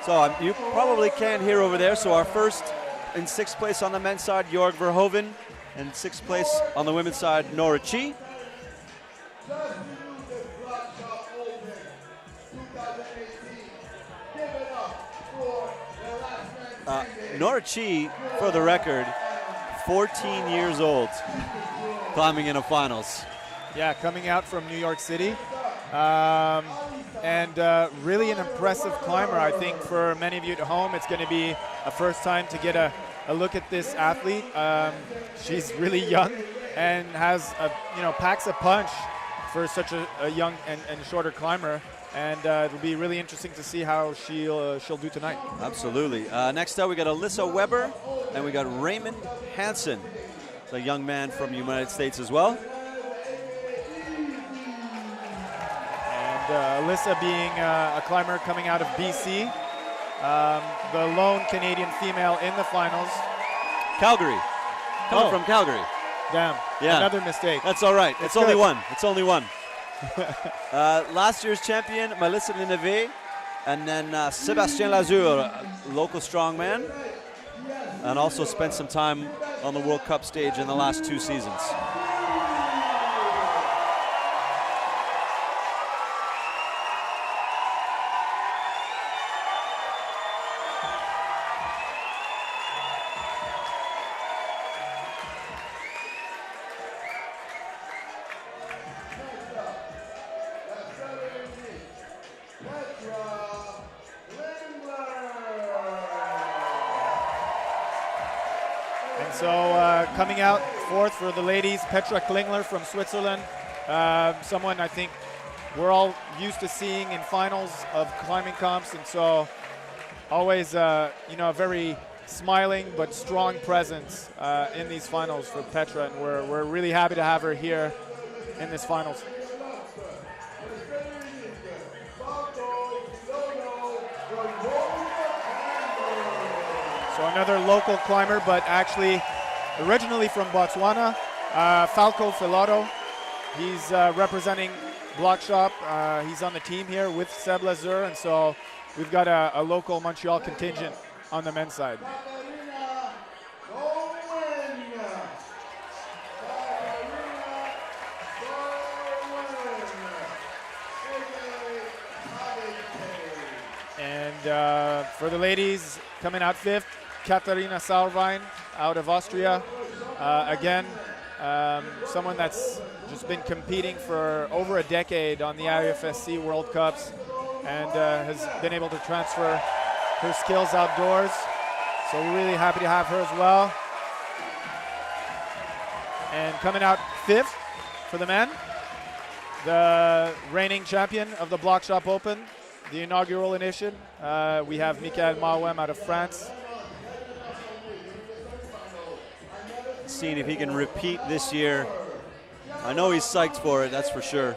So you probably can't hear over there. So our first in 6th place on the men's side, Jorg Verhoeven, and 6th place on the women's side, Nora Chi. Nora Chi, for the record, 14 years old, climbing in a finals. Yeah, coming out from New York City. And really an impressive climber. I think for many of you at home, it's going to be a first time to get a look at this athlete. She's really young and has packs a punch for such a young and shorter climber. And it'll be really interesting to see how she'll do tonight. Absolutely. Next up, we got Alyssa Weber, and we got Raymond Hansen, a young man from the United States as well. Alyssa being a climber coming out of BC, the lone Canadian female in the finals. Calgary, coming from Calgary. Damn, yeah. Another mistake. That's all right. It's only one. It's only one. Last year's champion, Melissa Lineve, and then Sébastien Lazure, local strongman, and also spent some time on the World Cup stage in the last 2 seasons. Coming out 4th for the ladies, Petra Klingler from Switzerland. Someone I think we're all used to seeing in finals of climbing comps, and so always a very smiling but strong presence in these finals for Petra, and we're really happy to have her here in this finals. So another local climber, but actually originally from Botswana, Falco Filato. He's representing Bloc Shop. He's on the team here with Seb Lazure, and so we've got a local Montreal contingent on the men's side. And for the ladies, coming out 5th, Katharina Sauerwein out of Austria. Again, someone that's just been competing for over a decade on the IFSC World Cups and has been able to transfer her skills outdoors. So we're really happy to have her as well. And coming out 5th for the men, the reigning champion of the Bloc Shop Open, the inaugural edition. We have Michael Mawem out of France. Seeing if he can repeat this year. I know he's psyched for it, that's for sure.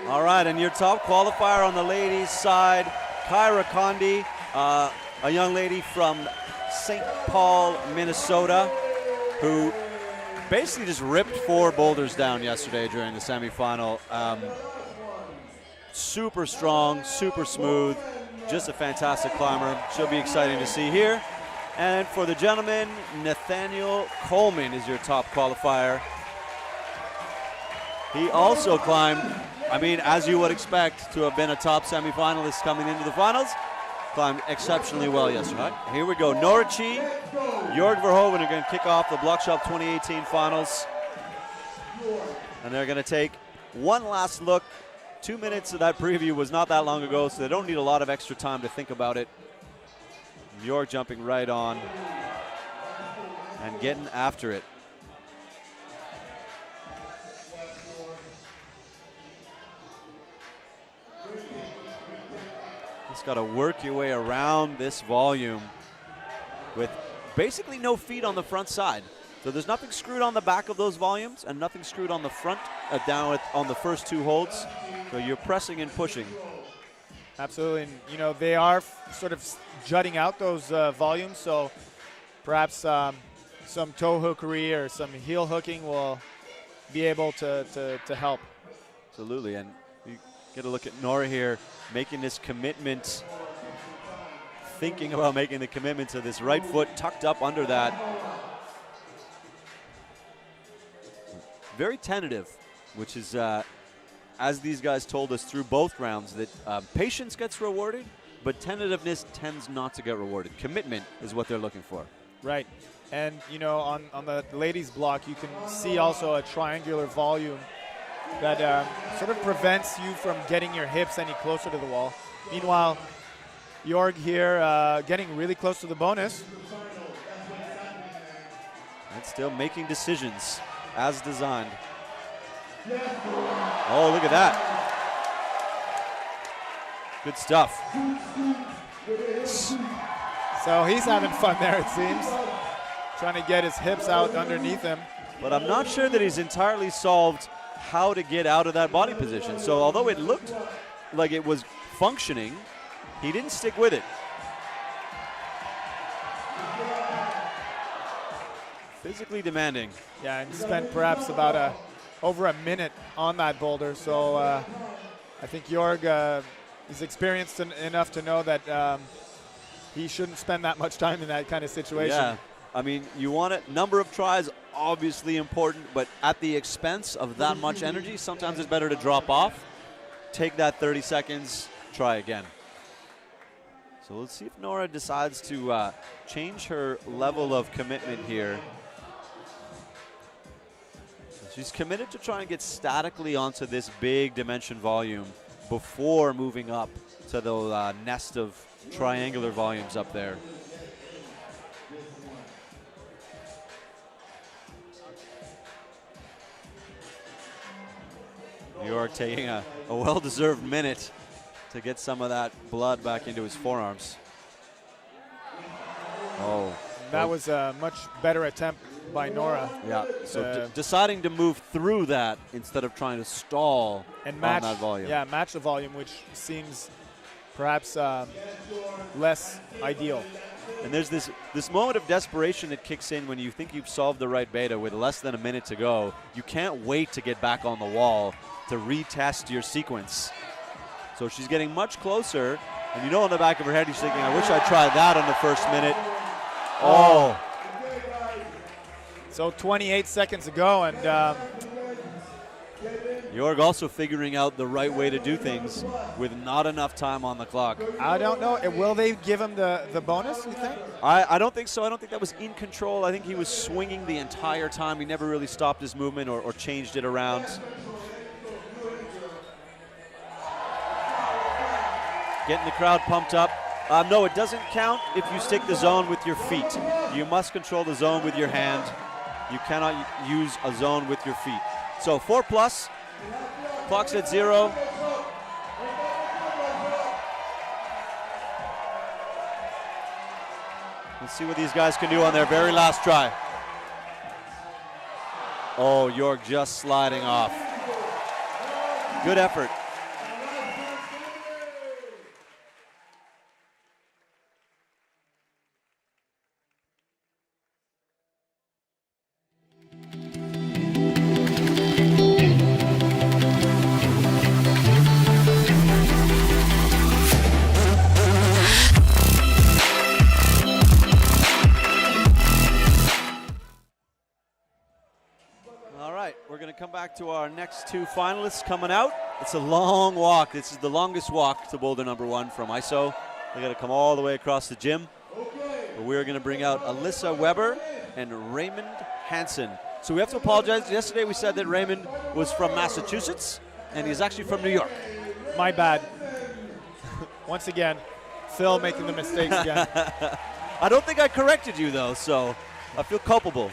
All right, and your top qualifier on the ladies' side, Kyra Condi, a young lady from St. Paul, Minnesota, who basically just ripped 4 boulders down yesterday during the semifinal. Super strong, super smooth, just a fantastic climber. She'll be exciting to see here. And for the gentlemen, Nathaniel Coleman is your top qualifier. He also climbed, I mean, as you would expect to have been a top semifinalist coming into the finals, climbed exceptionally well yesterday. Here we go, Nora Chi, Jorg Verhoeven are going to kick off the Bloc Shop 2018 finals. And they're going to take one last look. 2 minutes of that preview was not that long ago, so they don't need a lot of extra time to think about it. Jorg jumping right on and getting after it. Just got to work your way around this volume with basically no feet on the front side. So there's nothing screwed on the back of those volumes and nothing screwed on the front down on the first 2 holds. So you're pressing and pushing. Absolutely, and they are sort of jutting out those volumes, so perhaps some toe hookery or some heel hooking will be able to help. Absolutely, and you get a look at Nora here making this commitment thinking about making the commitment to this right foot tucked up under that. Very tentative, which is, as these guys told us through both rounds, that patience gets rewarded, but tentativeness tends not to get rewarded. Commitment is what they're looking for. Right. And, you know, on the ladies block, you can see also a triangular volume that sort of prevents you from getting your hips any closer to the wall. Meanwhile, Jorg here getting really close to the bonus. And still making decisions as designed. Oh, look at that. Good stuff. So he's having fun there, it seems. Trying to get his hips out underneath him. But I'm not sure that he's entirely solved how to get out of that body position. So although it looked like it was functioning, he didn't stick with it. Physically demanding. Yeah, and spent perhaps about over a minute on that boulder. So I think Jorg is experienced enough to know that he shouldn't spend that much time in that kind of situation. Yeah, I mean, you want it. Number of tries, obviously important, but at the expense of that much energy, sometimes it's better to drop off, take that 30 seconds, try again. So let's see if Nora decides to change her level of commitment here. She's committed to try and get statically onto this big dimension volume before moving up to the nest of triangular volumes up there. New York taking a well-deserved minute to get some of that blood back into his forearms. Oh. That was a much better attempt by Nora. Yeah, so deciding to move through that instead of trying to stall and match on that volume. Yeah, match the volume, which seems perhaps less ideal. And there's this moment of desperation that kicks in when you think you've solved the right beta with less than a minute to go. You can't wait to get back on the wall to retest your sequence. So she's getting much closer, and you know in the back of her head she's thinking, I wish I tried that on the first minute. Oh. So 28 seconds ago, and Jorg also figuring out the right way to do things with not enough time on the clock. I don't know. Will they give him the bonus, you think? I don't think so. I don't think that was in control. I think he was swinging the entire time. He never really stopped his movement or changed it around. Getting the crowd pumped up. No, it doesn't count if you stick the zone with your feet. You must control the zone with your hand. You cannot use a zone with your feet. So 4+, clock's at 0. Let's see what these guys can do on their very last try. Oh, Jorg just sliding off. Good effort. Come back to our next two finalists coming out. It's a long walk. This is the longest walk to boulder number 1 from ISO. They got to come all the way across the gym. But we're going to bring out Alyssa Weber and Raymond Hansen. So we have to apologize. Yesterday we said that Raymond was from Massachusetts, and he's actually from New York. My bad. Once again, Phil making the mistakes again. I don't think I corrected you, though, so I feel culpable.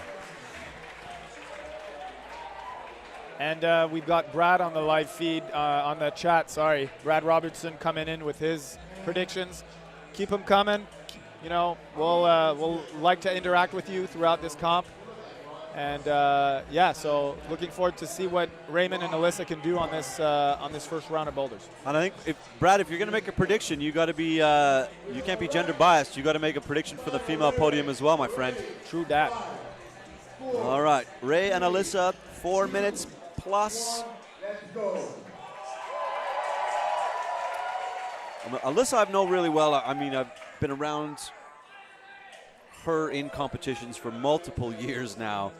And we've got Brad on the live feed, on the chat, sorry. Brad Robertson coming in with his predictions. Keep them coming. You know, we'll like to interact with you throughout this comp. And yeah, so looking forward to see what Raymond and Alyssa can do on this first round of boulders. And I think, Brad, if you're going to make a prediction, you got to be, you can't be gender biased. You got to make a prediction for the female podium as well, my friend. True that. All right, Ray and Alyssa, 4 minutes plus. Alyssa I've known really well. I mean, I've been around her in competitions for multiple years now.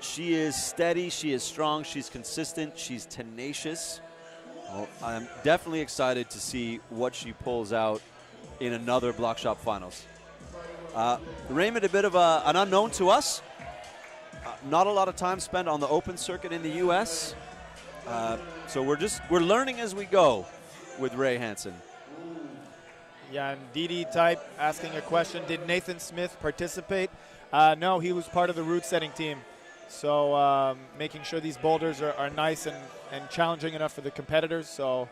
She is steady, she is strong, she's consistent, she's tenacious. Well, I'm definitely excited to see what she pulls out in another Bloc Shop Finals. Raymond, a bit of an unknown to us. Not a lot of time spent on the open circuit in the U.S. So we're learning as we go with Ray Hansen. Yeah, and DD type asking a question, did Nathan Smith participate? No, he was part of the route setting team. So making sure these boulders are nice and challenging enough for the competitors. So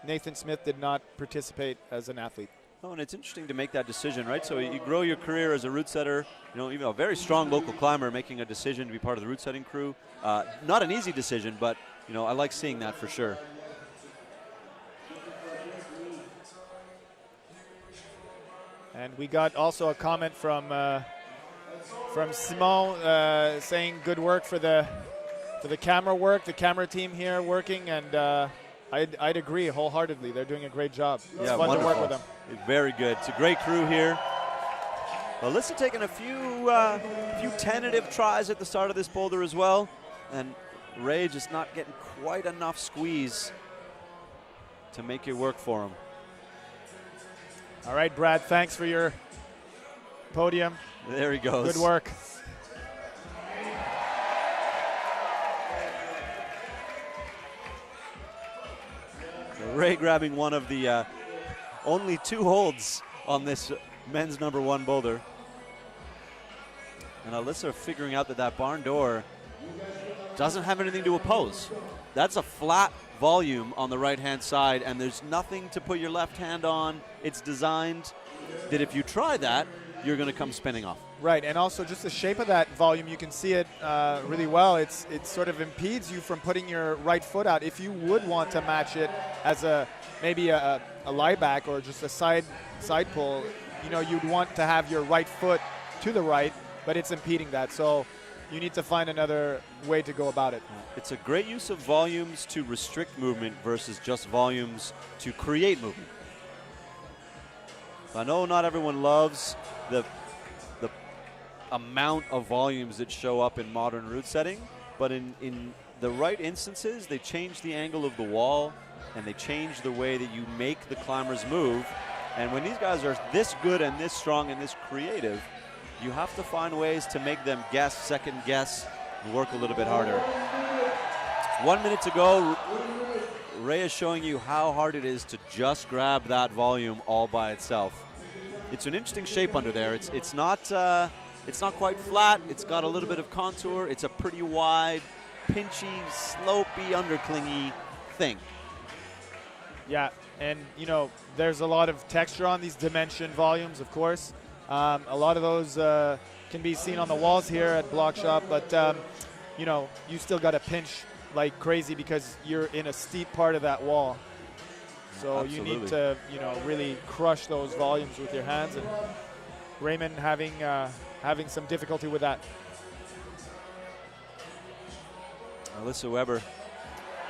Nathan Smith did not participate as an athlete. Oh, and it's interesting to make that decision, right? So you grow your career as a route setter, you know, even a very strong local climber making a decision to be part of the route setting crew. Not an easy decision, but, you know, I like seeing that for sure. And we got also a comment from Simon saying good work for the camera work, the camera team here working, and I'd agree wholeheartedly. They're doing a great job. It's fun wonderful. to work with them. Very good. It's a great crew here. Alyssa taking a few tentative tries at the start of this boulder as well, and Ray just not getting quite enough squeeze to make it work for him. All right, Brad, thanks for your podium. There he goes. Good work. Ray grabbing one of the only 2 holds on this men's #1 boulder. And Alyssa figuring out that barn door doesn't have anything to oppose. That's a flat volume on the right-hand side, and there's nothing to put your left hand on. It's designed that if you try that, you're going to come spinning off. Right, and also just the shape of that volume, you can see it really well. It sort of impedes you from putting your right foot out. If you would want to match it as maybe a lie back or just a side pull, you know, you'd want to have your right foot to the right, but it's impeding that. So you need to find another way to go about it. It's a great use of volumes to restrict movement versus just volumes to create movement. I know not everyone loves the amount of volumes that show up in modern route setting, but in the right instances, they change the angle of the wall and they change the way that you make the climbers move. And when these guys are this good and this strong and this creative, you have to find ways to make them guess, second guess, and work a little bit harder. 1 minute to go. Ray is showing you how hard it is to just grab that volume all by itself. It's an interesting shape under there. It's not quite flat. It's got a little bit of contour. It's a pretty wide, pinchy, slopey, underclingy thing. Yeah, and you know, there's a lot of texture on these dimension volumes, of course. A lot of those can be seen on the walls here at Bloc Shop, but you know, you still got to pinch like crazy because you're in a steep part of that wall. So Absolutely. You need to, you know, really crush those volumes with your hands, and Raymond having some difficulty with that. Alyssa Weber.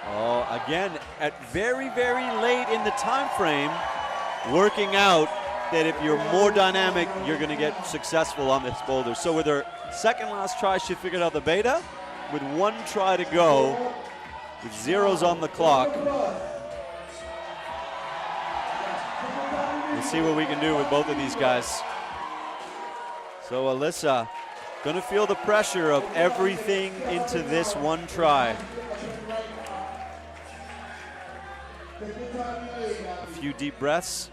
Oh, again, at very, very late in the time frame, working out that if you're more dynamic, you're going to get successful on this boulder. So with her second last try, she figured out the beta. With 1 try to go, with zeros on the clock, we'll see what we can do with both of these guys. So Alyssa going to feel the pressure of everything into this 1 try. A few deep breaths.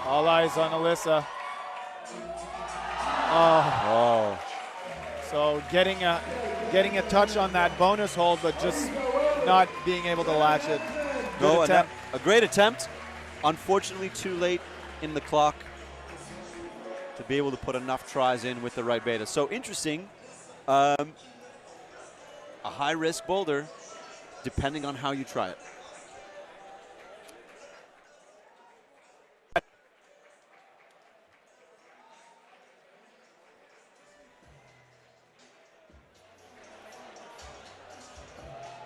All eyes on Alyssa. Oh. So getting a touch on that bonus hold, but just not being able to latch it. No, a great attempt. Unfortunately, too late in the clock to be able to put enough tries in with the right beta. So interesting. A high-risk boulder, depending on how you try it.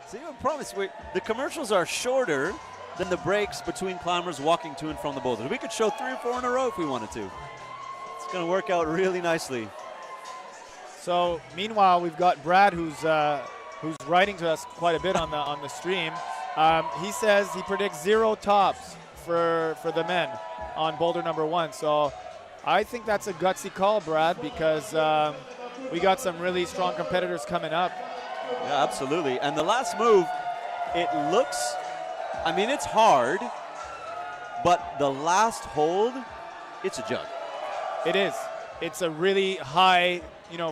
See, promise, the commercials are shorter than the breaks between climbers walking to and from the boulders. We could show 3 or 4 in a row if we wanted to. It's going to work out really nicely. So meanwhile, we've got Brad, who's writing to us quite a bit on the stream. He says he predicts 0 tops for the men on boulder number 1. So I think that's a gutsy call, Brad, because we got some really strong competitors coming up. Yeah, absolutely. And the last move, it looks, I mean, it's hard, but the last hold, it's a jug. It is. It's a really high,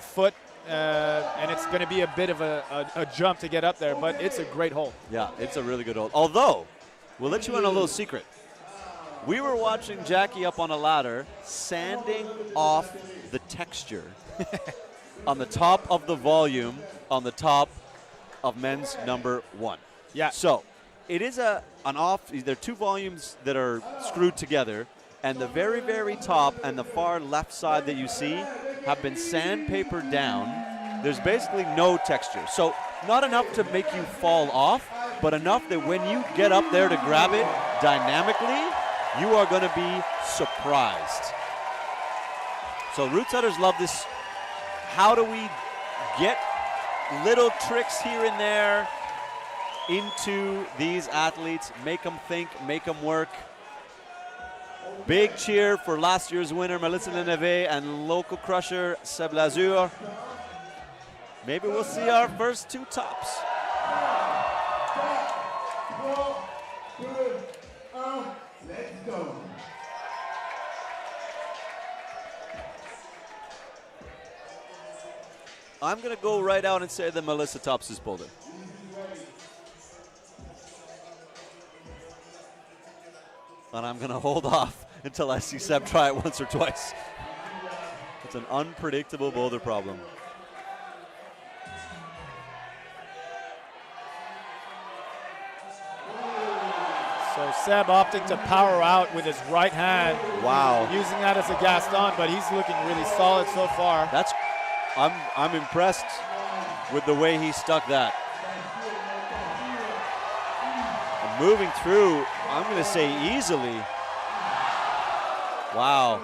foot, and it's going to be a bit of a jump to get up there, but it's a great hold. Yeah, it's a really good hold. Although, we'll let you in a little secret. We were watching Jackie up on a ladder, sanding off the texture on the top of the volume on the top of men's number 1. Yeah. So it is there are 2 volumes that are screwed together, and the very, very top and the far left side that you see have been sandpapered down. There's basically no texture. So not enough to make you fall off, but enough that when you get up there to grab it dynamically, you are going to be surprised. So route setters love this. How do we get little tricks here and there into these athletes, make them think, make them work? Big cheer for last year's winner, Alyssa and Ray, and local crusher, Seb Lazure. Maybe we'll see our first 2 tops. Let's go. I'm going to go right out and say that Melissa tops this boulder. And I'm going to hold off until I see Seb try it once or twice. It's an unpredictable boulder problem. So Seb opting to power out with his right hand. Wow. Using that as a Gaston, but he's looking really solid so far. I'm impressed with the way he stuck that. And moving through, I'm going to say easily. Wow.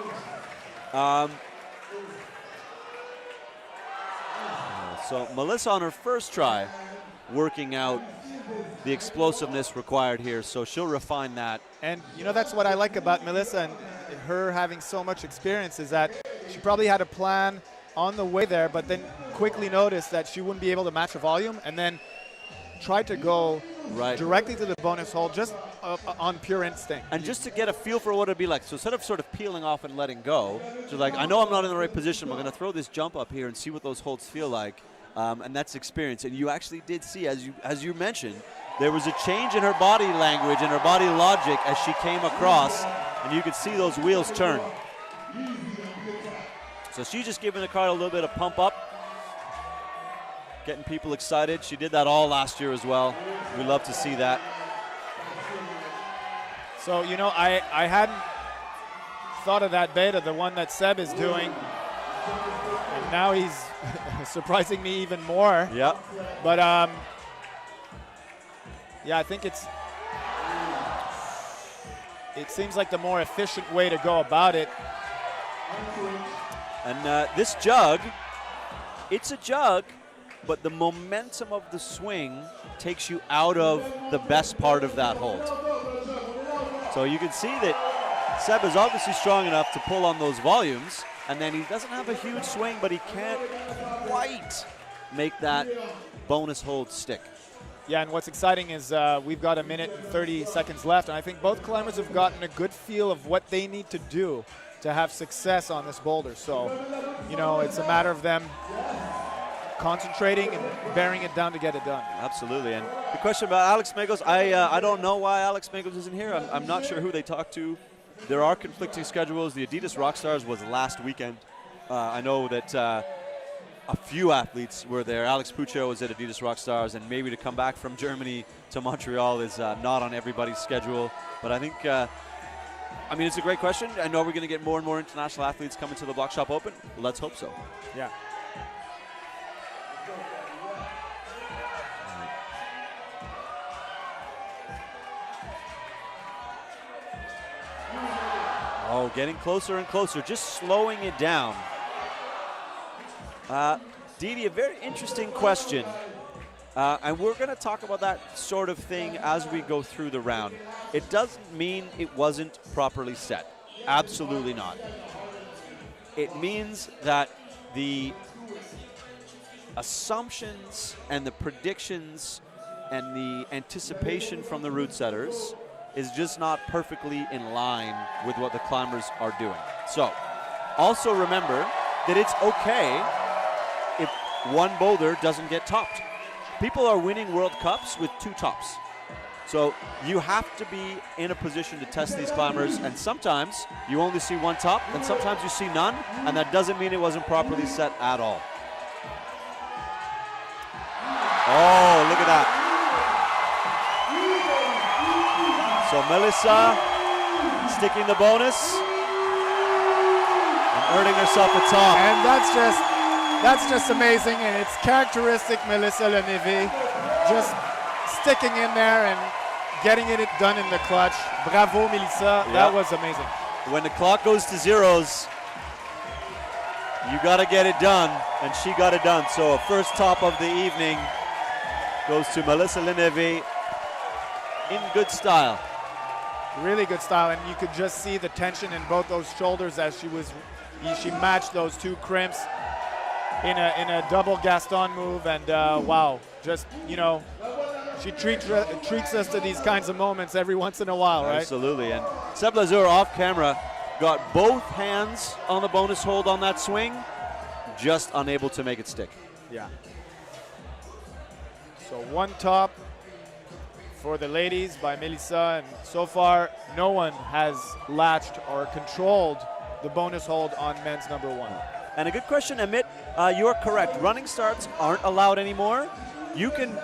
So Melissa on her first try, working out the explosiveness required here, so she'll refine that. And that's what I like about Melissa and her having so much experience, is that she probably had a plan on the way there, but then quickly noticed that she wouldn't be able to match the volume, and then tried to go directly to the bonus hold just on pure instinct. And just to get a feel for what it'd be like. So instead of sort of peeling off and letting go, she's like, I know I'm not in the right position. I'm going to throw this jump up here and see what those holds feel like. And that's experience. And you actually did see, as you mentioned, there was a change in her body language and her body logic as she came across, and you could see those wheels turn. So she's just giving the car a little bit of pump up, getting people excited. She did that all last year as well. We love to see that. So, I hadn't thought of that beta, the one that Seb is doing. And now he's surprising me even more. Yeah. But, yeah, I think it seems like the more efficient way to go about it. And this jug, it's a jug, but the momentum of the swing takes you out of the best part of that hold. So you can see that Seb is obviously strong enough to pull on those volumes, and then he doesn't have a huge swing, but he can't quite make that bonus hold stick. Yeah, and what's exciting is we've got 1 minute and 30 seconds left, and I think both climbers have gotten a good feel of what they need to do to have success on this boulder. So, it's a matter of them concentrating and bearing it down to get it done. Absolutely. And the question about Alex Megos, I don't know why Alex Megos isn't here. I'm not sure who they talked to. There are conflicting schedules. The Adidas Rockstars was last weekend. I know that a few athletes were there. Alex Puccio was at Adidas Rockstars, and maybe to come back from Germany to Montreal is not on everybody's schedule. But I think, it's a great question. I know we're going to get more and more international athletes coming to the Bloc Shop Open. Let's hope so. Yeah. Oh, getting closer and closer, just slowing it down. Didi, a very interesting question. And we're going to talk about that sort of thing as we go through the round. It doesn't mean it wasn't properly set. Absolutely not. It means that the assumptions and the predictions and the anticipation from the route setters is just not perfectly in line with what the climbers are doing. So, also remember that it's okay if one boulder doesn't get topped. People are winning World Cups with 2 tops. So you have to be in a position to test these climbers, and sometimes you only see 1 top, and sometimes you see none, and that doesn't mean it wasn't properly set at all. Oh, look at that. So Melissa sticking the bonus and earning herself a top. And that's just amazing, and it's characteristic Melissa Leneve, just sticking in there and getting it done in the clutch. Bravo, Melissa. Yep. That was amazing. When the clock goes to zeros, you got to get it done, and she got it done. So a first top of the evening goes to Melissa Leneve in good style. Really good style, and you could just see the tension in both those shoulders as she matched those 2 crimps in a double Gaston move, and wow, just, you know, she treats us to these kinds of moments every once in a while, right? Absolutely, and Seb Lazur off camera got both hands on the bonus hold on that swing, just unable to make it stick. Yeah. So 1 top for the ladies by Melissa, and so far no one has latched or controlled the bonus hold on men's number 1. And a good question, Amit. You're correct. Running starts aren't allowed anymore. You can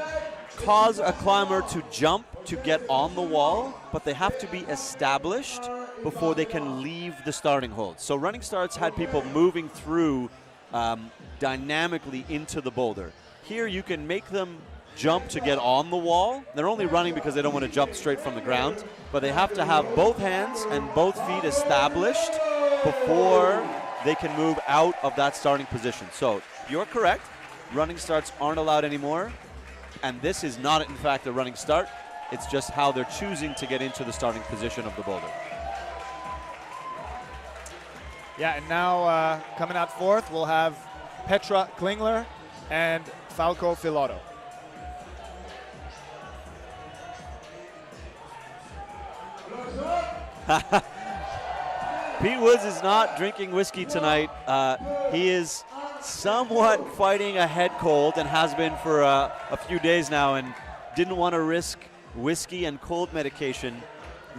cause a climber to jump to get on the wall, but they have to be established before they can leave the starting hold. So running starts had people moving through dynamically into the boulder. Here you can make them jump to get on the wall. They're only running because they don't want to jump straight from the ground, but they have to have both hands and both feet established before they can move out of that starting position. So you're correct. Running starts aren't allowed anymore, and this is not in fact a running start. It's just how they're choosing to get into the starting position of the boulder. Yeah, and now coming out 4th, we'll have Petra Klingler and Falco Filotto. Pete Woods is not drinking whiskey tonight. He is somewhat fighting a head cold and has been for a few days now, and didn't want to risk whiskey and cold medication.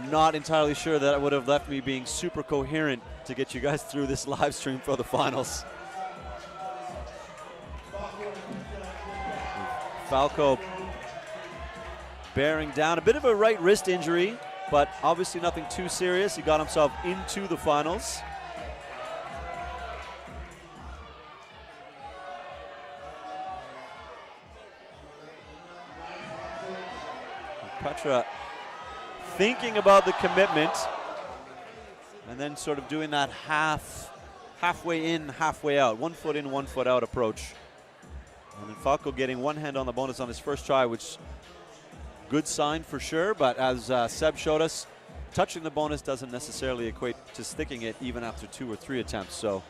Not entirely sure that it would have left me being super coherent to get you guys through this live stream for the finals. Falco bearing down. A bit of a right wrist injury, but obviously nothing too serious. He got himself into the finals. Petra thinking about the commitment and then sort of doing that halfway in, halfway out. 1 foot in, 1 foot out approach. And then Falco getting 1 hand on the bonus on his first try, which good sign for sure, but as Seb showed us, touching the bonus doesn't necessarily equate to sticking it even after 2 or 3 attempts. So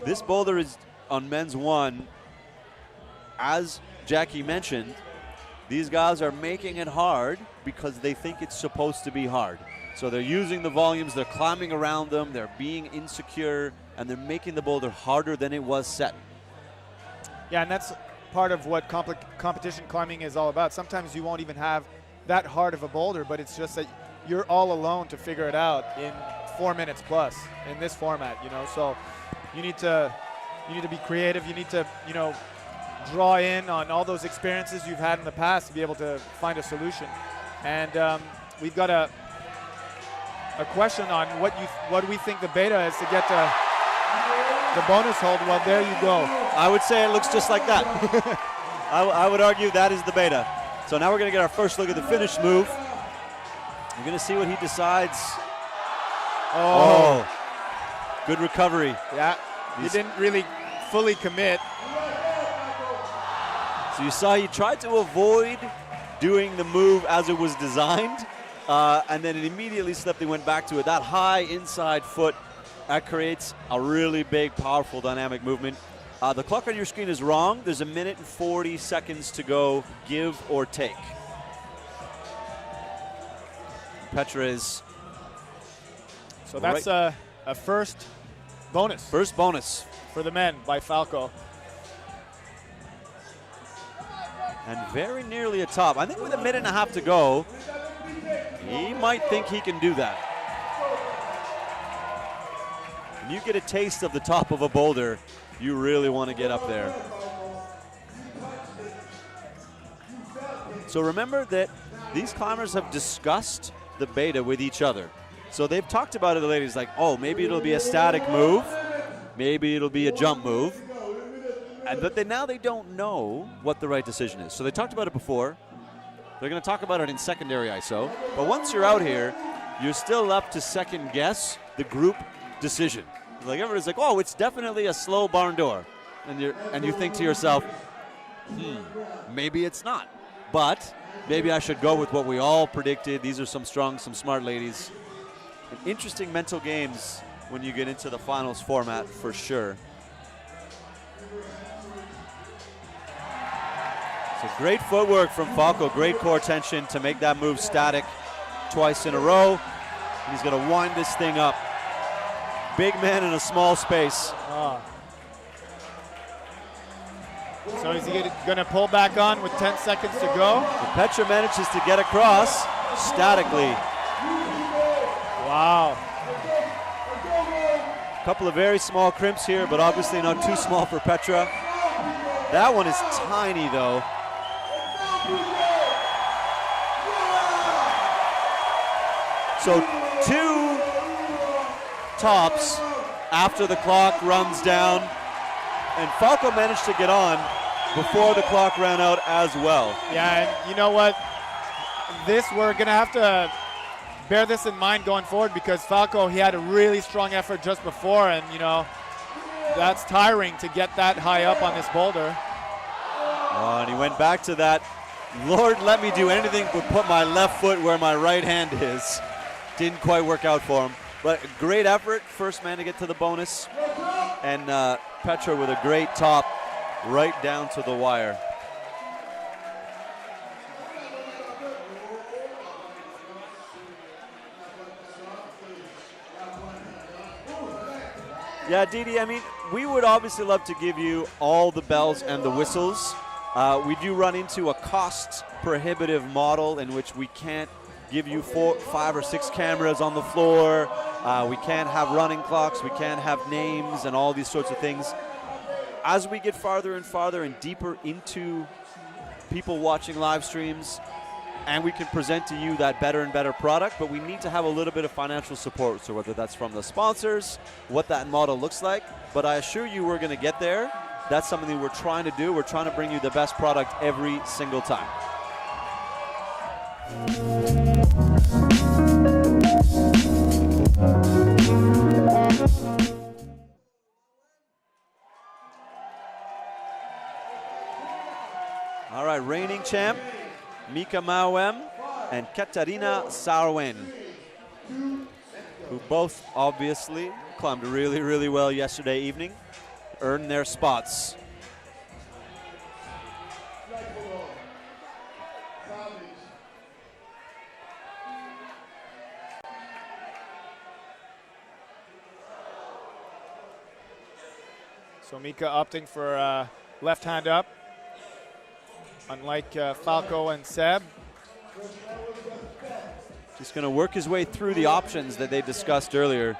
this boulder is on men's 1. As Jackie mentioned, these guys are making it hard because they think it's supposed to be hard. So they're using the volumes, they're climbing around them, they're being insecure, and they're making the boulder harder than it was set. Yeah, and that's part of what competition climbing is all about. Sometimes you won't even have that hard of a boulder, but it's just that you're all alone to figure it out in 4 minutes plus in this format, you know. So you need to be creative. You need to, you know, draw in on all those experiences you've had in the past to be able to find a solution. And we've got a question on what we think the beta is to get to the bonus hold. Well, there you go. I would say it looks just like that. I would argue that is the beta. So now we're going to get our first look at the finish move. We're going to see what he decides Oh. Good recovery. Yeah, he didn't really fully commit. So you saw he tried to avoid doing the move as it was designed, and then it immediately slipped and went back to it. That high inside foot, that creates a really big, powerful, dynamic movement. The clock on your screen is wrong. There's 1 minute and 40 seconds to go, give or take. Petra is... So that's a first bonus. First bonus. For the men by Falco. And very nearly a top. I think with 1.5 minutes to go, he might think he can do that. When you get a taste of the top of a boulder, you really want to get up there. So remember that these climbers have discussed the beta with each other. So they've talked about it, the ladies, like, oh, maybe it'll be a static move. Maybe it'll be a jump move. But now they don't know what the right decision is. So they talked about it before. They're going to talk about it in secondary ISO. But once you're out here, you're still left to second guess the group decision. Like everybody's like, oh, it's definitely a slow barn door. And you think to yourself, maybe it's not. But maybe I should go with what we all predicted. These are some strong, some smart ladies. And interesting mental games when you get into the finals format for sure. So great footwork from Falco, great core tension to make that move static twice in a row. And he's going to wind this thing up. Big man in a small space. So is he going to pull back on with 10 seconds to go? And Petra manages to get across statically. Wow. A couple of very small crimps here, but obviously not too small for Petra. That one is tiny, though. So 2 tops after the clock runs down, and Falco managed to get on before the clock ran out as well. Yeah, and you know what? We're going to have to bear this in mind going forward, because Falco, he had a really strong effort just before, and you know, that's tiring to get that high up on this boulder. And he went back to that, Lord, let me do anything but put my left foot where my right hand is. Didn't quite work out for him. But great effort, first man to get to the bonus. And Petra with a great top right down to the wire. Yeah, Didi, I mean, we would obviously love to give you all the bells and the whistles. We do run into a cost-prohibitive model in which we can't give you 4, 5, or 6 cameras on the floor. We can't have running clocks. We can't have names and all these sorts of things. As we get farther and farther and deeper into people watching live streams, and we can present to you that better and better product, but we need to have a little bit of financial support. So whether that's from the sponsors, what that model looks like, but I assure you we're going to get there. That's something that we're trying to do. We're trying to bring you the best product every single time. All right, reigning champ, Mika and Katarina Sarwen, who both obviously climbed really, really well yesterday evening, earned their spots. So Mika opting for left hand up, unlike Falco and Seb. Just going to work his way through the options that they discussed earlier.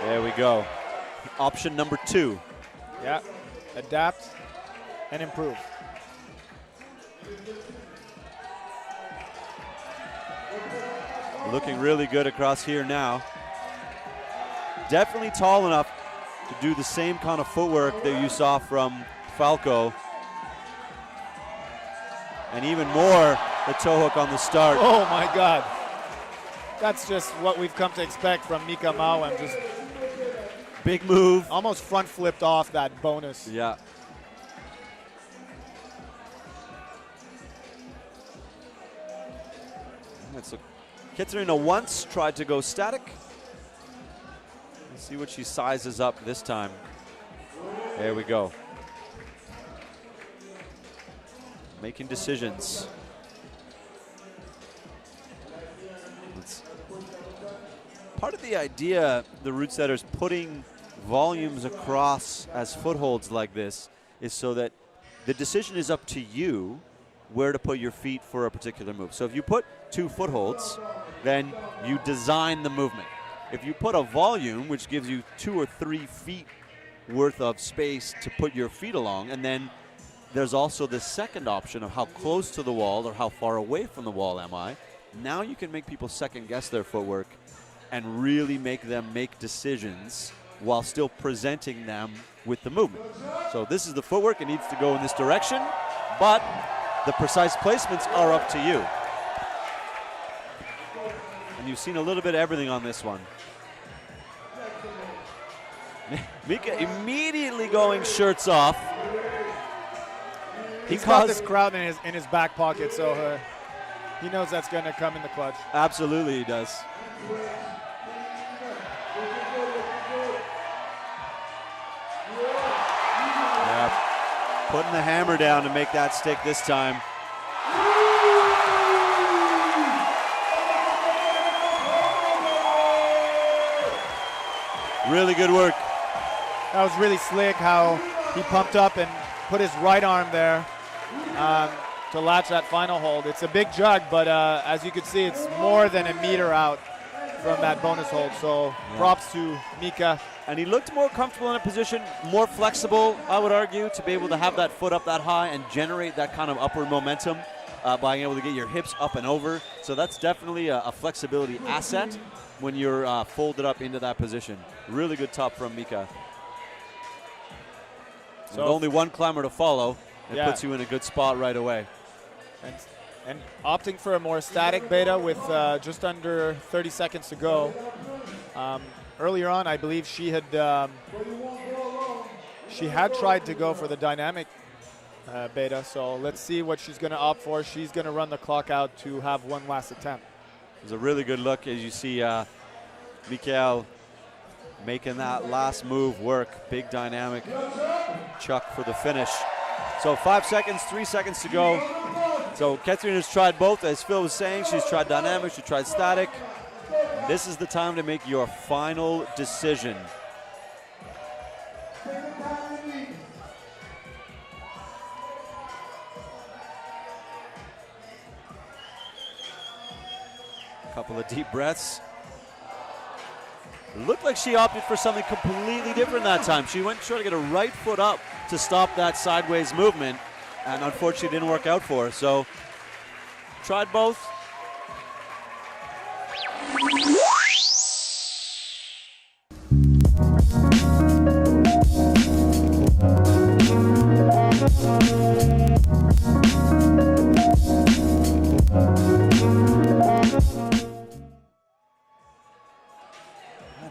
There we go. Option number 2. Yeah, adapt and improve. Looking really good across here now. Definitely tall enough to do the same kind of footwork that you saw from Falco. And even more the toe hook on the start. Oh my God. That's just what we've come to expect from Mika Mao. Just big move. Almost front flipped off that bonus. Yeah. So Katerina once tried to go static. Let's see what she sizes up this time. There we go. Making decisions. Part of the idea, the root setters putting volumes across as footholds like this is so that the decision is up to you where to put your feet for a particular move. So if you put 2 footholds, then you design the movement. If you put a volume, which gives you 2 or 3 feet worth of space to put your feet along, and then there's also the second option of how close to the wall or how far away from the wall am I. Now you can make people second guess their footwork and really make them make decisions while still presenting them with the movement. So this is the footwork. It needs to go in this direction, but the precise placements are up to you. And you've seen a little bit of everything on this one. Mika immediately going shirts off. He's got this crowd in his back pocket, so he knows that's going to come in the clutch. Absolutely he does. Yeah, putting the hammer down to make that stick this time. Really good work. That was really slick how he pumped up and put his right arm there to latch that final hold. It's a big jug, but as you can see, it's more than a meter out from that bonus hold. So props to Mika. And he looked more comfortable in a position, more flexible, I would argue, to be able to have that foot up that high and generate that kind of upward momentum by being able to get your hips up and over. So that's definitely a flexibility asset when you're folded up into that position. Really good top from Mika. So with only one climber to follow, it puts you in a good spot right away. And opting for a more static beta with just under 30 seconds to go. Earlier on, I believe she had tried to go for the dynamic beta. So let's see what she's going to opt for. She's going to run the clock out to have one last attempt. It was a really good look as you see Mikael making that last move work. Big dynamic chuck for the finish. So 5 seconds, 3 seconds to go. So Katerina's tried both. As Phil was saying, she's tried dynamic, she tried static. This is the time to make your final decision. Couple of deep breaths. It looked like she opted for something completely different that time. She went trying to get her right foot up to stop that sideways movement, and unfortunately it didn't work out for her. So tried both.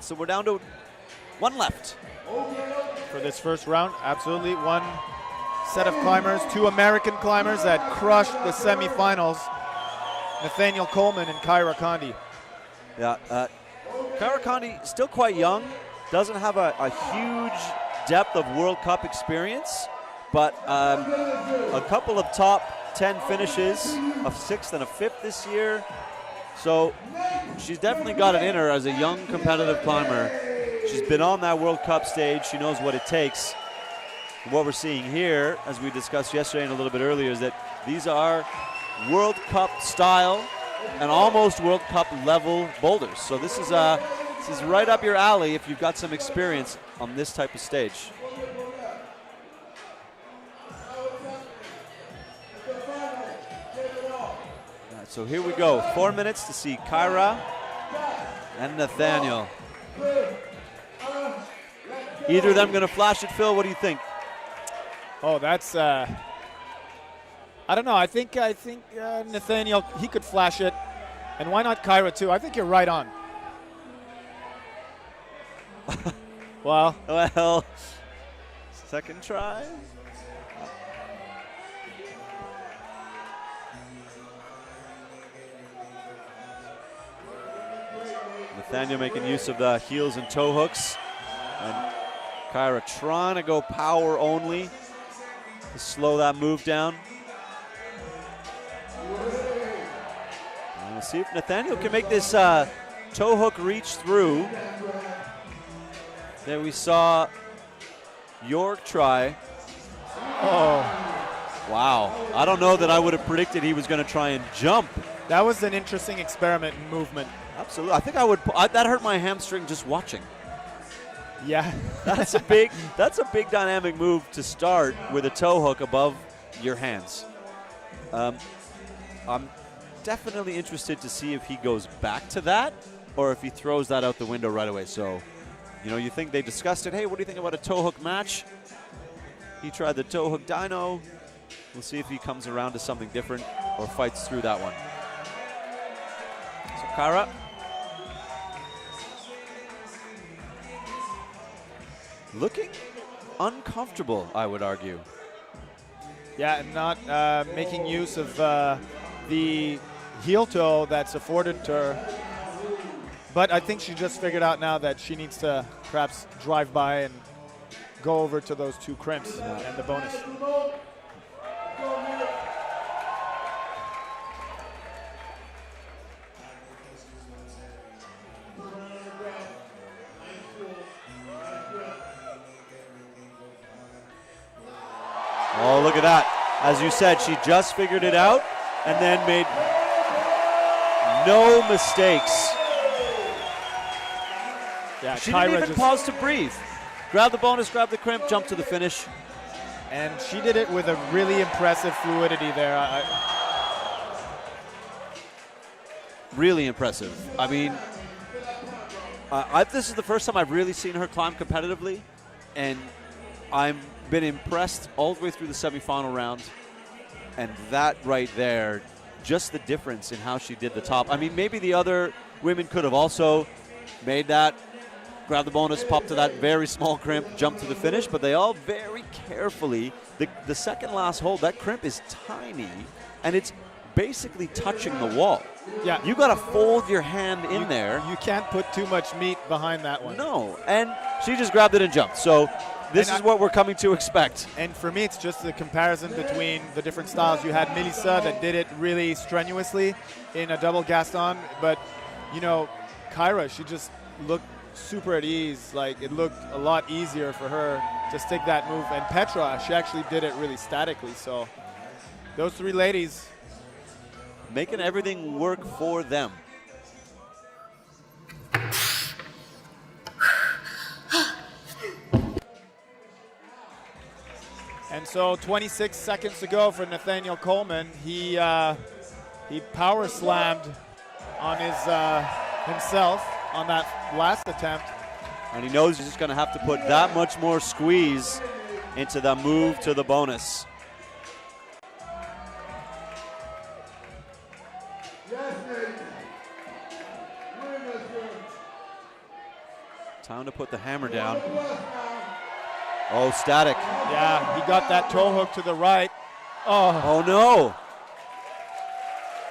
So we're down to one left. For this first round, absolutely. One set of climbers, 2 American climbers that crushed the semifinals. Nathaniel Coleman and Kyra Condi. Yeah, Kyra Condi still quite young, doesn't have a huge depth of World Cup experience, but a couple of top 10 finishes, a 6th and a 5th this year. So she's definitely got it in her as a young competitive climber. She's been on that World Cup stage. She knows what it takes. What we're seeing here, as we discussed yesterday and a little bit earlier, is that these are World Cup style and almost World Cup level boulders. So this is right up your alley if you've got some experience on this type of stage. So here we go, 4 minutes to see Kyra and Nathaniel. Either of them going to flash it, Phil? What do you think? Oh, that's I don't know. I think Nathaniel, he could flash it. And why not Kyra too? I think you're right on. Well, second try. Nathaniel making use of the heels and toe hooks. And Kyra trying to go power only to slow that move down. And we'll see if Nathaniel can make this toe hook reach through that we saw York try. oh, Wow. I don't know that I would have predicted he was going to try and jump. that was an interesting experiment in movement. Absolutely. I think I would. That hurt my hamstring just watching. Yeah. That's a big dynamic move to start with a toe hook above your hands. I'm definitely interested to see if he goes back to that or if he throws that out the window right away. So, you think they discussed it. Hey, what do you think about a toe hook match? He tried the toe hook dyno. We'll see if he comes around to something different or fights through that one. So Kyra. Looking uncomfortable, I would argue. Yeah, and not making use of the heel toe that's afforded to her. But I think she just figured out now that she needs to perhaps drive by and go over to those two crimps and the bonus. Oh, look at that. As you said, she just figured it out and then made no mistakes. Yeah, She Kyra didn't even pause to breathe. Grab the bonus, grab the crimp, jump to the finish. And she did it with a really impressive fluidity there. Really impressive. I mean, this is the first time I've really seen her climb competitively, and I've been impressed all the way through the semifinal round. And that right there, just the difference in how she did the top. I mean, maybe the other women could have also made that, grab the bonus, pop to that very small crimp, jump to the finish, but they all very carefully, the second last hold, that crimp is tiny, and it's basically touching the wall. Yeah. You got to fold your hand in there. You can't put too much meat behind that one. No, and she just grabbed it and jumped. So this is what we're coming to expect. And for me, it's just the comparison between the different styles. You had Melissa that did it really strenuously in a double Gaston, but, Kyra, she just looked super at ease. Like, it looked a lot easier for her to stick that move. And Petra, she actually did it really statically. So those three ladies, making everything work for them. And so 26 seconds to go for Nathaniel Coleman. He power slammed on his himself on that last attempt. And he knows he's just going to have to put that much more squeeze into the move to the bonus. Time to put the hammer down. Oh, static. Yeah, he got that toe hook to the right. Oh no.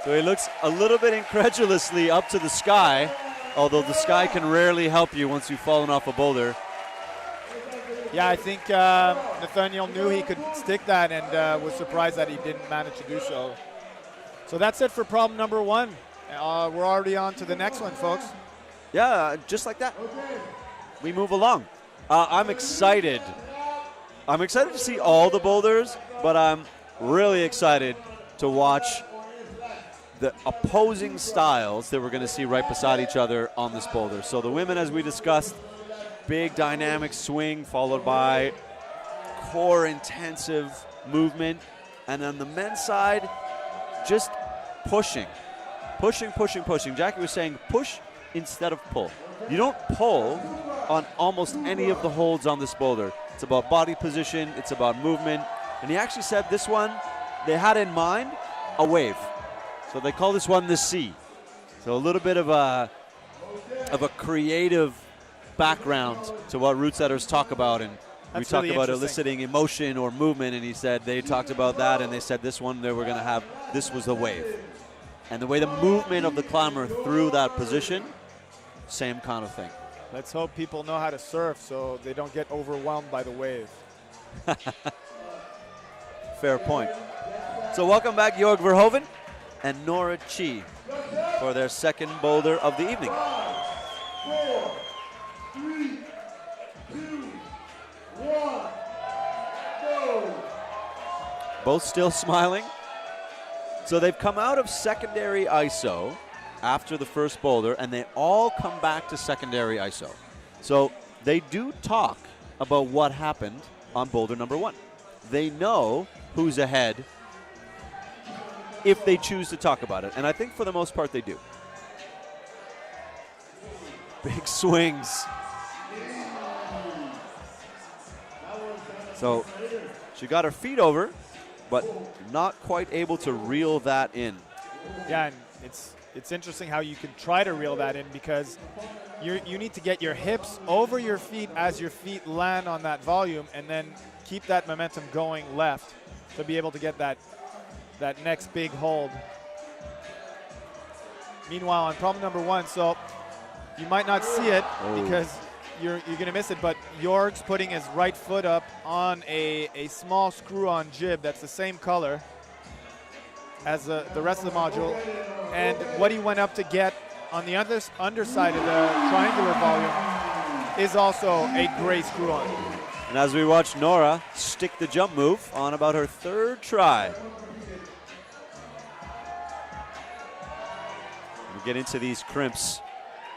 So he looks a little bit incredulously up to the sky, although the sky can rarely help you once you've fallen off a boulder. Yeah, I think Nathaniel knew he could stick that and was surprised that he didn't manage to do so. So that's it for problem number one. We're already on to the next one, folks. Yeah, just like that. We move along. I'm excited. I'm excited to see all the boulders, but I'm really excited to watch the opposing styles that we're going to see right beside each other on this boulder. So the women, as we discussed, big dynamic swing followed by core intensive movement. And on the men's side, just pushing. Jackie was saying push instead of pull. You don't pull on almost any of the holds on this boulder. It's about body position, it's about movement. And he actually said this one, they had in mind a wave. So they call this one the C. So a little bit of a creative background to what route setters talk about. And we talked about eliciting emotion or movement, and he said they talked about that, and they said this one they were going to have, this was the wave. And the way the movement of the climber through that position, same kind of thing. Let's hope people know how to surf so they don't get overwhelmed by the wave. Fair point. So welcome back, Jorg Verhoeven and Nora Chi for their second boulder of the evening. 4, 3, 2, 1, go. Both still smiling. So they've come out of secondary ISO after the first boulder, and they all come back to secondary ISO. So they do talk about what happened on boulder number 1. They know who's ahead if they choose to talk about it, and I think for the most part they do. Big swings. So she got her feet over, but not quite able to reel that in. Yeah, and it's interesting how you can try to reel that in, because you need to get your hips over your feet as your feet land on that volume, and then keep that momentum going left to be able to get that next big hold. Meanwhile, on problem number 1, so you might not see it because you're going to miss it, but Jorg's putting his right foot up on a small screw-on jib that's the same color as the rest of the module, and what he went up to get on the underside of the triangular volume is also a gray screw-on. And as we watch Nora stick the jump move on about her 3rd try. We get into these crimps.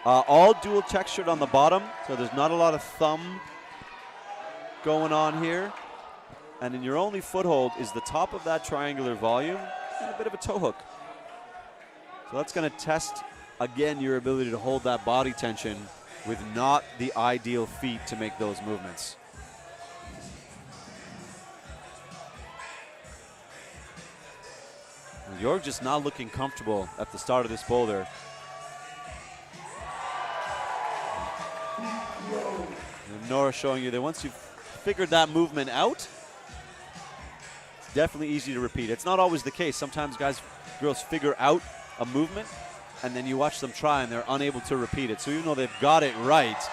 All dual textured on the bottom, so there's not a lot of thumb going on here. And then your only foothold is the top of that triangular volume and a bit of a toe hook. So that's going to test, again, your ability to hold that body tension with not the ideal feet to make those movements. Jorg just not looking comfortable at the start of this boulder. And Nora showing you that once you've figured that movement out, it's definitely easy to repeat. It's not always the case. Sometimes girls figure out a movement, and then you watch them try and they're unable to repeat it. So even though they've got it right,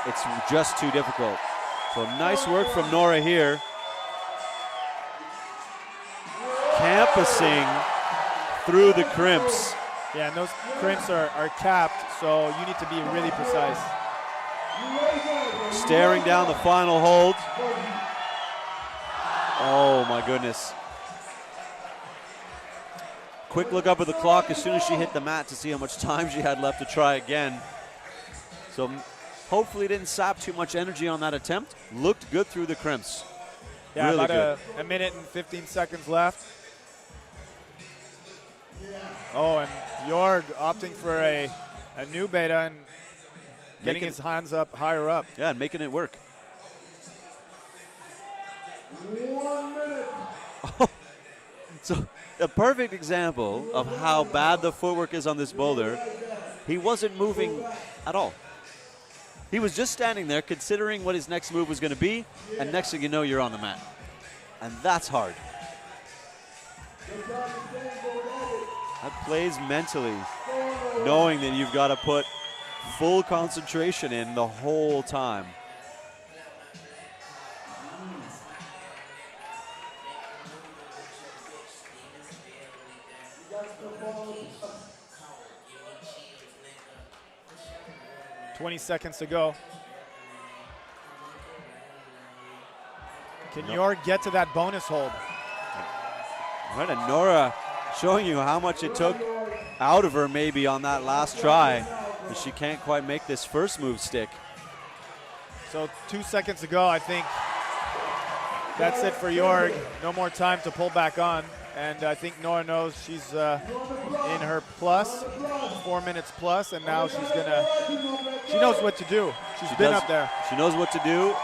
it's just too difficult. So nice work from Nora here. Campusing through the crimps. Yeah, and those crimps are capped, so you need to be really precise. Staring down the final hold. Oh my goodness. Quick look up at the clock as soon as she hit the mat to see how much time she had left to try again. So hopefully didn't sap too much energy on that attempt. Looked good through the crimps. Yeah, really about a minute and 15 seconds left. Oh, and Jorg opting for a new beta and getting his hands up higher up. Yeah, and making it work. 1 minute. So a perfect example of how bad the footwork is on this boulder. He wasn't moving at all. He was just standing there considering what his next move was going to be, and next thing you know, you're on the mat. And that's hard. That plays mentally, knowing that you've got to put full concentration in the whole time. $20 seconds to go. Can Jorg get to that bonus hold? Right, and Nora showing you how much it took out of her maybe on that last try, but she can't quite make this first move stick. So 2 seconds to go, I think that's it for Jorg. No more time to pull back on. And I think Nora knows she's in her plus, 4 minutes plus, and now she's she knows what to do. She's been up there. She knows what to do.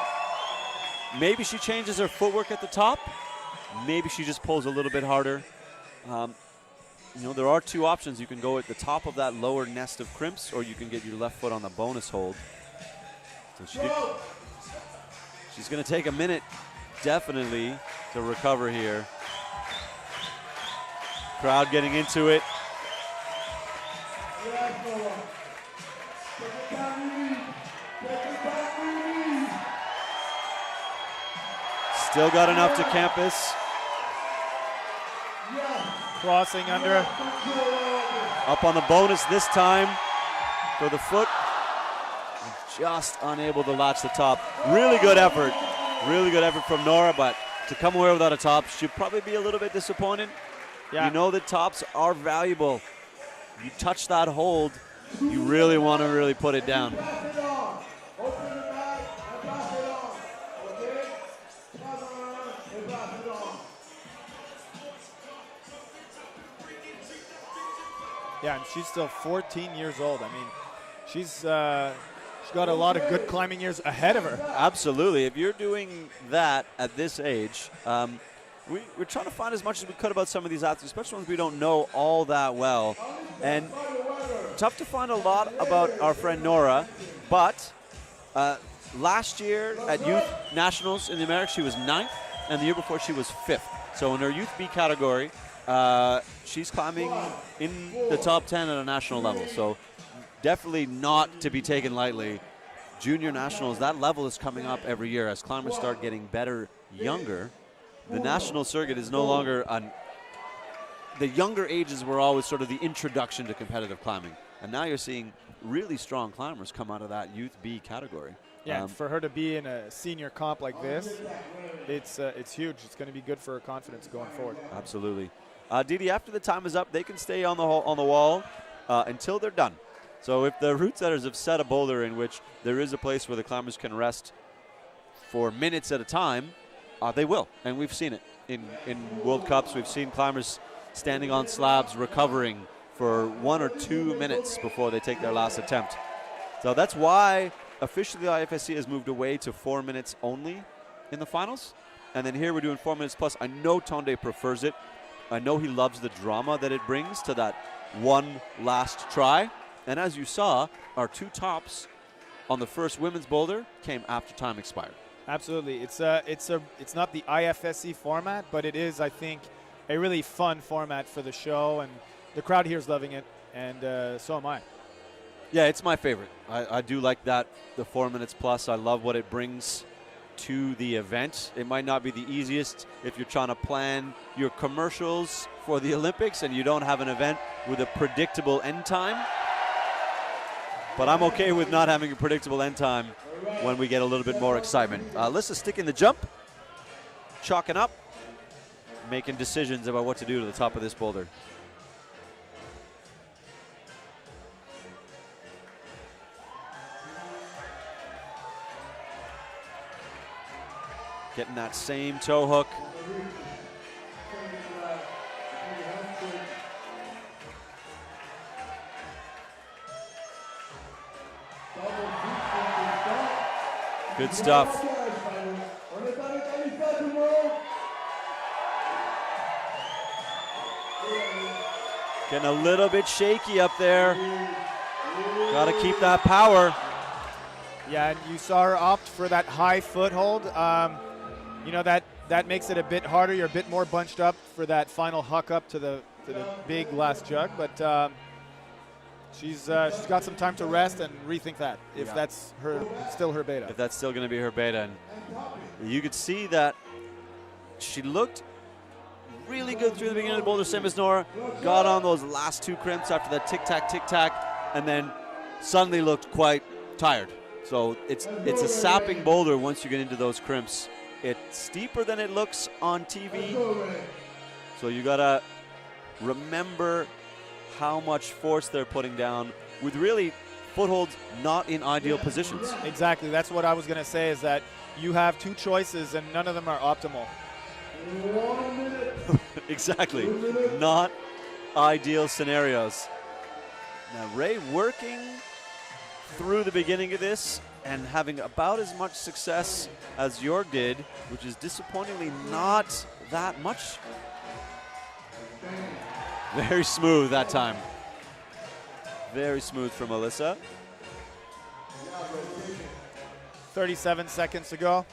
Maybe she changes her footwork at the top, Maybe she just pulls a little bit harder. You know, there are two options. You can go at the top of that lower nest of crimps, or you can get your left foot on the bonus hold. So she's going to take a minute, definitely, to recover here. Crowd getting into it. Still got enough to campus. Crossing under. Up on the bonus this time for the foot. Just unable to latch the top. Really good effort. Really good effort from Nora, but to come away without a top, she'd probably be a little bit disappointed. Yeah. You know that tops are valuable. You touch that hold, you really want to really put it down. Yeah, and she's still 14 years old. I mean, she's got a lot of good climbing years ahead of her. Absolutely. If you're doing that at this age, we're trying to find as much as we could about some of these athletes, especially ones we don't know all that well. And tough to find a lot about our friend Nora, but last year at Youth Nationals in the Americas, she was 9th, and the year before she was 5th. So in her Youth B category, she's climbing in the top 10 at a national level. So definitely not to be taken lightly. Junior Nationals, that level is coming up every year as climbers start getting better younger. The national circuit is no longer the younger ages were always sort of the introduction to competitive climbing. And now you're seeing really strong climbers come out of that Youth B category. Yeah, for her to be in a senior comp like this, it's huge. It's going to be good for her confidence going forward. Absolutely. Didi, after the time is up, they can stay on the wall until they're done. So if the route setters have set a boulder in which there is a place where the climbers can rest for minutes at a time, they will. And we've seen it in World Cups. We've seen climbers standing on slabs recovering for 1 or 2 minutes before they take their last attempt. So that's why officially the IFSC has moved away to 4 minutes only in the finals. And then here we're doing 4 minutes plus. I know Tonde prefers it. I know he loves the drama that it brings to that one last try. And as you saw, our 2 tops on the first women's boulder came after time expired. Absolutely. It's not the IFSC format, but it is, I think, a really fun format for the show, and the crowd here is loving it, and so am I. Yeah, it's my favorite. I do like that, the 4 minutes plus. I love what it brings to the event. It might not be the easiest if you're trying to plan your commercials for the Olympics and you don't have an event with a predictable end time. But I'm okay with not having a predictable end time when we get a little bit more excitement. Alyssa sticking the jump, chalking up, making decisions about what to do to the top of this boulder. Getting that same toe hook. Good stuff. Getting a little bit shaky up there. Got to keep that power. Yeah, and you saw her opt for that high foothold. You know, that makes it a bit harder. You're a bit more bunched up for that final huck up to the big last jug, but she's got some time to rest and rethink that if that's still her beta. If that's still going to be her beta. And you could see that she looked really good through the beginning of the boulder, same as Nora. Got on those last 2 crimps after that tic-tac, and then suddenly looked quite tired. So it's a sapping boulder once you get into those crimps. It's steeper than it looks on TV. So you got to remember how much force they're putting down with really footholds not in ideal positions. Exactly. That's what I was going to say, is that you have 2 choices and none of them are optimal. Exactly. Not ideal scenarios. Now Ray working through the beginning of this and having about as much success as Jorg did, which is disappointingly not that much. Very smooth that time. Very smooth from Alyssa. 37 seconds to go.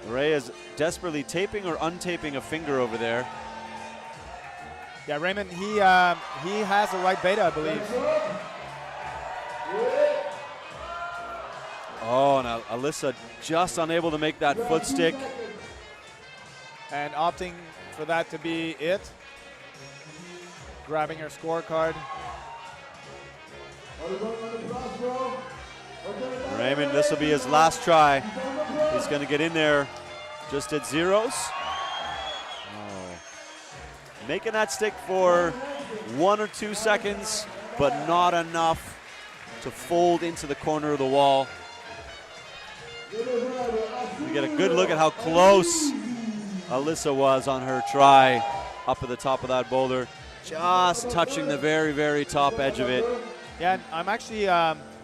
Ray is desperately taping or untaping a finger over there. Yeah, Raymond, he has a right beta, I believe. Oh, now Alyssa just unable to make that foot stick. And opting for that to be it. Grabbing her scorecard. Raymond, this will be his last try. He's going to get in there just at zeros. Oh. Making that stick for 1 or 2 seconds, but not enough to fold into the corner of the wall. We get a good look at how close Alyssa was on her try up at the top of that boulder, just touching the very, very top edge of it. Yeah, and I'm actually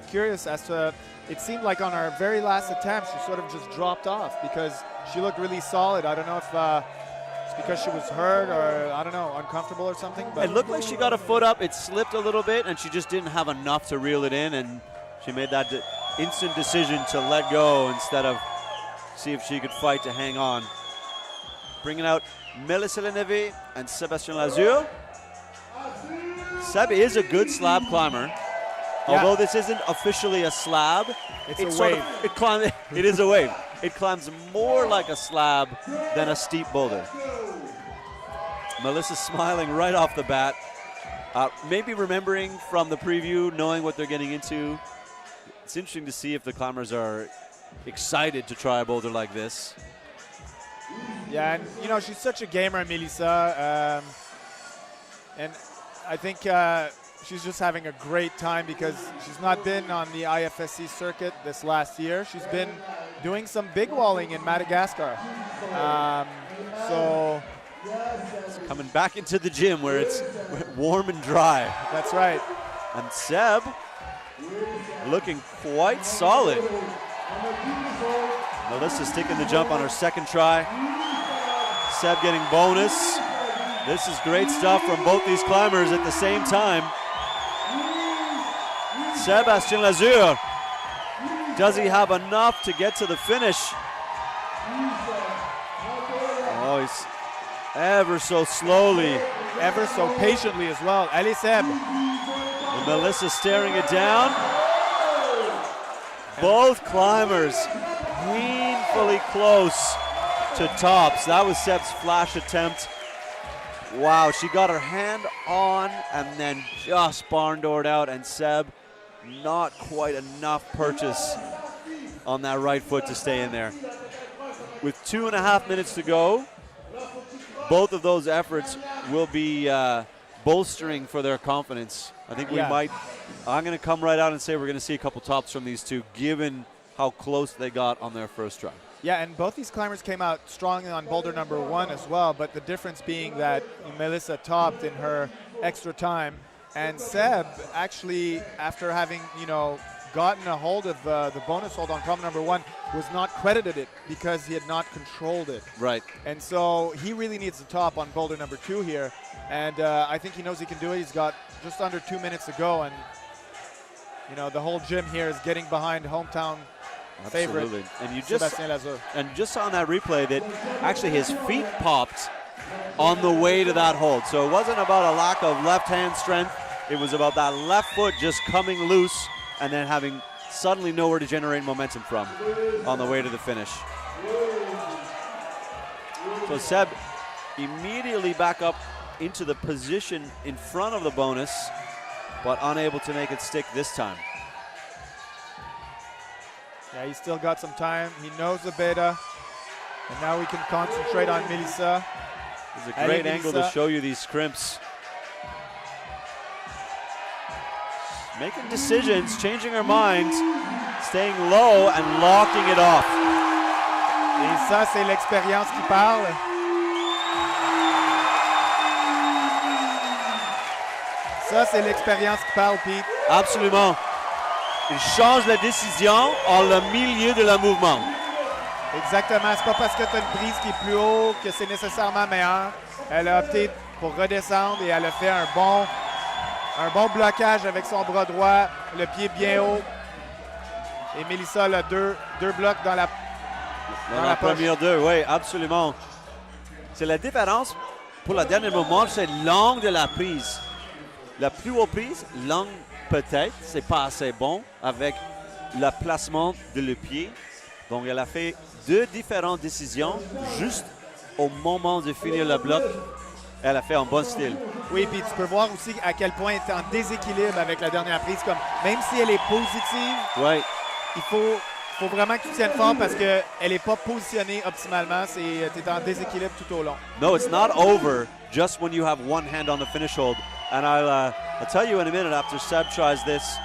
curious as to, it seemed like on our very last attempt, she sort of just dropped off because she looked really solid. I don't know if it's because she was hurt or, I don't know, uncomfortable or something. But it looked like she got a foot up, it slipped a little bit, and she just didn't have enough to reel it in, and she made that instant decision to let go instead of see if she could fight to hang on. Bringing out Melissa Leneve and Sébastien Lazure. Seb is a good slab climber. Yeah. Although this isn't officially a slab, it's a wave. It is a wave. It climbs more like a slab than a steep boulder. Melissa's smiling right off the bat. Maybe remembering from the preview, knowing what they're getting into. It's interesting to see if the climbers are excited to try a boulder like this. Yeah, and you know, she's such a gamer, Melissa. And I think she's just having a great time because she's not been on the IFSC circuit this last year. She's been doing some big walling in Madagascar. So it's coming back into the gym where it's warm and dry. That's right. And Seb looking quite solid. Melissa's taking the jump on her second try. Seb getting bonus. This is great stuff from both these climbers at the same time. Sébastien Lazure, does he have enough to get to the finish? Oh, he's ever so slowly. Ever so patiently as well. Allez, Seb. And Melissa staring it down. Both climbers painfully close to tops. That was Seb's flash attempt. Wow, she got her hand on and then just barn doored out, and Seb not quite enough purchase on that right foot to stay in there. With 2.5 minutes to go, both of those efforts will be bolstering for their confidence. I think I'm going to come right out and say we're going to see a couple tops from these two, given how close they got on their first try. Yeah, and both these climbers came out strongly on boulder number 1 as well, but the difference being that Melissa topped in her extra time, and Seb actually, after having, you know, gotten a hold of the bonus hold on problem number 1, was not credited it because he had not controlled it. Right. And so he really needs to top on boulder number 2 here, and I think he knows he can do it. He's got just under 2 minutes to go, and you know, the whole gym here is getting behind hometown favorite. Absolutely. And you Sébastien Lazure. And just saw on that replay that actually his feet popped on the way to that hold. So it wasn't about a lack of left hand strength. It was about that left foot just coming loose and then having suddenly nowhere to generate momentum from on the way to the finish. So Seb immediately back up into the position in front of the bonus, but unable to make it stick this time. Yeah, he's still got some time. He knows the beta. And now we can concentrate on Melissa. It's a great angle to show you these scrimps. Making decisions, changing her mind, staying low and locking it off. Et ça, c'est l'expérience qui parle. Ça, c'est l'expérience qui parle, Pete. Absolument. Il change la décision en le milieu de la mouvement. Exactement. C'est pas parce que tu as une prise qui est plus haut que c'est nécessairement meilleur. Elle a opté pour redescendre et elle a fait un bon blocage avec son bras droit, le pied bien haut. Et Melissa a deux blocs dans la poche. Première deux, oui, absolument. C'est la différence pour la dernière moment, c'est l'angle de la prise. La plus haute prise, l'angle peut-être, c'est pas assez bon avec le placement de le pied. Donc elle a fait deux différentes décisions juste au moment de finir le bloc. Elle a fait un bon style. Oui, puis tu peux voir aussi à quel point elle est en déséquilibre avec la dernière prise. Comme, même si elle est positive, ouais. il faut vraiment que tu tiennes fort parce qu'elle n'est pas positionnée optimalement. Tu es en déséquilibre tout au long. No, it's not over just when you have one hand on the finish hold. And I'll tell you in a minute after Seb tries this.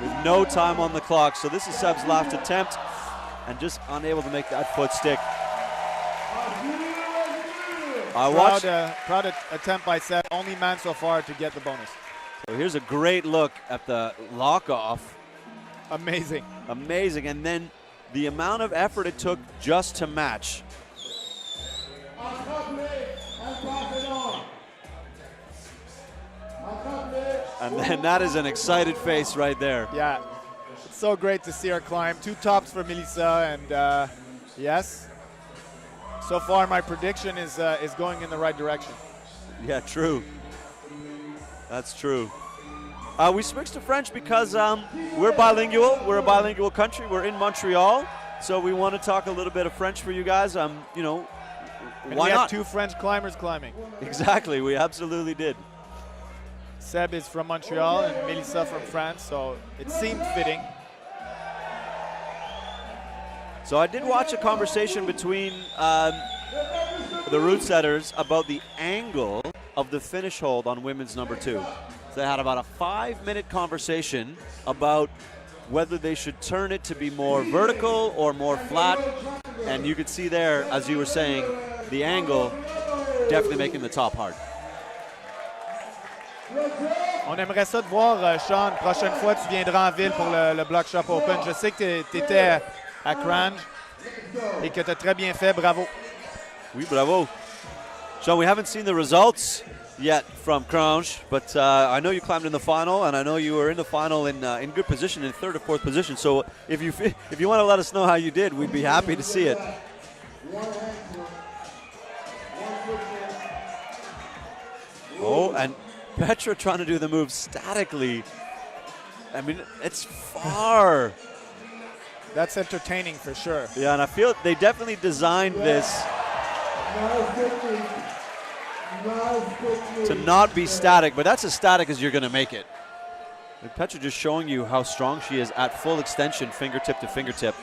With no time on the clock. So this is Seb's last attempt and just unable to make that foot stick. Proud attempt by Seb. Only man so far to get the bonus. So here's a great look at the lock-off. Amazing. Amazing. And then the amount of effort it took just to match. And then that is an excited face right there. Yeah. It's so great to see her climb. Two tops for Melissa, and yes. So far, my prediction is going in the right direction. Yeah, true. That's true. We switched to French because we're bilingual. We're a bilingual country. We're in Montreal, so we want to talk a little bit of French for you guys. You know, why we not? have two French climbers climbing. Exactly, we absolutely did. Seb is from Montreal and Melissa from France, so it seemed fitting. So I did watch a conversation between the route setters about the angle of the finish hold on women's number 2. So they had about a 5-minute conversation about whether they should turn it to be more vertical or more flat. And you could see there, as you were saying, the angle definitely making the top hard. On aimerait ça te voir, Sean. Prochaine fois, tu viendras en ville pour le Bloc Shop Open. Je sais que tu étais à Crange et que tu as très bien fait. Bravo. Oui, bravo. Sean, we haven't seen the results yet from Crange, but I know you climbed in the final, and I know you were in the final in good position, in 3rd or 4th position. So if you want to let us know how you did, we'd be happy to see it. Oh, and Petra trying to do the move statically. I mean, it's far. That's entertaining for sure. Yeah, and I feel they definitely designed this to not be static, but that's as static as you're going to make it. And Petra just showing you how strong she is at full extension, fingertip to fingertip.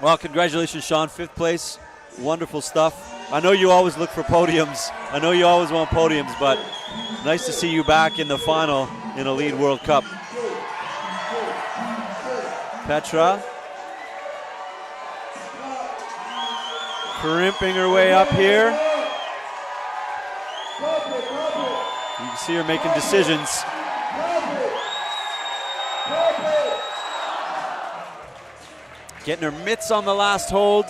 Well, congratulations, Sean. 5th place. Wonderful stuff. I know you always look for podiums. I know you always want podiums, but nice to see you back in the final in a Lead World Cup. Petra crimping her way up here. You can see her making decisions. Getting her mitts on the last hold.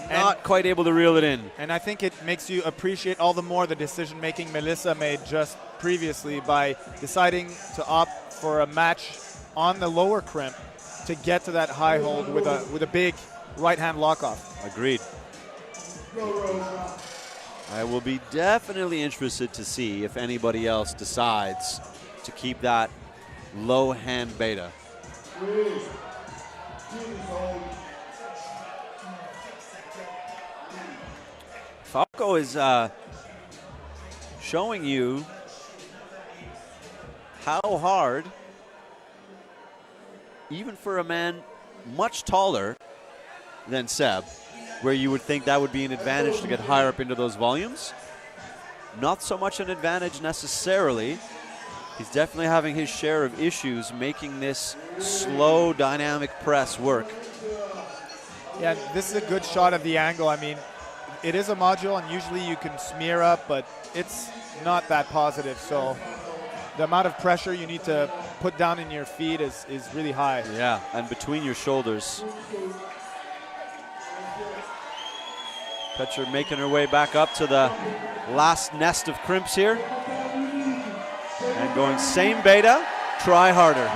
Not quite able to reel it in. And I think it makes you appreciate all the more the decision-making Melissa made just previously by deciding to opt for a match on the lower crimp to get to that high hold with a big right-hand lock-off. Agreed. I will be definitely interested to see if anybody else decides to keep that low hand beta. Falco is showing you how hard, even for a man much taller than Seb, where you would think that would be an advantage to get higher up into those volumes. Not so much an advantage necessarily. He's definitely having his share of issues making this slow dynamic press work. Yeah, this is a good shot of the angle. I mean, it is a module, and usually you can smear up, but it's not that positive. So the amount of pressure you need to put down in your feet is really high. Yeah, and between your shoulders. Petra making her way back up to the last nest of crimps here. And going same beta, try harder.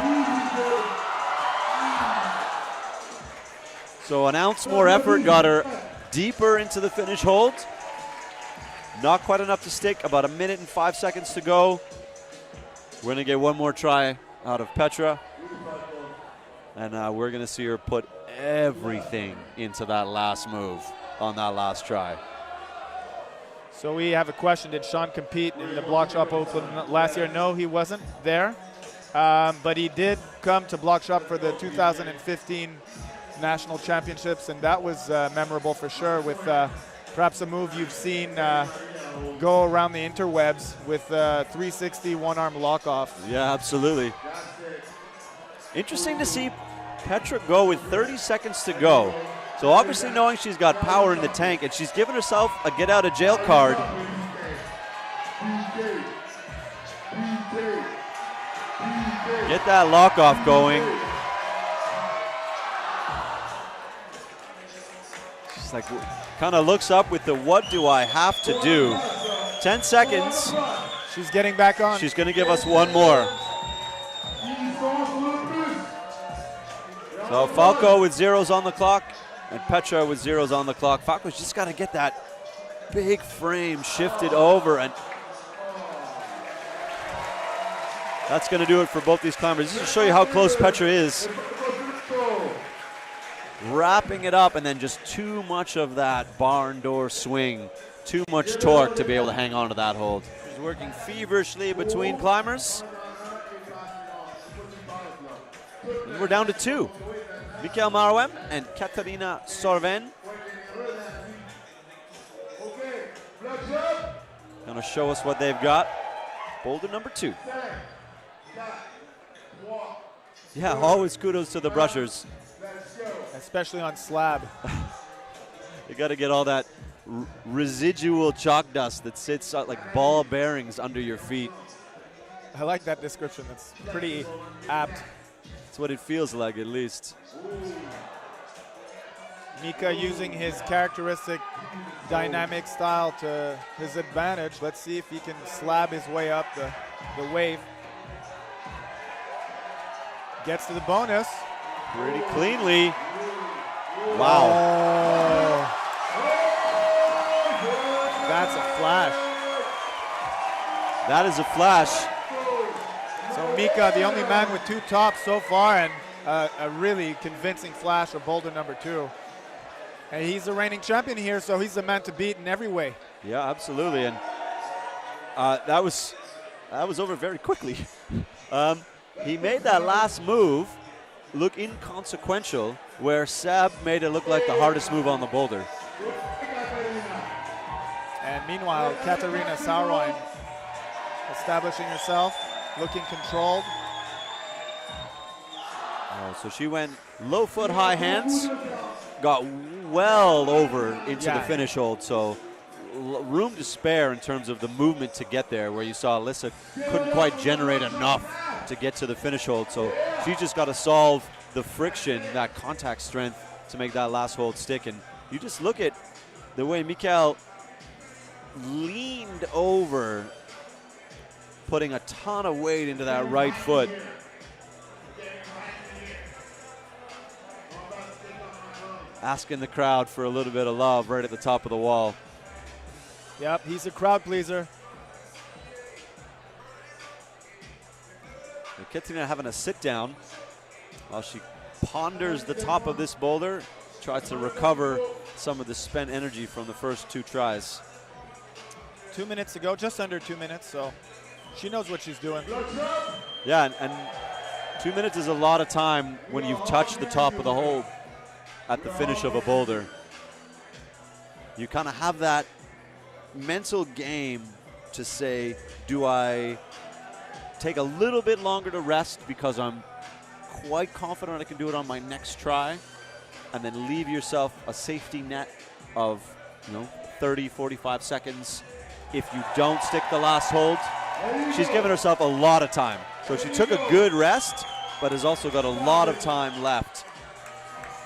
So an ounce more effort got her deeper into the finish hold. Not quite enough to stick, about 1 minute and 5 seconds to go. We're gonna get one more try out of Petra. And we're gonna see her put everything into that last move on that last try. So we have a question. Did Sean compete in the Bloc Shop Open last year? No, he wasn't there. But he did come to Bloc Shop for the 2015 National Championships, and that was memorable for sure, with perhaps a move you've seen go around the interwebs with 360 one-arm lock-off. Yeah, absolutely. Interesting to see Petra go with 30 seconds to go. So obviously knowing she's got power in the tank, and she's given herself a get-out-of-jail card. Get that lock-off going. She's like, kind of looks up with the what do I have to do? 10 seconds. She's getting back on. She's going to give us one more. So Falco with zeros on the clock, and Petra with zeros on the clock. Falco's just got to get that big frame shifted over, and that's going to do it for both these climbers. Just to show you how close Petra is. Wrapping it up, and then just too much of that barn door swing. Too much torque to be able to hang on to that hold. She's working feverishly between climbers. And we're down to two. Mikael Marouem and Katarina Sorven. Gonna show us what they've got. Boulder number 2. Yeah, always kudos to the brushers. Especially on slab. You got to get all that residual chalk dust that sits like ball bearings under your feet. I like that description. That's pretty apt. That's what it feels like, at least. Mika using his characteristic dynamic style to his advantage. Let's see if he can slab his way up the wave. Gets to the bonus. Pretty cleanly. Wow. Oh. That's a flash. That is a flash. So Mika, the only man with 2 tops so far, and a really convincing flash of boulder number 2. And he's the reigning champion here, so he's the man to beat in every way. Yeah, absolutely. And that was over very quickly. He made that last move look inconsequential, where Seb made it look like the hardest move on the boulder. And meanwhile, Katarina Sauerwein establishing herself, looking controlled. So she went low foot, high hands, got well over into the finish hold. So room to spare in terms of the movement to get there, where you saw Alyssa couldn't quite generate enough to get to the finish hold. So she just got to solve the friction, that contact strength, to make that last hold stick. And you just look at the way Mikael leaned over, putting a ton of weight into that right foot. Asking the crowd for a little bit of love right at the top of the wall. Yep, he's a crowd pleaser. Katarina having a sit down while she ponders the top of this boulder, tries to recover some of the spent energy from the first 2 tries. 2 minutes to go, just under 2 minutes, so she knows what she's doing. Yeah, and 2 minutes is a lot of time when you've touched the top of the hole at the finish of a boulder. You kind of have that mental game to say, do I take a little bit longer to rest because I'm quite confident I can do it on my next try, and then leave yourself a safety net of 30, 45 seconds if you don't stick the last hold. She's given herself a lot of time. So she took a good rest, but has also got a lot of time left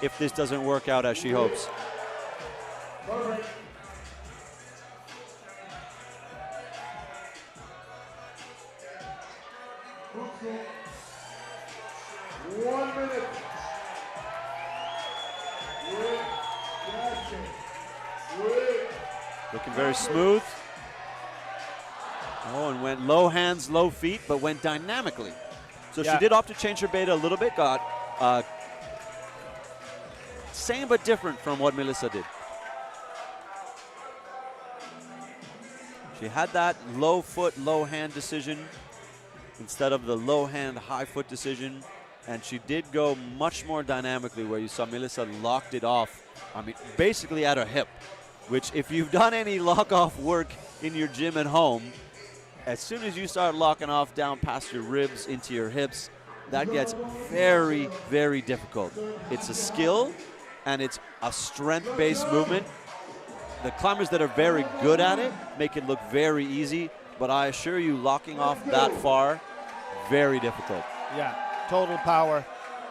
if this doesn't work out as she hopes. Perfect. Futsal. 1 minute. Quick, action. Quick. Looking very smooth. Oh, and went low hands, low feet, but went dynamically. So Yeah. she did opt to change her beta a little bit. Got same but different from what Melissa did. She had that low foot, low hand decision instead of the low hand, high foot decision. And she did go much more dynamically, where you saw Melissa locked it off, I mean, basically at her hip, which if you've done any lock-off work in your gym at home, as soon as you start locking off down past your ribs into your hips, that gets very, very difficult. It's a skill, and it's a strength-based movement. The climbers that are very good at it make it look very easy, but I assure you, locking off that far, very difficult. Yeah, total power.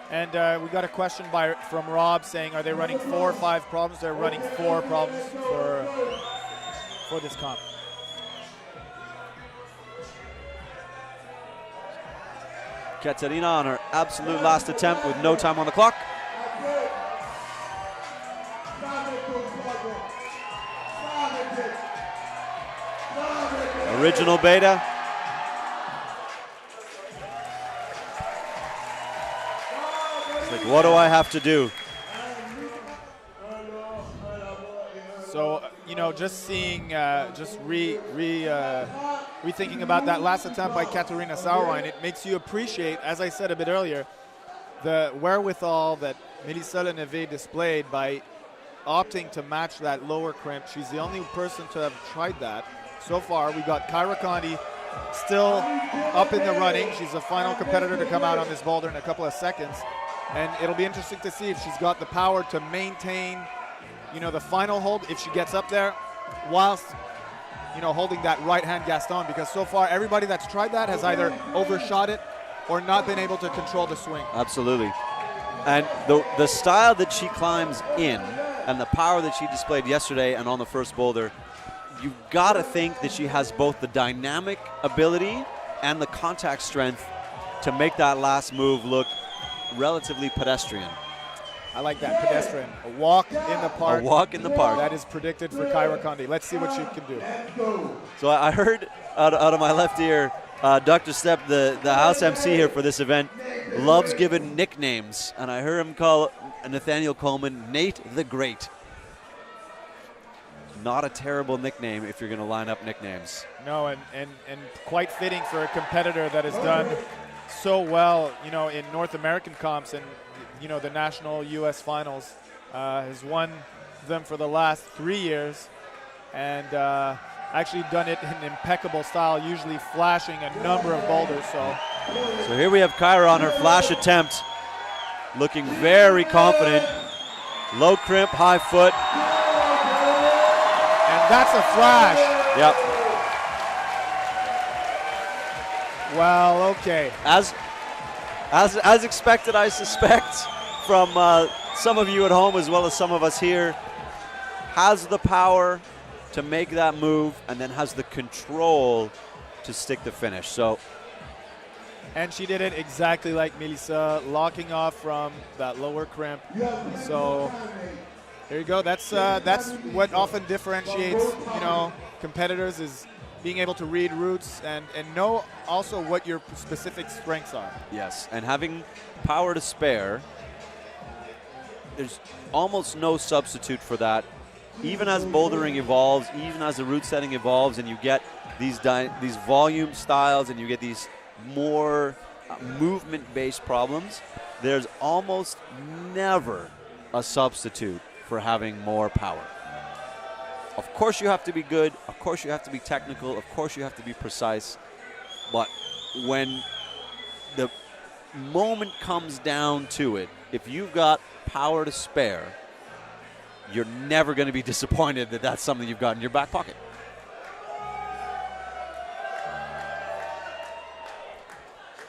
And we got a question from Rob saying, are they running 4 or 5 problems? They're running 4 problems for this comp. Katarina on her absolute last attempt with no time on the clock. Original beta. It's like, what do I have to do? So, you know, just seeing, rethinking about that last attempt by Katarina Sauerwein, it makes you appreciate, as I said a bit earlier, the wherewithal that Melissa Leneve displayed by opting to match that lower crimp. She's the only person to have tried that. So far, we got Kyra Condi still up in the running. She's the final competitor to come out on this boulder in a couple of seconds. And it'll be interesting to see if she's got the power to maintain, you know, the final hold if she gets up there, whilst, you know, holding that right hand Gaston, because so far everybody that's tried that has either overshot it or not been able to control the swing. Absolutely. And the style that she climbs in and the power that she displayed yesterday and on the first boulder, you've got to think that she has both the dynamic ability and the contact strength to make that last move look relatively pedestrian. I like that, pedestrian. A walk in the park. A walk in the park. That is predicted for Kyra Condi. Let's see what she can do. So I heard out of my left ear, Dr. Stepp, the house MC here for this event, loves giving nicknames. And I heard him call Nathaniel Coleman Nate the Great. Not a terrible nickname if you're going to line up nicknames. No, and quite fitting for a competitor that has done so well, you know, in North American comps and, you know, the national U.S. finals, has won them for the last 3 years, and actually done it in impeccable style, usually flashing a number of boulders. So here we have Kyra on her flash attempt, looking very confident. Low crimp, high foot. And that's a flash. Yep. Well, okay. As expected, I suspect, from some of you at home as well as some of us here, has the power to make that move and then has the control to stick the finish. So, and she did it exactly like Melissa, locking off from that lower crimp. So there you go. That's what often differentiates, you know, competitors, is being able to read routes and know also what your specific strengths are. yes, and having power to spare, there's almost no substitute for that. Even as bouldering evolves, even as the route setting evolves, and you get these volume styles and you get these more movement-based problems, there's almost never a substitute for having more power. Of course you have to be good, of course you have to be technical, of course you have to be precise, but when the moment comes down to it, if you've got power to spare, you're never going to be disappointed that that's something you've got in your back pocket.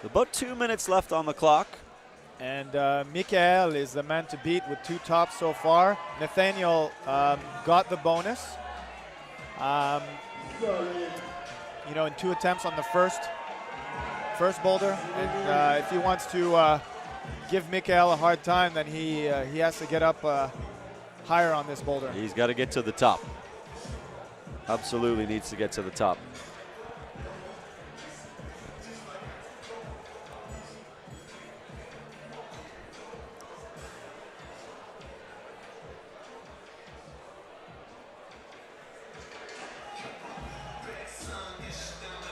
About 2 minutes left on the clock. And Mikael is the man to beat with 2 tops so far. Nathaniel got the bonus. You know, in 2 attempts on the first boulder. And if he wants to give Mikael a hard time, then he has to get up higher on this boulder. He's got to get to the top. Absolutely needs to get to the top.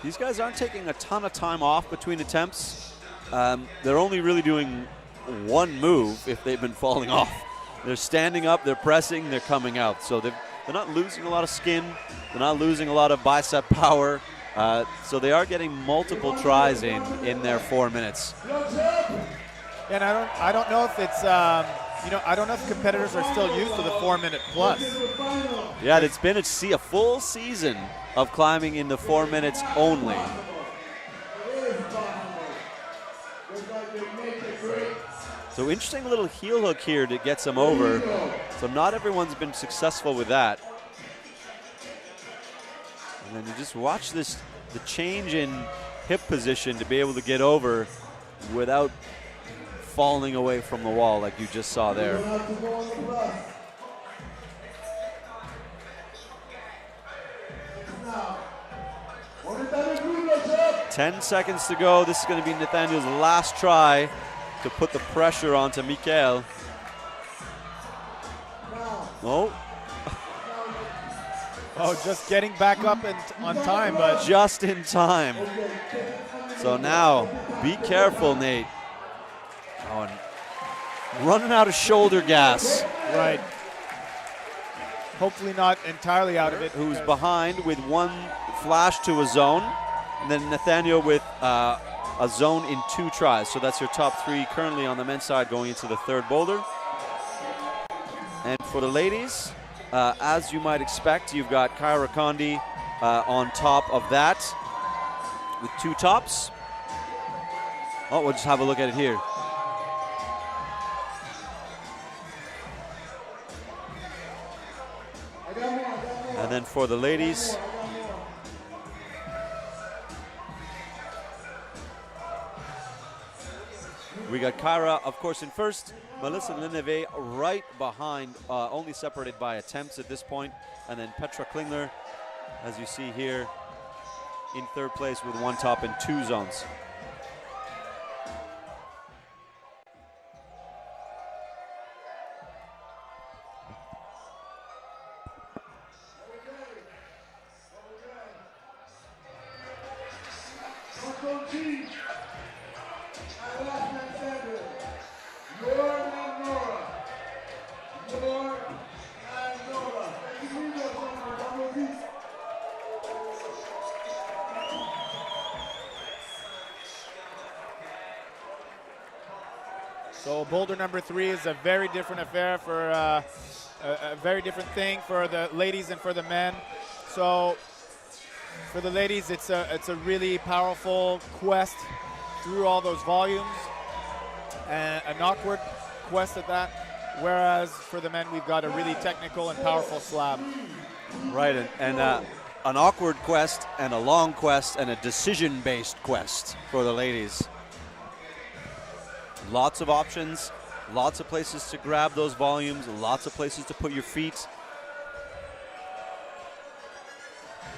These guys aren't taking a ton of time off between attempts. They're only really doing one move if they've been falling off. They're standing up, they're pressing, they're coming out. So they're not losing a lot of skin. They're not losing a lot of bicep power. So they are getting multiple tries in their 4 minutes. And I don't know if it's you know, I don't know if competitors are still used to the 4 minute plus. Yeah, it's been a full season of climbing in the 4 minutes only. So interesting little heel hook here to get some over. So not everyone's been successful with that. And then you just watch this, the change in hip position to be able to get over without falling away from the wall like you just saw there. 10 seconds to go. This is going to be Nathaniel's last try to put the pressure onto Mikael. Oh. Oh, just getting back up on time, but just in time. So now, be careful, Nate. Oh, and running out of shoulder gas. Right. Hopefully not entirely out of it. Who's behind with one flash to a zone. And then Nathaniel with a zone in 2 tries. So that's your top 3 currently on the men's side going into the 3rd boulder. And for the ladies, as you might expect, you've got Kyra Condi on top of that with 2 tops. Oh, we'll just have a look at it here. And then for the ladies, we got Kyra, of course, in first. Alyssa and Ray right behind, only separated by attempts at this point. And then Petra Klingler, as you see here, in 3rd place with 1 top and 2 zones. So boulder number 3 is a very different affair for a very different thing for the ladies and for the men. So for the ladies, it's a really powerful quest through all those volumes, and an awkward quest at that. Whereas for the men, we've got a really technical and powerful slab. Right, and an awkward quest and a long quest and a decision-based quest for the ladies. Lots of options, lots of places to grab those volumes, lots of places to put your feet.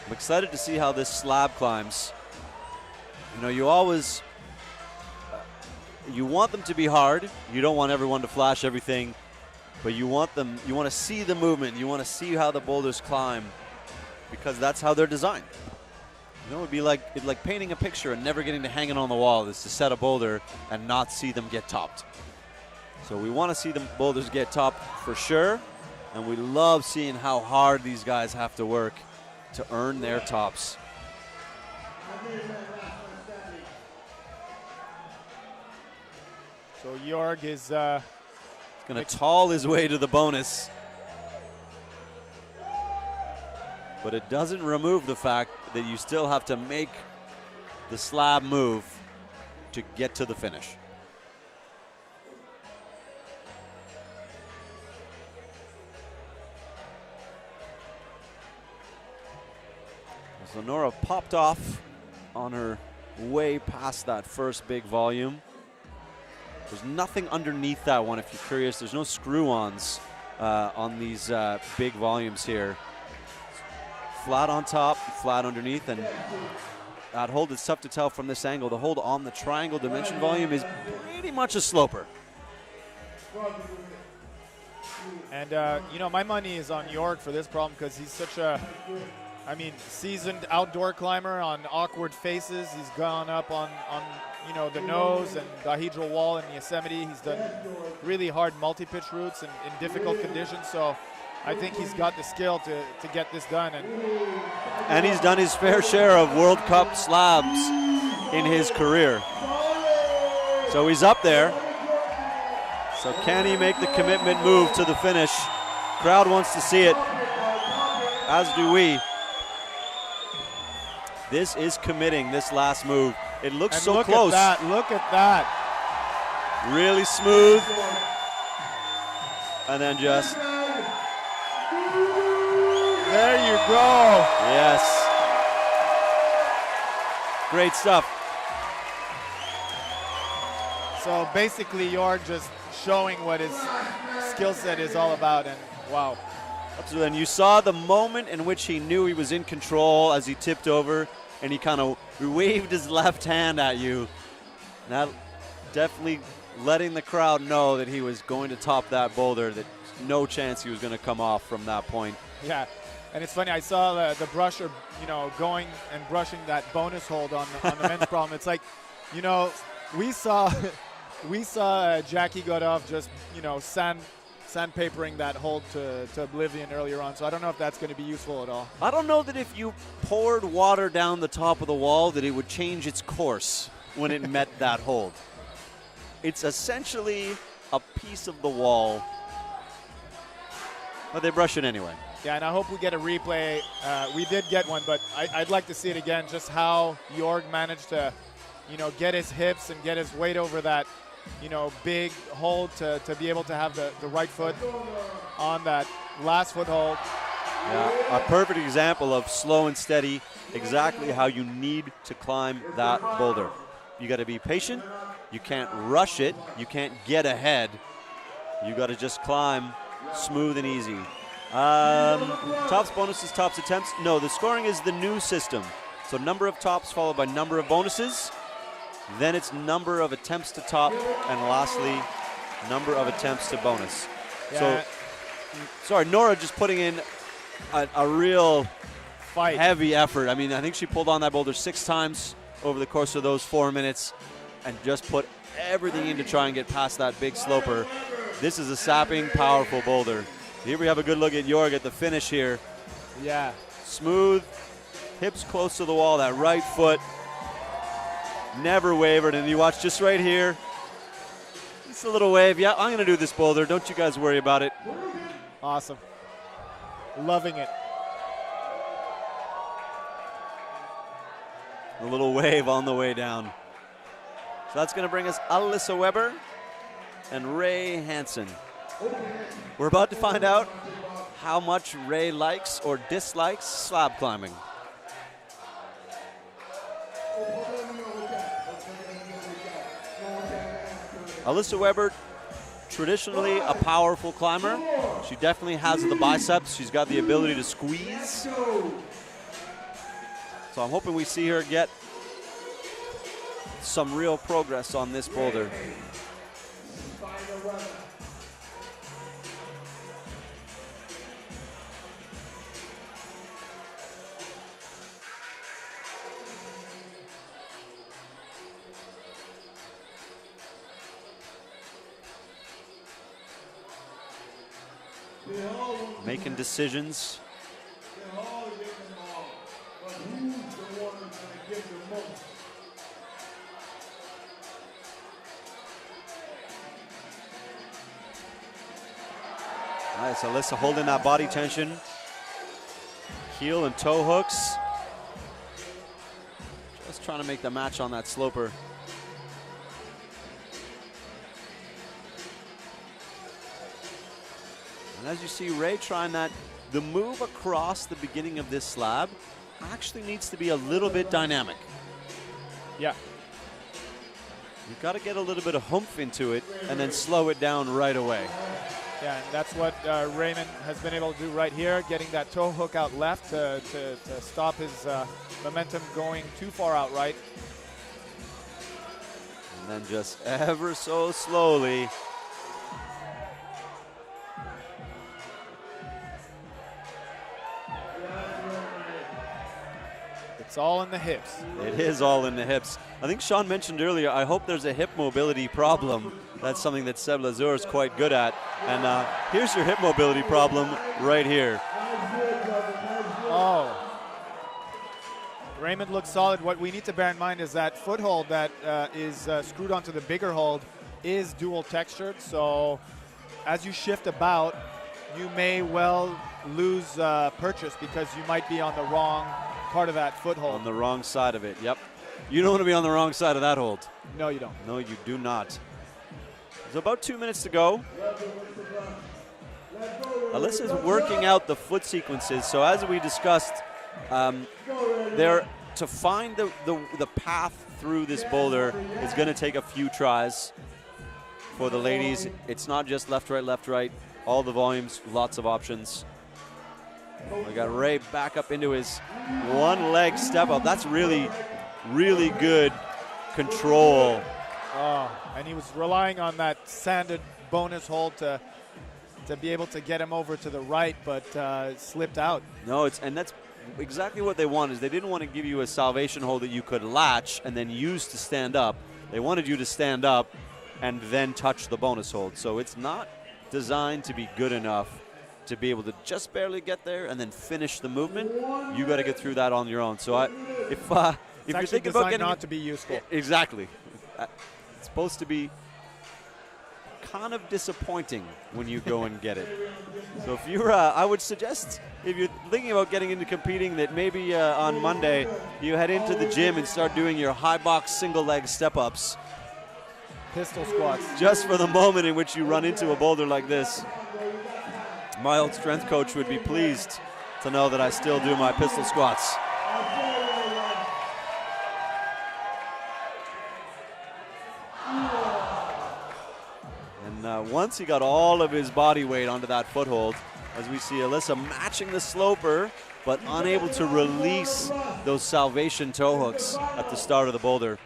I'm excited to see how this slab climbs. You know, you always, you want them to be hard. You don't want everyone to flash everything, but you want them, you want to see the movement. You want to see how the boulders climb because that's how they're designed. You know, it'd be like painting a picture and never getting to hang it on the wall is to set a boulder and not see them get topped. So we want to see the boulders get topped for sure, and we love seeing how hard these guys have to work to earn their tops. So Jorg is going to tall his way to the bonus. But it doesn't remove the fact that you still have to make the slab move. to get to the finish. So Nora popped off on her way past that first big volume. There's nothing underneath that one if you're curious. There's no screw-ons on these big volumes here. Flat on top, flat underneath, and that hold is tough to tell from this angle. The hold on the triangle dimension volume is pretty much a sloper. And, you know, my money is on York for this problem because he's such a, I mean, seasoned outdoor climber on awkward faces. He's gone up on you know, the nose and dihedral wall in Yosemite. He's done really hard multi-pitch routes in difficult conditions. So I think he's got the skill to get this done. And he's done his fair share of World Cup slabs in his career. So he's up there. So can he make the commitment move to the finish? Crowd wants to see it, as do we. This is committing, this last move. It looks and so look close. At that, look at that. Really smooth. And then just. There you go. Yes. Great stuff. So basically York just showing what his skill set is all about, and wow. So then you saw the moment in which he knew he was in control as he tipped over, and he kind of waved his left hand at you. That definitely letting the crowd know that he was going to top that boulder, that no chance he was going to come off from that point. Yeah, and it's funny, I saw the brusher, you know, going and brushing that bonus hold on the men's problem. It's like, you know, we saw Jackie Godoff just, you know, sandpapering that hold to oblivion earlier on, so I don't know if that's going to be useful at all. I don't know that if you poured water down the top of the wall that it would change its course when it met that hold. It's essentially a piece of the wall, but they brush it anyway. Yeah, and I hope we get a replay. We did get one, but I'd like to see it again, just how Jorg managed to, you know, get his hips and get his weight over that, you know, big hold to be able to have the right foot on that last foothold. Yeah, a perfect example of slow and steady, exactly how you need to climb that boulder. You got to be patient. You can't rush it. You can't get ahead. You got to just climb smooth and easy. Tops, bonuses, tops, attempts. No, the scoring is the new system. So number of tops followed by number of bonuses. Then it's number of attempts to top, and lastly, number of attempts to bonus. Yeah. So, sorry, Nora just putting in a real fight, heavy effort. I mean, I think she pulled on that boulder 6 times over the course of those 4 minutes and just put everything in to try and get past that big sloper. This is a sapping, powerful boulder. Here we have a good look at Jorg at the finish here. Yeah. Smooth, hips close to the wall, that right foot never wavered, and you watch just right here, just a little wave. Yeah, I'm gonna do this boulder, don't you guys worry about it. Awesome. Loving it. A little wave on the way down. So that's gonna bring us Alyssa Weber and Ray Hansen. We're about to find out how much Ray likes or dislikes slab climbing. Alyssa Weber, traditionally a powerful climber. She definitely has the biceps. She's got the ability to squeeze. So I'm hoping we see her get some real progress on this boulder. Making decisions. Nice, Alyssa holding that body tension. Heel and toe hooks. Just trying to make the match on that sloper. And as you see Ray trying that, the move across the beginning of this slab actually needs to be a little bit dynamic. Yeah. You've got to get a little bit of humph into it and then slow it down right away. Yeah, and that's what Raymond has been able to do right here, getting that toe hook out left to stop his momentum going too far out right. And then just ever so slowly. It's all in the hips. It is all in the hips. I think Sean mentioned earlier, I hope there's a hip mobility problem. That's something that Seb Lazur is quite good at. And here's your hip mobility problem right here. Oh. Raymond looks solid. What we need to bear in mind is that foothold that is screwed onto the bigger hold is dual textured. So as you shift about, you may well lose purchase because you might be on the wrong part of that foothold. On the wrong side of it, yep. You don't want to be on the wrong side of that hold. No, you don't. No, you do not. There's about 2 minutes to go. Alyssa's working out the foot sequences. So as we discussed, to find the path through this boulder is going to take a few tries for the ladies. It's not just left, right. All the volumes, lots of options. We got Ray back up into his one leg step up. That's really, really good control. Oh, and he was relying on that sanded bonus hold to be able to get him over to the right, but slipped out. No, and that's exactly what they wanted. Is they didn't want to give you a salvation hold that you could latch and then use to stand up. They wanted you to stand up and then touch the bonus hold. So it's not designed to be good enough to be able to just barely get there and then finish the movement. You got to get through that on your own. So if you're thinking about getting not to be useful, exactly, it's supposed to be kind of disappointing when you go and get it. So if you're, I would suggest if you're thinking about getting into competing that maybe on Monday you head into the gym and start doing your high box single leg step ups. Pistol squats. Just for the moment in which you run into a boulder like this. My old strength coach would be pleased to know that I still do my pistol squats. And once he got all of his body weight onto that foothold, as we see Alyssa matching the sloper, but unable to release those salvation toe hooks at the start of the boulder.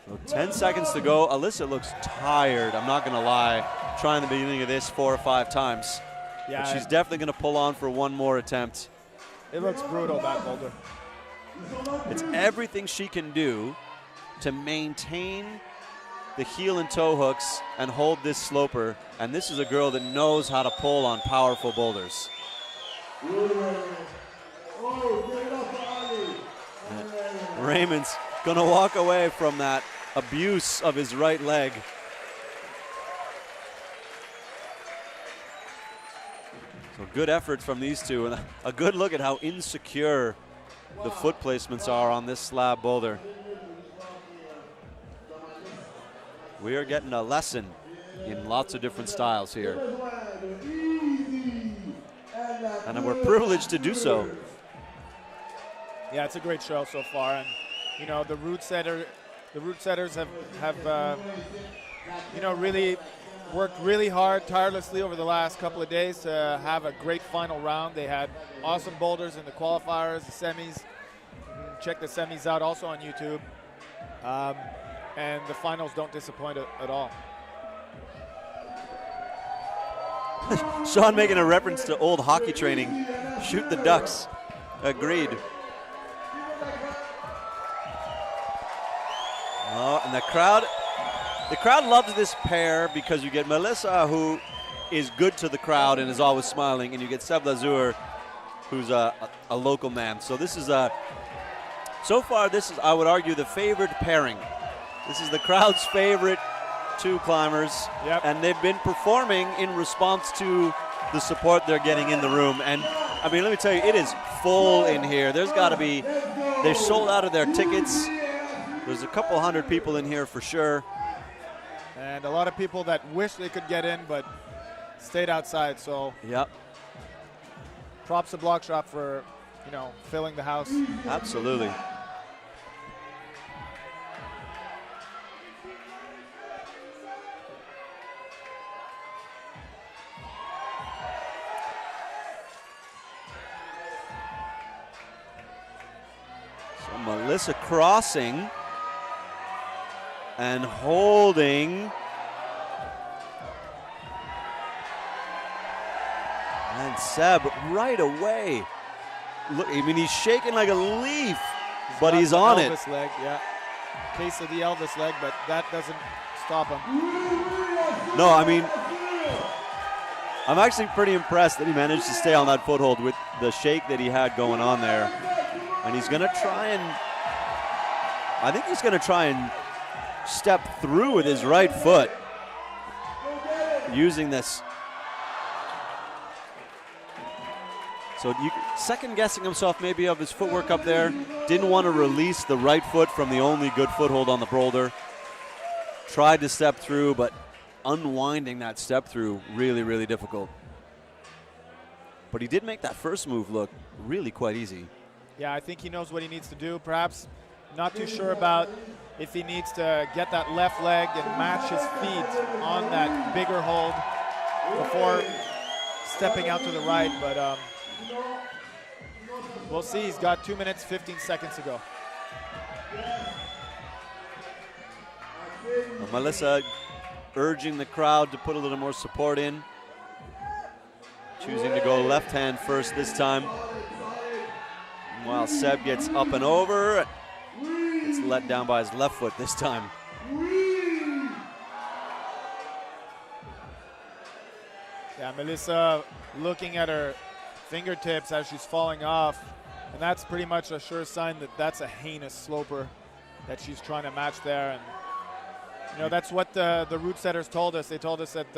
So 10 seconds to go. Alyssa looks tired, I'm not going to lie, trying the beginning of this 4 or 5 times. Yeah, but she's definitely going to pull on for one more attempt. It looks brutal, that boulder. It's everything she can do to maintain the heel and toe hooks and hold this sloper. And this is a girl that knows how to pull on powerful boulders. Raymond's going to walk away from that abuse of his right leg. So good effort from these two, and a good look at how insecure the foot placements are on this slab boulder. We are getting a lesson in lots of different styles here. And we're privileged to do so. Yeah, it's a great show so far, and you know the root setters have you know, really worked really hard, tirelessly over the last couple of days to have a great final round. They had awesome boulders in the qualifiers, the semis. Check the semis out also on YouTube. And the finals don't disappoint at all. Sean making a reference to old hockey training. Shoot the ducks. Agreed. Oh, and the crowd loves this pair because you get Melissa, who is good to the crowd and is always smiling, and you get Seb Lazur, who's a local man. So this is so far this is, I would argue, the favored pairing. This is the crowd's favorite two climbers, yep. And they've been performing in response to the support they're getting in the room. And I mean, let me tell you, it is full in here. There's got to be, they're sold out of their tickets. There's a couple hundred people in here for sure. And a lot of people that wish they could get in, but stayed outside. So Yep, props to Bloc Shop for, filling the house. absolutely. So Alyssa crossing and holding. And Seb right away. Look, I mean, he's shaking like a leaf, but got he's the on it. Elvis leg, yeah. Case of the Elvis leg, but that doesn't stop him. No, I mean, I'm actually pretty impressed that he managed to stay on that foothold with the shake that he had going on there. And he's going to try and, I think he's going to try and step through with his right foot using this. So second guessing himself maybe of his footwork up there. Didn't want to release the right foot from the only good foothold on the boulder. Tried to step through, but unwinding that step through really, really difficult. But he did make that first move look really quite easy. Yeah, I think he knows what he needs to do. Perhaps not too sure about if he needs to get that left leg and match his feet on that bigger hold before stepping out to the right. But we'll see. He's got 2 minutes, 15 seconds to go. Well, Melissa urging the crowd to put a little more support in. Choosing to go left hand first this time. While Seb gets up and over, it's let down by his left foot this time. Yeah, Melissa looking at her fingertips as she's falling off, and that's pretty much a sure sign that that's a heinous sloper that she's trying to match there. And that's what the route setters told us. They told us that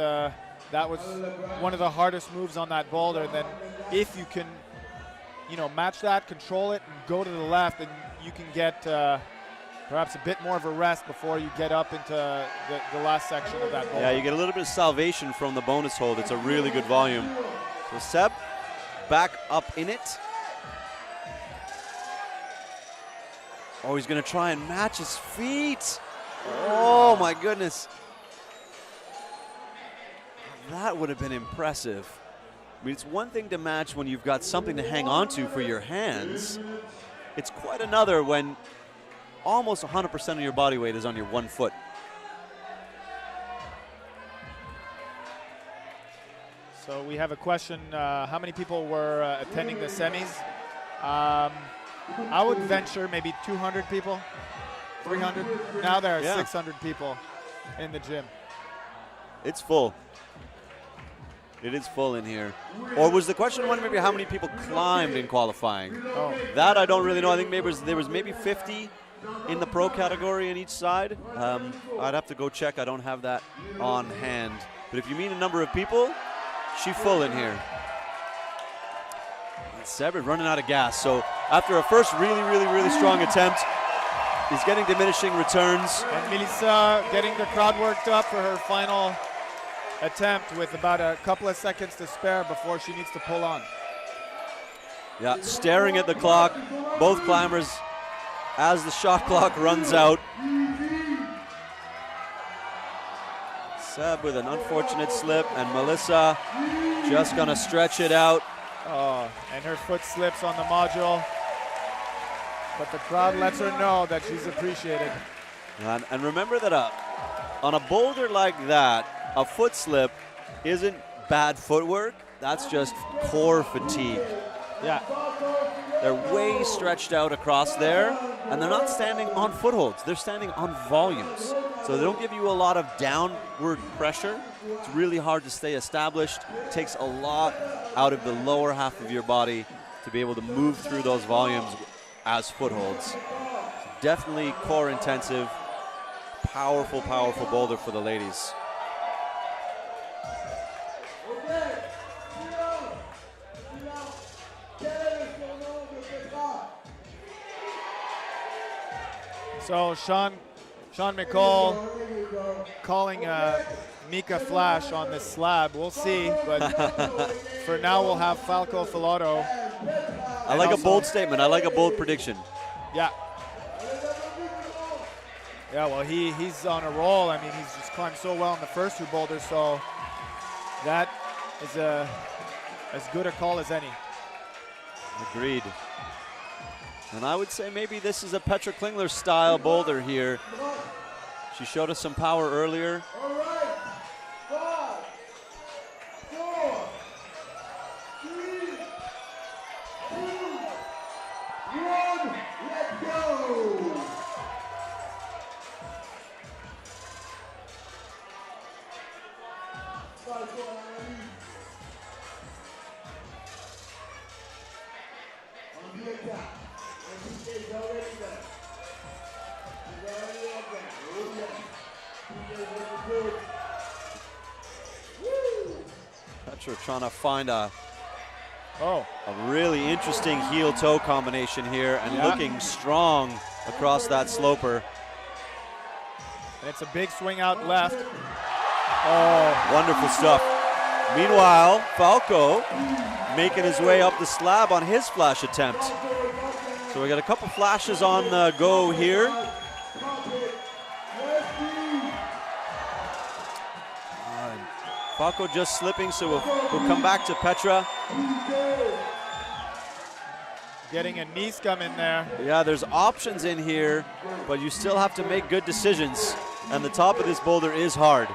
that was one of the hardest moves on that boulder. Then if you can match that, control it, and go to the left, and you can get perhaps a bit more of a rest before you get up into the last section of that boulder. Yeah, you get a little bit of salvation from the bonus hold. It's a really good volume. So Seb back up in it. Oh, he's going to try and match his feet. Oh, my goodness. That would have been impressive. I mean, it's one thing to match when you've got something to hang on to for your hands. It's quite another when almost 100% of your body weight is on your one foot. So we have a question, how many people were attending the semis? I would venture maybe 200 people, 300. Now there are 600 people in the gym. It's full. It is full in here. Or was the question one maybe how many people climbed in qualifying? Oh. That I don't really know. I think maybe there was maybe 50 in the pro category in each side. I'd have to go check. I don't have that on hand. But if you mean a number of people, she's full in here. Seb is running out of gas. So after a first really, really, really strong attempt, he's getting diminishing returns. And Melissa getting the crowd worked up for her final attempt with about a couple of seconds to spare before she needs to pull on. Yeah, staring at the clock, both climbers as the shot clock runs out. Seb with an unfortunate slip, and Melissa just gonna stretch it out. Oh, and her foot slips on the module, but the crowd lets her know that she's appreciated. And remember that on a boulder like that, a foot slip isn't bad footwork, that's just core fatigue. Yeah. They're way stretched out across there, and they're not standing on footholds, they're standing on volumes. So they don't give you a lot of downward pressure. It's really hard to stay established. It takes a lot out of the lower half of your body to be able to move through those volumes as footholds. Definitely core intensive, powerful, powerful boulder for the ladies. So Sean McCall calling Mika Flash on this slab. We'll see, but for now we'll have Falco Filato. I like a bold statement. I like a bold prediction. Yeah. Yeah, well, he's on a roll. I mean, he's just climbed so well in the first 2 boulders, so that is as good a call as any. Agreed. And I would say maybe this is a Petra Klingler style boulder here. She showed us some power earlier. All right. 5, 4, 3, 2, 1. Let's go. On the attack. And he is already there. He's already up there. Oh, yeah. He is looking good. Woo! Petra trying to find a Oh, really interesting heel-toe combination here and looking strong across that sloper. and it's a big swing out left. Oh, Wonderful stuff. Meanwhile, Falco making his way up the slab on his flash attempt. So we got a couple flashes on the go here. Falco just slipping, so we'll come back to Petra. getting a knee scum in there. Yeah, there's options in here, but you still have to make good decisions. And the top of this boulder is hard.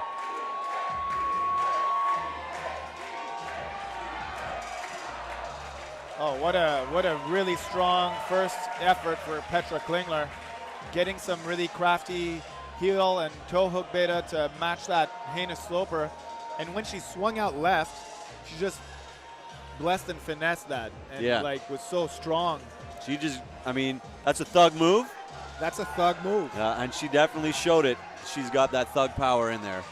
Oh, what a really strong first effort for Petra Klingler. Getting some really crafty heel and toe hook beta to match that heinous sloper. And when she swung out left, she just blessed and finessed that. And like was so strong. She just, I mean, that's a thug move. That's a thug move. And she definitely showed it. She's got that thug power in there.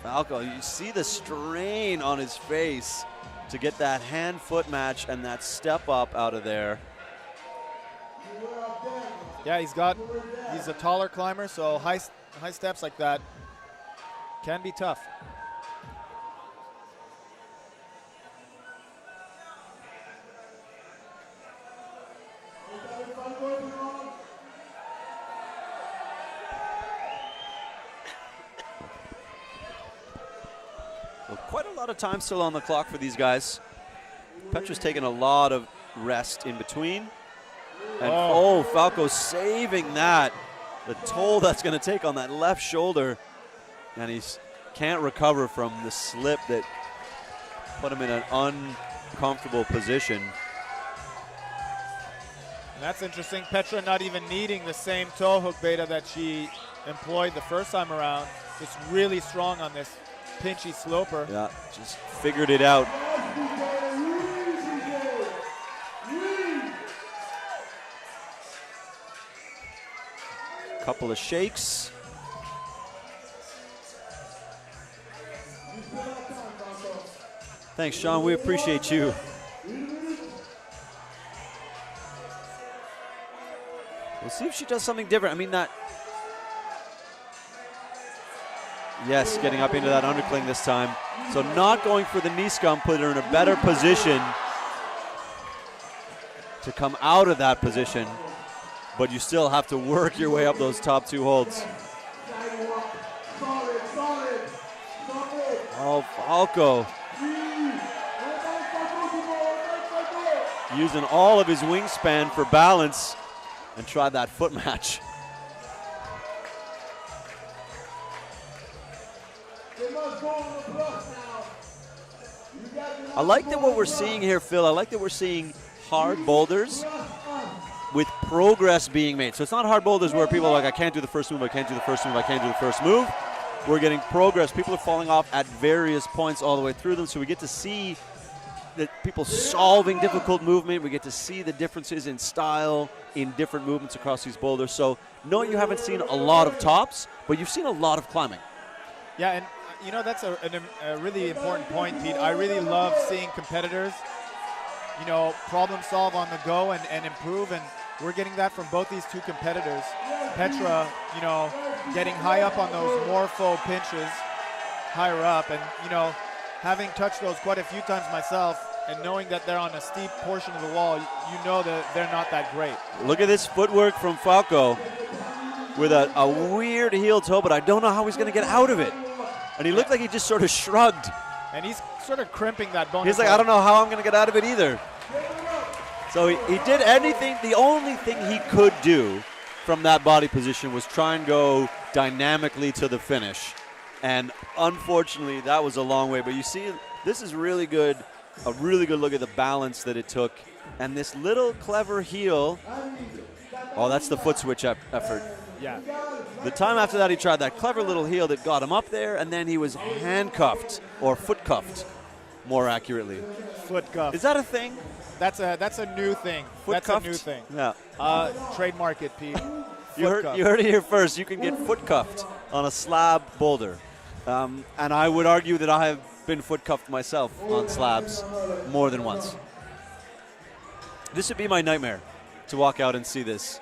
Falco, you see the strain on his face to get that hand-foot match and that step up out of there. Yeah, he's a taller climber, so high steps like that can be tough. Well, quite a lot of time still on the clock for these guys. Petra's taking a lot of rest in between. And oh, Falco saving that. The toll that's going to take on that left shoulder. And he can't recover from the slip that put him in an uncomfortable position. And that's interesting. Petra not even needing the same toe hook beta that she employed the first time around. Just really strong on this pinchy sloper. Yeah, just figured it out. Couple of shakes. Thanks, Sean. We appreciate you. We'll see if she does something different. I mean, that. Yes, getting up into that undercling this time. So not going for the knee scum put her in a better position to come out of that position. But you still have to work your way up those top 2 holds. Oh, Falco. Using all of his wingspan for balance and tried that foot match. I like that what we're seeing here, Phil. I like that we're seeing hard boulders with progress being made. So it's not hard boulders where people are like, I can't do the first move, I can't do the first move, I can't do the first move. We're getting progress. People are falling off at various points all the way through them. So we get to see that people solving difficult movement. We get to see the differences in style in different movements across these boulders. So no, you haven't seen a lot of tops, but you've seen a lot of climbing. Yeah, and you know, that's a really important point, Pete. I really love seeing competitors, you know, problem solve on the go and improve. And we're getting that from both these two competitors. Petra, you know, getting high up on those morpho pinches, higher up, and, you know, having touched those quite a few times myself, and knowing that they're on a steep portion of the wall, you know that they're not that great. Look at this footwork from Falco with a weird heel toe, but I don't know how he's going to get out of it. And he looked like he just sort of shrugged. And he's sort of crimping that bone. He's like, I don't know how I'm going to get out of it either. So he did anything. The only thing he could do from that body position was try and go dynamically to the finish. And unfortunately, that was a long way. But you see, this is really good. A really good look at the balance that it took. And this little clever heel. Oh, that's the foot switch effort. Yeah. The time after that, he tried that clever little heel that got him up there, and then he was handcuffed, or foot cuffed, more accurately. Foot cuff. Is that a thing? That's a new thing. Foot cuffed? A new thing. Yeah. Trademark it, Pete. You heard it here first. You can get foot cuffed on a slab boulder. And I would argue that I have been foot cuffed myself on slabs more than once. This would be my nightmare, to walk out and see this.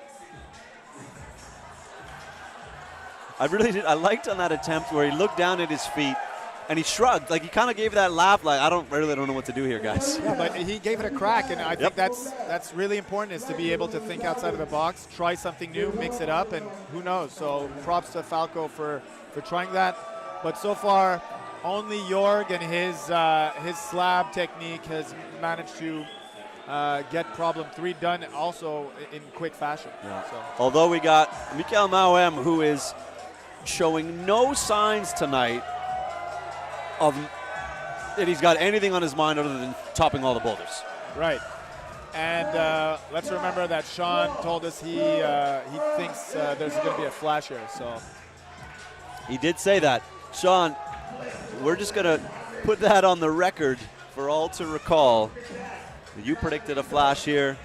I really did. I liked on that attempt where he looked down at his feet and he shrugged. Like, he kind of gave that laugh like, I really don't know what to do here, guys. Yeah, but he gave it a crack, and I think that's really important, is to be able to think outside of the box, try something new, mix it up, and who knows. So props to Falco for trying that. But so far, only Jorg and his slab technique has managed to get problem 3 done also in quick fashion. Yeah. So. Although we got Mikael Mauem, who is showing no signs tonight of that he's got anything on his mind other than topping all the boulders. Right. And let's remember that Sean told us he thinks there's going to be a flash here. So he did say that. Sean, we're just going to put that on the record for all to recall. You predicted a flash here,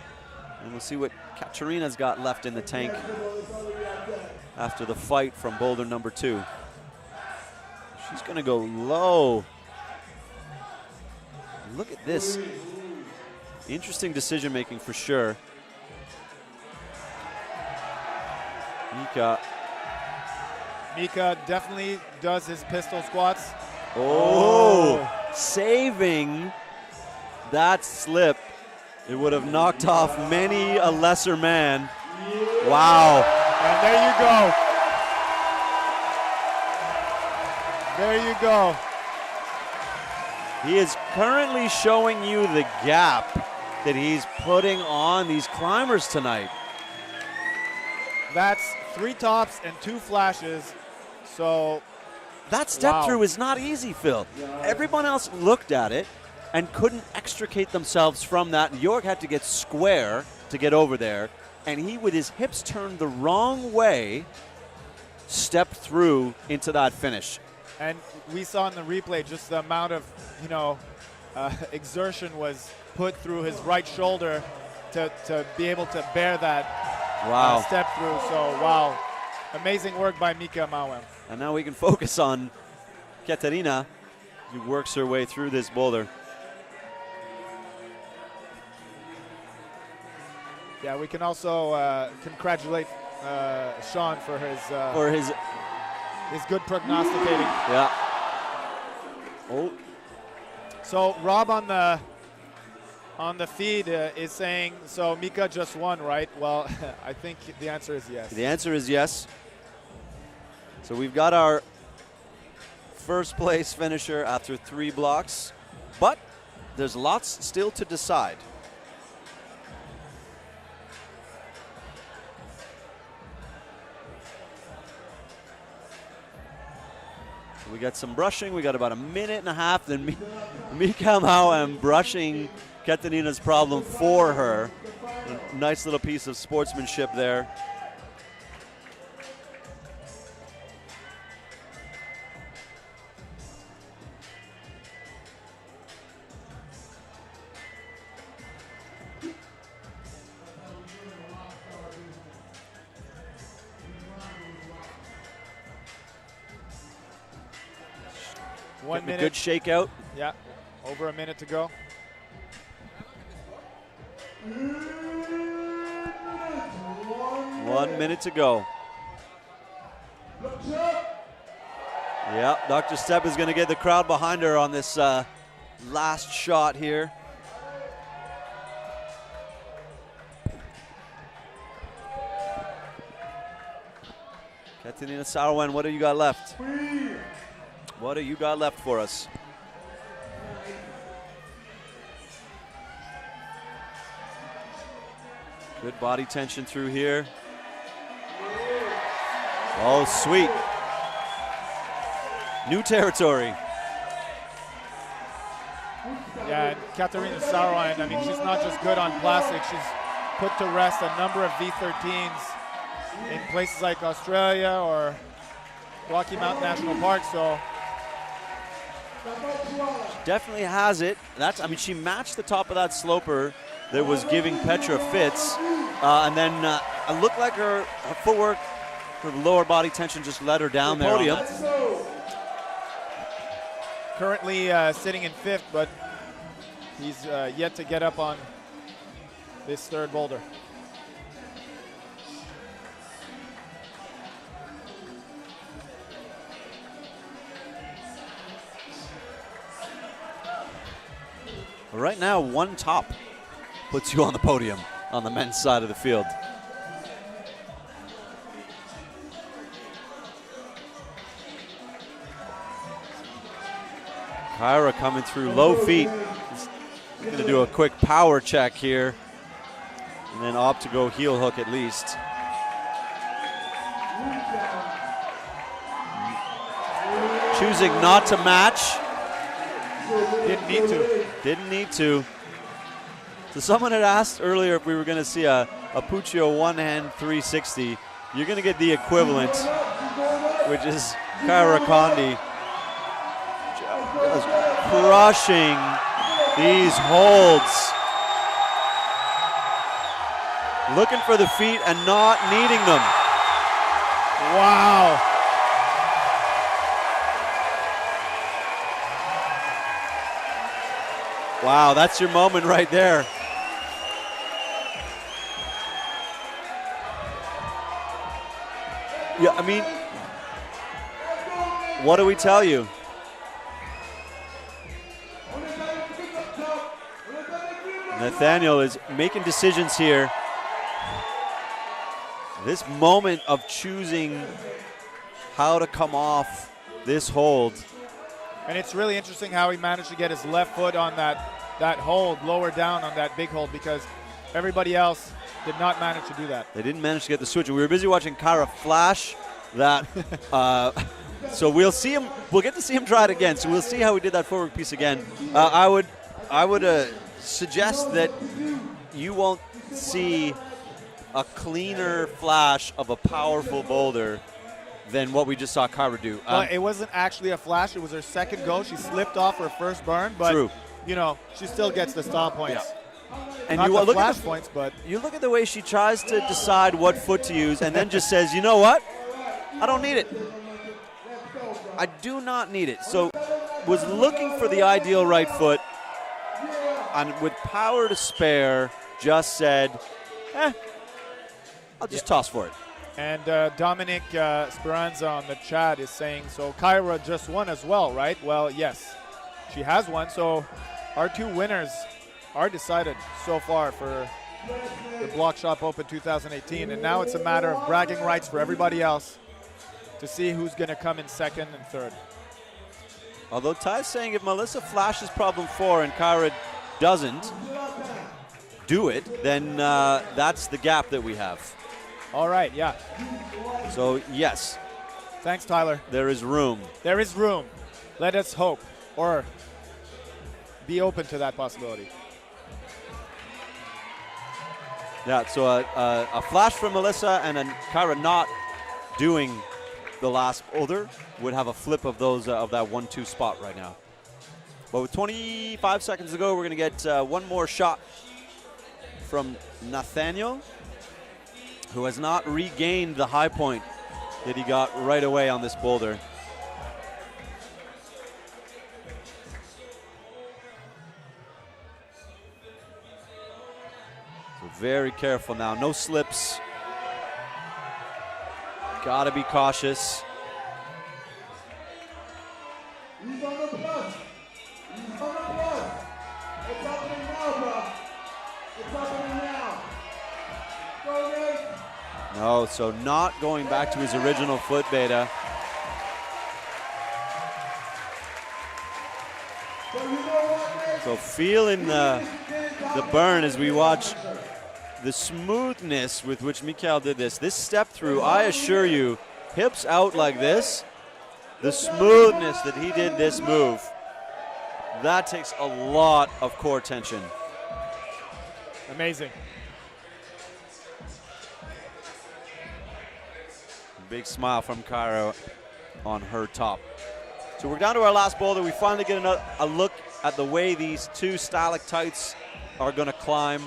and we'll see what Katarina's got left in the tank after the fight from boulder number 2. She's going to go low. Look at this. Interesting decision making for sure. Mika definitely does his pistol squats. Oh, saving that slip. It would have knocked off many a lesser man. Wow. And there you go. There you go. He is currently showing you the gap that he's putting on these climbers tonight. That's 3 tops and 2 flashes. So that step through is not easy, Phil. Everyone else looked at it and couldn't extricate themselves from that. Jorg had to get square to get over there. And he, with his hips turned the wrong way, stepped through into that finish. And we saw in the replay just the amount of, exertion was put through his right shoulder to be able to bear that step through. So, wow. Amazing work by Mika Mauem. And now we can focus on Katarina, who works her way through this boulder. Yeah, we can also congratulate Sean for his good prognosticating. Yeah. Oh. So Rob on the feed is saying, so Mika just won, right? Well, I think the answer is yes. The answer is yes. So we've got our first place finisher after 3 blocks, but there's lots still to decide. We got some brushing. We got about a minute and a half. Then Mika Mauem brushing Katarina's problem for her. A nice little piece of sportsmanship there. One minute. A good shakeout. Yeah, over a minute to go. 1 minute to go. Yep, Dr. Step is going to get the crowd behind her on this last shot here. Katerina Sarwan, what do you got left? What do you got left for us? Good body tension through here. Oh, sweet. New territory. Yeah, and Katerina Sarwan, I mean, she's not just good on plastic, she's put to rest a number of V13s in places like Australia or Rocky Mountain National Park, so. She definitely has it. I mean, she matched the top of that sloper that was giving Petra fits, and then it looked like her footwork, her lower body tension just let her down there. Podium. Currently sitting in 5th, but he's yet to get up on this 3rd boulder. Right now, one top puts you on the podium on the men's side of the field. Kyra coming through low feet. He's going to do a quick power check here and then opt to go heel hook at least. Choosing not to match. Didn't need to. Didn't need to. So someone had asked earlier if we were going to see a Puccio one-hand 360. You're going to get the equivalent, which is Kyra Kondi just crushing these holds. Looking for the feet and not needing them. Wow. Wow, that's your moment right there. Yeah, I mean, what do we tell you? Nathaniel is making decisions here. This moment of choosing how to come off this hold. And it's really interesting how he managed to get his left foot on that hold, lower down on that big hold, because everybody else did not manage to do that. They didn't manage to get the switch. We were busy watching Kyra flash that. So we'll see him. We'll get to see him try it again. So we'll see how he did that forward piece again. I would suggest that you won't see a cleaner flash of a powerful boulder than what we just saw Kyra do. Well, it wasn't actually a flash. It was her second go. She slipped off her first burn, but true. You know, she still gets the stop points. Yeah. And not you the look flash at points, but you look at the way she tries to decide what foot to use, and then just says, "You know what? I don't need it. I do not need it." So, was looking for the ideal right foot, and with power to spare, just said, I'll just toss for it. And Dominic Speranza on the chat is saying, so Kyra just won as well, right? Well, yes, she has won. So our 2 winners are decided so far for the Bloc Shop Open 2018. And now it's a matter of bragging rights for everybody else to see who's going to come in 2nd and 3rd. Although Ty's saying if Melissa flashes problem 4 and Kyra doesn't do it, then that's the gap that we have. All right, yeah. So, yes. Thanks, Tyler. There is room. There is room. Let us hope, or be open to that possibility. Yeah, so a flash from Melissa and a Kyra not doing the last boulder would have a flip of those of that 1-2 spot right now. But with 25 seconds to go, we're going to get one more shot from Nathaniel, who has not regained the high point that he got right away on this boulder. So very careful now, no slips. Gotta be cautious. He's on the plus. He's on the plus. It's happening now, bro. It's happening now. Go, Nate. No, so not going back to his original foot beta. So you know what, Nate? So feeling the burn as we watch the smoothness with which Mikael did this. This step through, I assure you, hips out like this, the smoothness that he did this move, that takes a lot of core tension. Amazing. Big smile from Kyra on her top. So we're down to our last boulder. We finally get a look at the way these two stalactites are going to climb.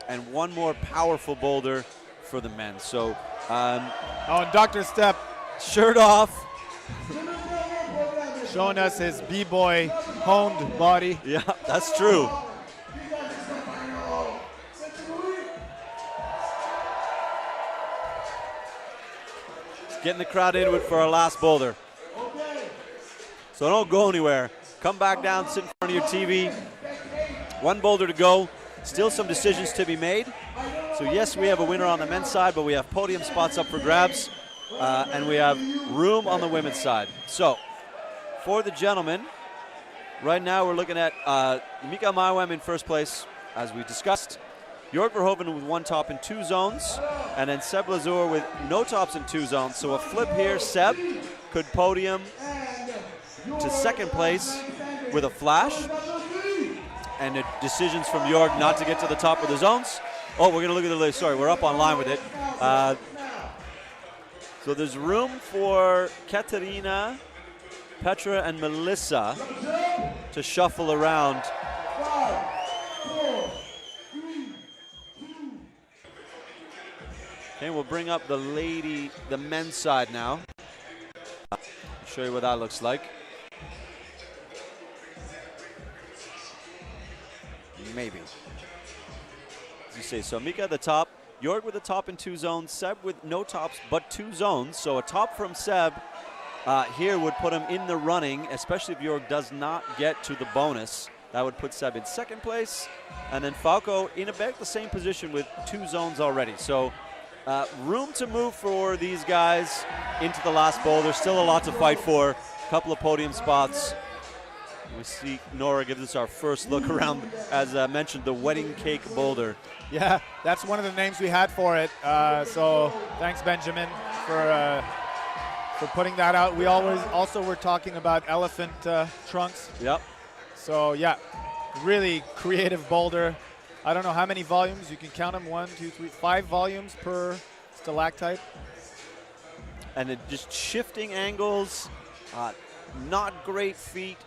And one more powerful boulder for the men. So, and Dr. Step shirt off. Showing us his b-boy honed body. Yeah, that's true. Getting the crowd into it for our last boulder. So don't go anywhere. Come back down, sit in front of your TV. One boulder to go. Still some decisions to be made. So yes, we have a winner on the men's side, but we have podium spots up for grabs, and we have room on the women's side. So for the gentlemen, right now we're looking at Mika Maiwem in first place, as we discussed. Jörg Verhoeven with one top in two zones, and then Seb Lazur with no tops in two zones. So a flip here, Seb could podium to second place with a flash. And the decisions from Jörg not to get to the top of the zones. Oh, we're going to look at the list. Sorry, we're up online with it. So there's room for Katerina, Petra, and Melissa to shuffle around. Okay, we'll bring up the men's side now. I'll show you what that looks like. Maybe. As you say, so Mika at the top, Jörg with the top in two zones, Seb with no tops but two zones. So a top from Seb here would put him in the running, especially if Jörg does not get to the bonus. That would put Seb in second place. And then Falco in about the same position with two zones already. So room to move for these guys into the last bowl. There's still a lot to fight for. A couple of podium spots. We see Nora gives us our first look around, as mentioned, the wedding cake boulder. Yeah, that's one of the names we had for it. So thanks, Benjamin, for putting that out. We also were talking about elephant trunks. Yep. So yeah, really creative boulder. I don't know how many volumes. You can count them, 1, 2, 3, 5 volumes per stalactite. And it just shifting angles, not great feet.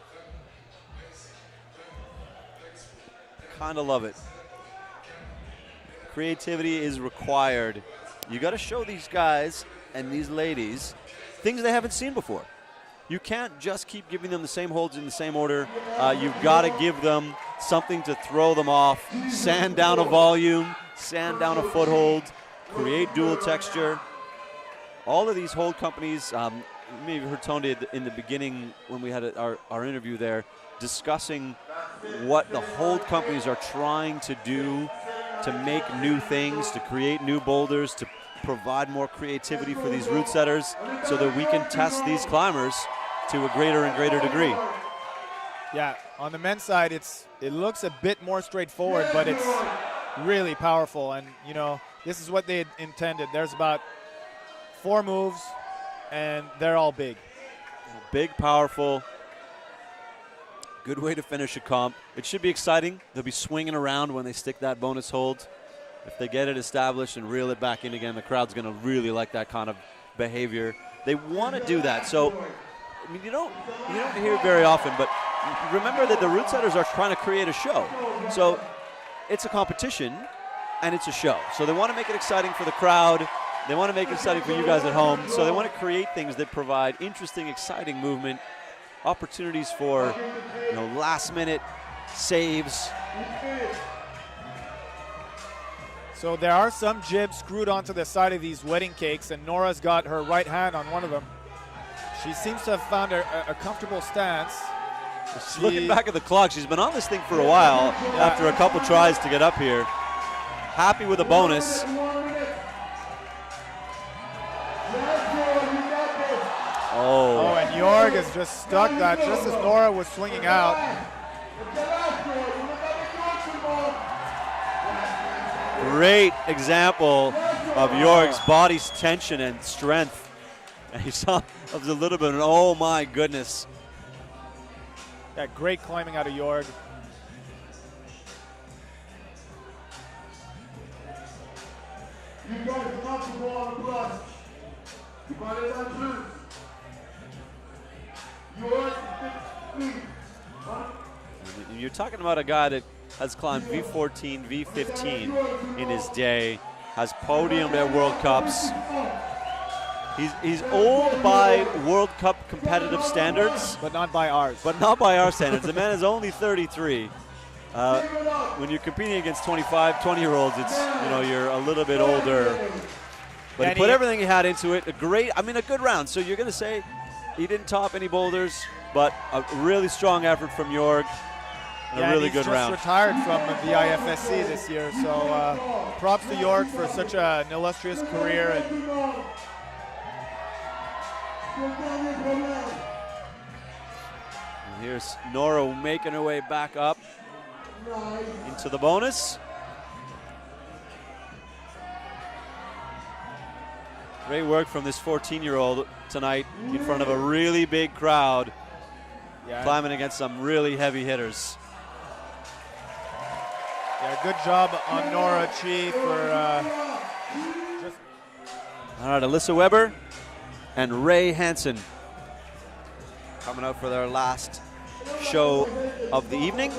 Kind of love it. Creativity is required. You got to show these guys and these ladies things they haven't seen before. You can't just keep giving them the same holds in the same order. You've got to give them something to throw them off. Sand down a volume, sand down a foothold, create dual texture. All of these hold companies, maybe heard Tony in the beginning when we had our interview there, discussing what the hold companies are trying to do to make new things, to create new boulders, to provide more creativity for these route setters so that we can test these climbers to a greater and greater degree. Yeah, on the men's side, it looks a bit more straightforward, but it's really powerful. And, you know, this is what they intended. There's about 4 moves, and they're all big. Big, powerful. Good way to finish a comp. It should be exciting. They'll be swinging around when they stick that bonus hold. If they get it established and reel it back in again, the crowd's going to really like that kind of behavior. They want to do that. So, I mean, you don't hear it very often, but remember that the route setters are trying to create a show. So it's a competition, and it's a show. So they want to make it exciting for the crowd. They want to make it exciting for you guys at home. So they want to create things that provide interesting, exciting movement, opportunities for, last-minute saves. So there are some jibs screwed onto the side of these wedding cakes, and Nora's got her right hand on one of them. She seems to have found a comfortable stance. Looking back at the clock, she's been on this thing for a while after a couple tries to get up here. Happy with a bonus. Oh. Oh, and Jorg has just stuck that just as Nora was swinging out. Great example of Jorg's body's tension and strength. And he saw it was a little bit, oh my goodness. Yeah, great climbing out of Jorg. You guys are comfortable on the plus. You got it on two. And you're talking about a guy that has climbed V14, V15 in his day, has podiumed at World Cups. He's old by World Cup competitive standards. But not by ours. But not by our standards. The man is only 33. When you're competing against 25, 20-year-olds, it's, you know, you're a little bit older. But he put everything he had into it. A good round. So you're going to say he didn't top any boulders, but a really strong effort from Jorg. And a really good round. He's just retired from the IFSC this year, so props to Jorg for such an illustrious career. And here's Nora making her way back up into the bonus. Great work from this 14-year-old tonight in front of a really big crowd, climbing against some really heavy hitters. Yeah, good job on Nora Chi for just. All right, Alyssa Weber and Ray Hansen coming out for their last show of the evening.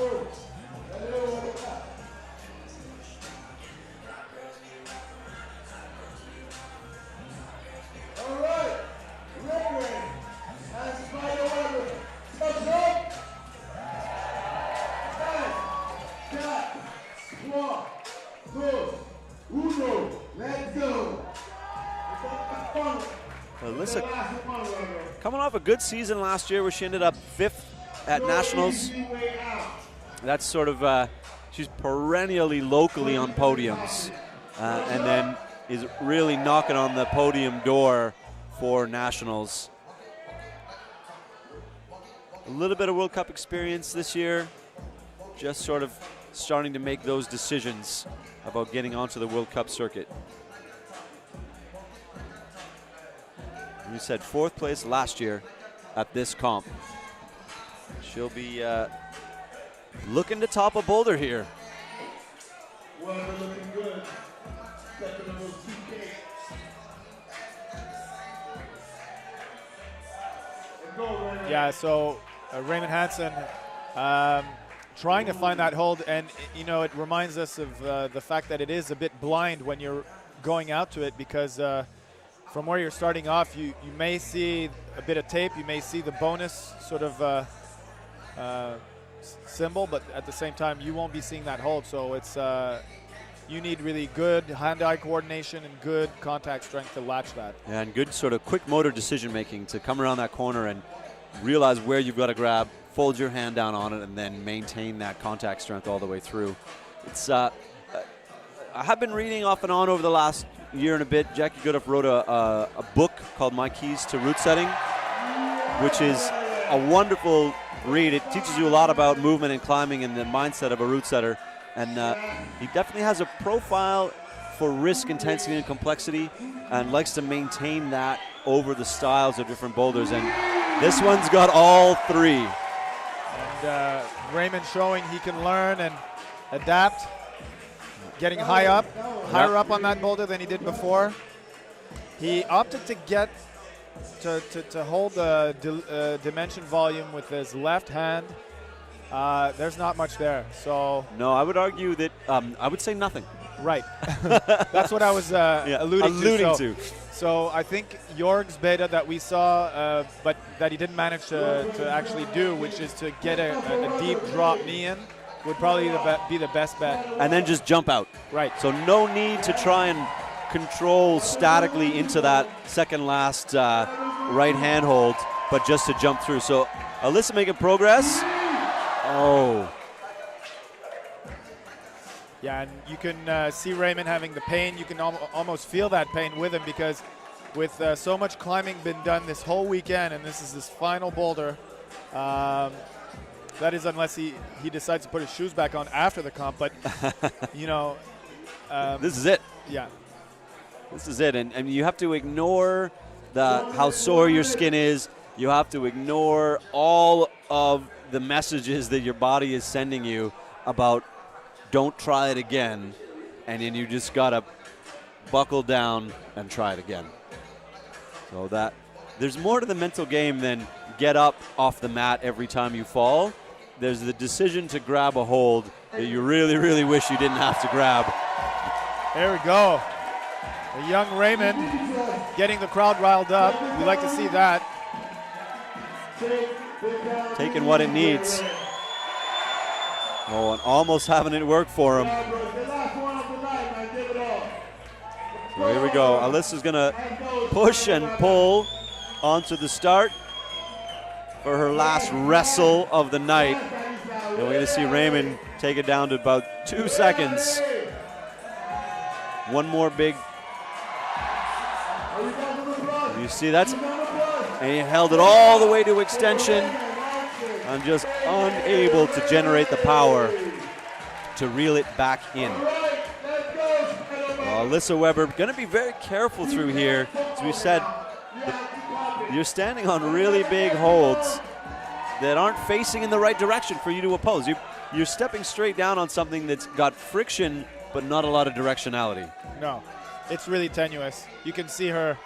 Alyssa coming off a good season last year where she ended up 5th at Nationals. That's sort of, she's perennially locally on podiums, and then is really knocking on the podium door for Nationals. A little bit of World Cup experience this year, just sort of starting to make those decisions about getting onto the World Cup circuit. We said 4th place last year at this comp. She'll be looking to top a boulder here. Well, they're looking good. Stepping on those 2K. Yeah, so Raymond Hansen trying to find that hold, and you know, it reminds us of the fact that it is a bit blind when you're going out to it, because from where you're starting off, you may see a bit of tape, you may see the bonus sort of symbol, but at the same time, you won't be seeing that hold. So it's you need really good hand-eye coordination and good contact strength to latch that. Yeah, and good sort of quick motor decision making to come around that corner and realize where you've got to grab, fold your hand down on it, and then maintain that contact strength all the way through. It's I have been reading off and on over the last year and a bit. Jackie Gooduff wrote a book called My Keys to Route Setting, which is a wonderful read. It teaches you a lot about movement and climbing and the mindset of a route setter. And he definitely has a profile for risk, intensity, and complexity, and likes to maintain that over the styles of different boulders. And this one's got all three. And Raymond showing he can learn and adapt, getting higher up on that boulder than he did before. He opted to get to hold the dimension volume with his left hand. There's not much there, so. No, I would argue that, I would say nothing. Right. That's what I was alluding to. So I think Jorg's beta that we saw, but that he didn't manage to actually do, which is to get a deep drop knee in, would probably be the best bet. And then just jump out. Right. So no need to try and control statically into that second last right hand hold, but just to jump through. So Alyssa making progress. Oh. Yeah, and you can see Raymond having the pain. You can almost feel that pain with him, because with so much climbing been done this whole weekend, and this is his final boulder, that is unless he decides to put his shoes back on after the comp, but you know. This is it. Yeah. This is it, and you have to ignore how sore your skin is. You have to ignore all of the messages that your body is sending you about don't try it again, and then you just gotta buckle down and try it again. So that there's more to the mental game than get up off the mat every time you fall. There's the decision to grab a hold that you really, really wish you didn't have to grab. There we go. A young Raymond getting the crowd riled up. We like to see that. Taking what it needs. Oh, and almost having it work for him. So here we go. Alyssa's going to push and pull onto the start for her last wrestle of the night. And we're going to see Raymond take it down to about 2 seconds. One more big. You see that's, and he held it all the way to extension. I'm just unable to generate the power to reel it back in. Alyssa Weber going to be very careful through here. As we said, you're standing on really big holds that aren't facing in the right direction for you to oppose. You're stepping straight down on something that's got friction but not a lot of directionality. No, it's really tenuous. You can see her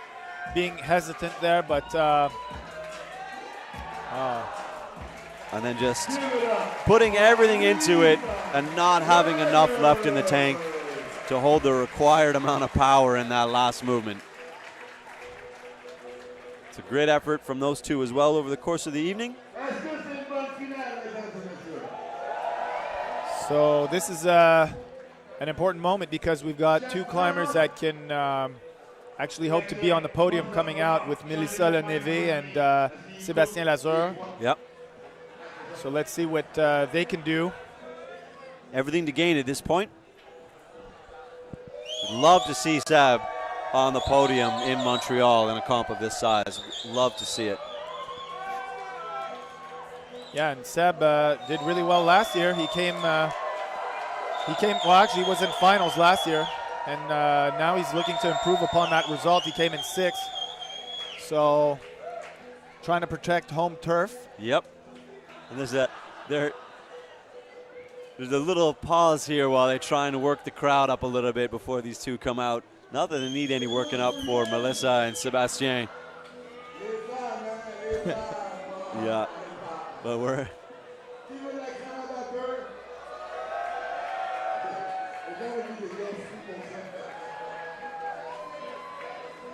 being hesitant there, but and then just putting everything into it and not having enough left in the tank to hold the required amount of power in that last movement. It's a great effort from those two as well over the course of the evening. So this is an important moment, because we've got two climbers that can actually hope to be on the podium coming out, with Melissa Leneve and Sébastien Lazure. Yep. So let's see what they can do. Everything to gain at this point. Love to see Seb on the podium in Montreal in a comp of this size. Love to see it. Yeah, and Seb did really well last year. He came, well, actually he was in finals last year, and now he's looking to improve upon that result. He came in 6th. So trying to protect home turf. Yep. And there's a little pause here while they're trying to work the crowd up a little bit before these two come out. Not that they need any working up for Melissa and Sébastien. Yeah, but we're...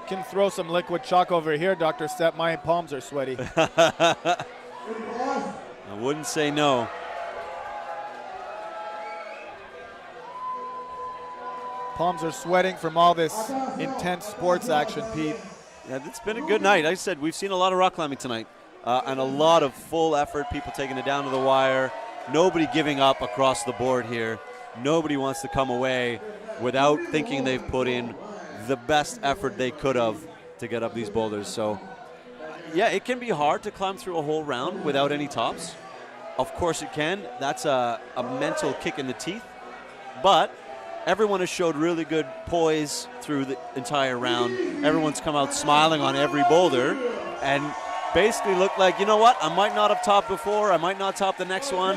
Can throw some liquid chalk over here, Dr. Stepp. My palms are sweaty. I wouldn't say no. Palms are sweating from all this intense sports action, Pete. Yeah, it's been a good night. Like I said, we've seen a lot of rock climbing tonight, and a lot of full effort, people taking it down to the wire. Nobody giving up across the board here. Nobody wants to come away without thinking they've put in the best effort they could have to get up these boulders. So, yeah, it can be hard to climb through a whole round without any tops. Of course it can. That's a mental kick in the teeth. But everyone has showed really good poise through the entire round. Everyone's come out smiling on every boulder and basically looked like, you know what, I might not have topped before, I might not top the next one,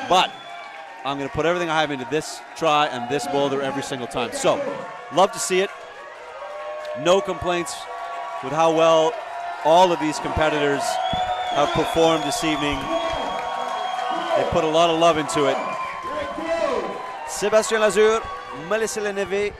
but I'm going to put everything I have into this try and this boulder every single time. So, love to see it. No complaints with how well all of these competitors have performed this evening. They put a lot of love into it. Sébastien Lazure, Melissa Leneve,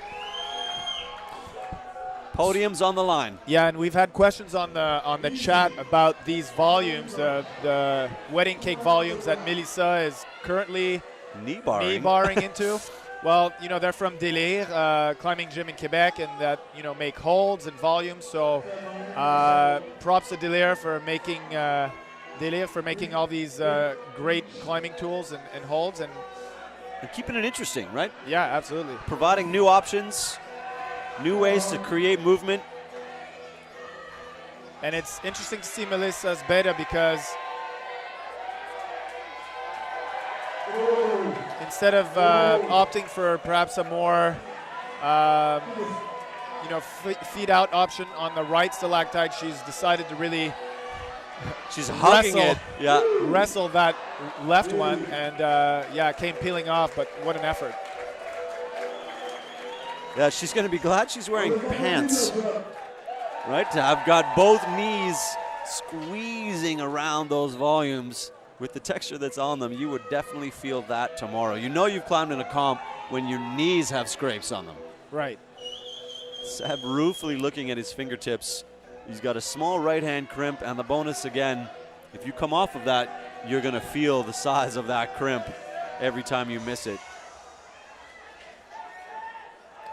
podiums on the line. Yeah, and we've had questions on the chat about these volumes, the wedding cake volumes that Melissa is currently Knee barring. Knee barring into. Well, you know, they're from Délire, climbing gym in Quebec, and that, you know, make holds and volumes. So props to Délire for making all these great climbing tools and holds. And keeping it interesting, right? Yeah, absolutely. Providing new options, new ways to create movement. And it's interesting to see Melissa's beta because instead of opting for perhaps a more, you know, feet out option on the right stalactite, she's decided to really she's hugging it. Yeah. Wrestle that left one, and yeah, it came peeling off, but what an effort. Yeah, she's going to be glad she's wearing pants, right? I've got both knees squeezing around those volumes. With the texture that's on them, you would definitely feel that tomorrow. You know you've climbed in a comp when your knees have scrapes on them. Right. Seb ruefully looking at his fingertips. He's got a small right-hand crimp, and the bonus again, if you come off of that, you're going to feel the size of that crimp every time you miss it.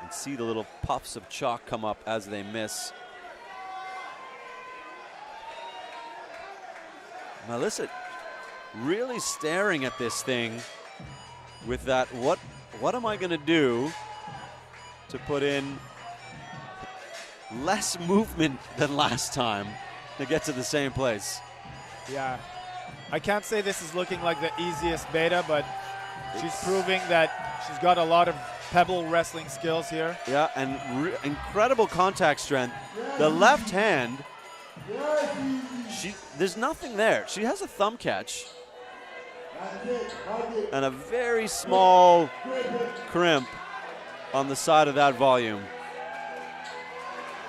And see the little puffs of chalk come up as they miss. Alyssa really staring at this thing with that, what am I going to do to put in less movement than last time to get to the same place? Yeah. I can't say this is looking like the easiest beta, but she's proving that she's got a lot of pebble wrestling skills here. Yeah, and incredible contact strength. The left hand, there's nothing there. She has a thumb catch and a very small crimp on the side of that volume.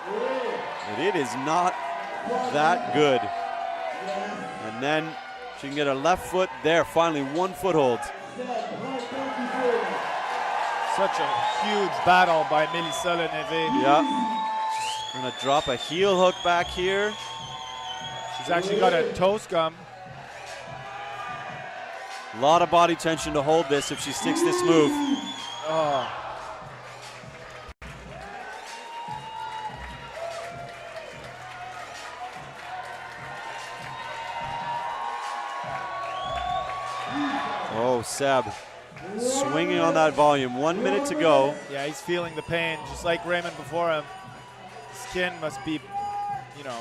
But it is not that good. And then she can get her left foot there, finally one foothold. Such a huge battle by Melissa Leneve. Yeah. She's gonna drop a heel hook back here. She's actually got a toe scum. A lot of body tension to hold this if she sticks this move. Oh. Oh, Seb swinging on that volume. 1 minute to go. Yeah, he's feeling the pain, just like Raymond before him. Skin must be, you know,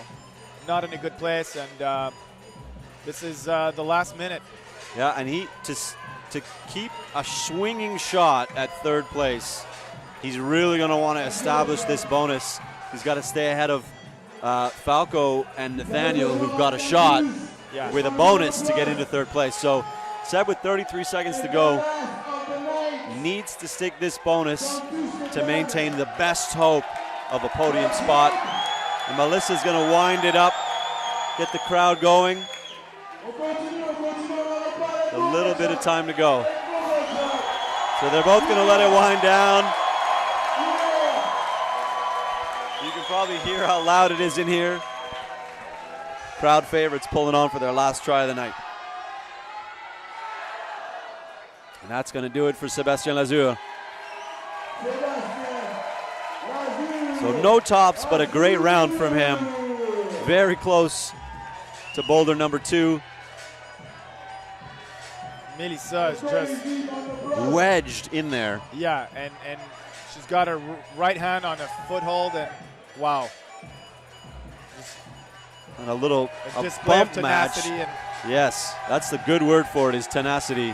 not in a good place, and this is the last minute. Yeah, and he to keep a swinging shot at third place, he's really going to want to establish this bonus. He's got to stay ahead of Falco and Nathaniel, who've got a shot with a bonus to get into third place. So Seb, with 33 seconds to go, needs to stick this bonus to maintain the best hope of a podium spot. And Melissa's going to wind it up, get the crowd going. A little bit of time to go. So they're both going to let it wind down. You can probably hear how loud it is in here. Crowd favorites pulling on for their last try of the night. And that's going to do it for Sébastien Lazure. So no tops, but a great round from him. Very close to boulder number 2. Melissa is just wedged in there. Yeah, and she's got her right hand on a foothold, and wow. And a little display bump of tenacity. match. Yes, that's the good word for it, is tenacity.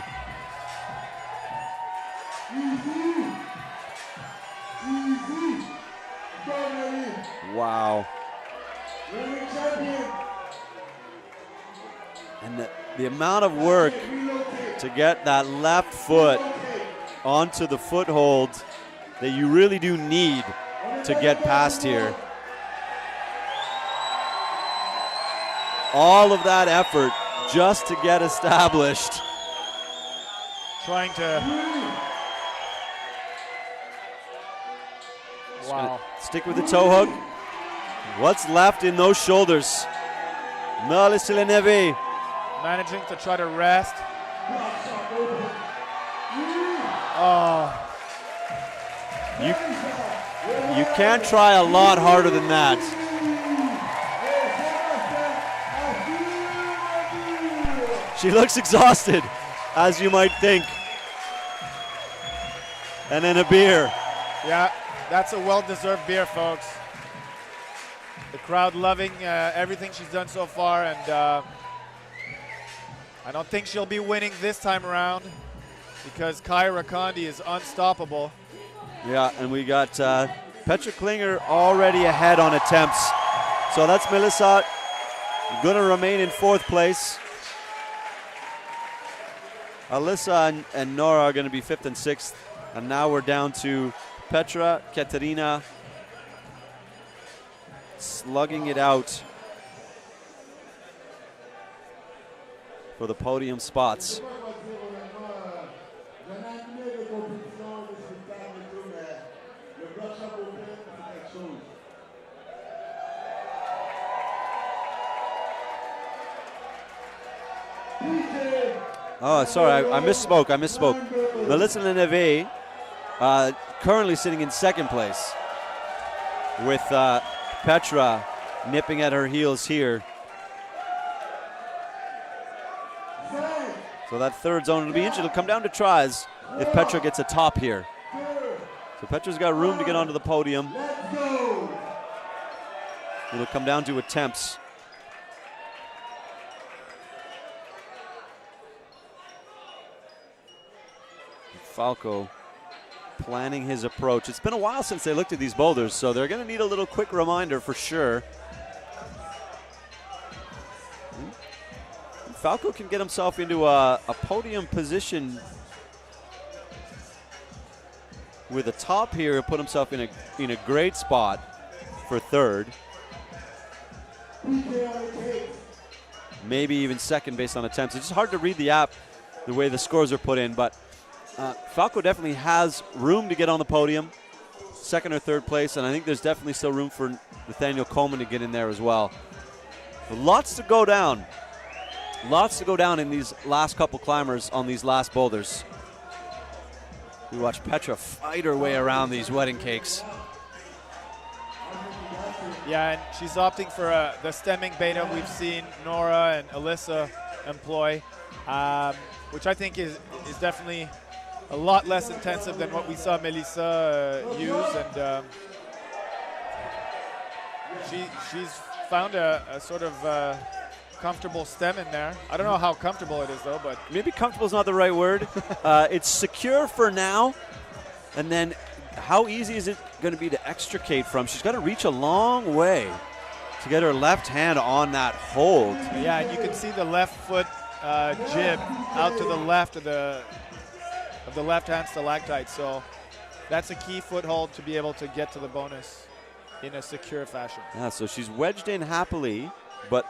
Wow. And the amount of work to get that left foot onto the foothold that you really do need to get past here. All of that effort just to get established. Trying to... Wow. Stick with the toe hook. What's left in those shoulders? Melissa Leneve. Managing to try to rest. Oh, You can't try a lot harder than that. She looks exhausted, as you might think. And then a beer. yeah, that's a well-deserved beer, folks. The crowd loving everything she's done so far, and I don't think she'll be winning this time around because Kyra Condi is unstoppable. Yeah, and we got Petra Klinger already ahead on attempts. So that's Melissa going to remain in 4th place. Alyssa and Nora are going to be 5th and 6th. And now we're down to Petra, Katerina slugging it out for the podium spots. Oh, sorry, I misspoke. Melissa Leneve currently sitting in 2nd place with Petra nipping at her heels here. So that 3rd zone will be interesting. It'll come down to tries if Petra gets a top here. So Petra's got room to get onto the podium. It'll come down to attempts. Falco planning his approach. It's been a while since they looked at these boulders, so they're going to need a little quick reminder for sure. Falco can get himself into a podium position with a top here and put himself in a great spot for 3rd. Maybe even 2nd based on attempts. It's just hard to read the app the way the scores are put in, but Falco definitely has room to get on the podium, 2nd or 3rd place, and I think there's definitely still room for Nathaniel Coleman to get in there as well. But lots to go down. Lots to go down in these last couple climbers on these last boulders. We watch Petra fight her way around these wedding cakes. Yeah, and she's opting for the stemming beta we've seen Nora and Alyssa employ, which I think is definitely a lot less intensive than what we saw Melissa use, and she's found a sort of comfortable stem in there. I don't know how comfortable it is though, but maybe comfortable is not the right word. It's secure for now, and then how easy is it going to be to extricate from? She's got to reach a long way to get her left hand on that hold. Yeah, and you can see the left foot jib out to the left of the left-hand stalactite, so that's a key foothold to be able to get to the bonus in a secure fashion. Yeah, so she's wedged in happily, but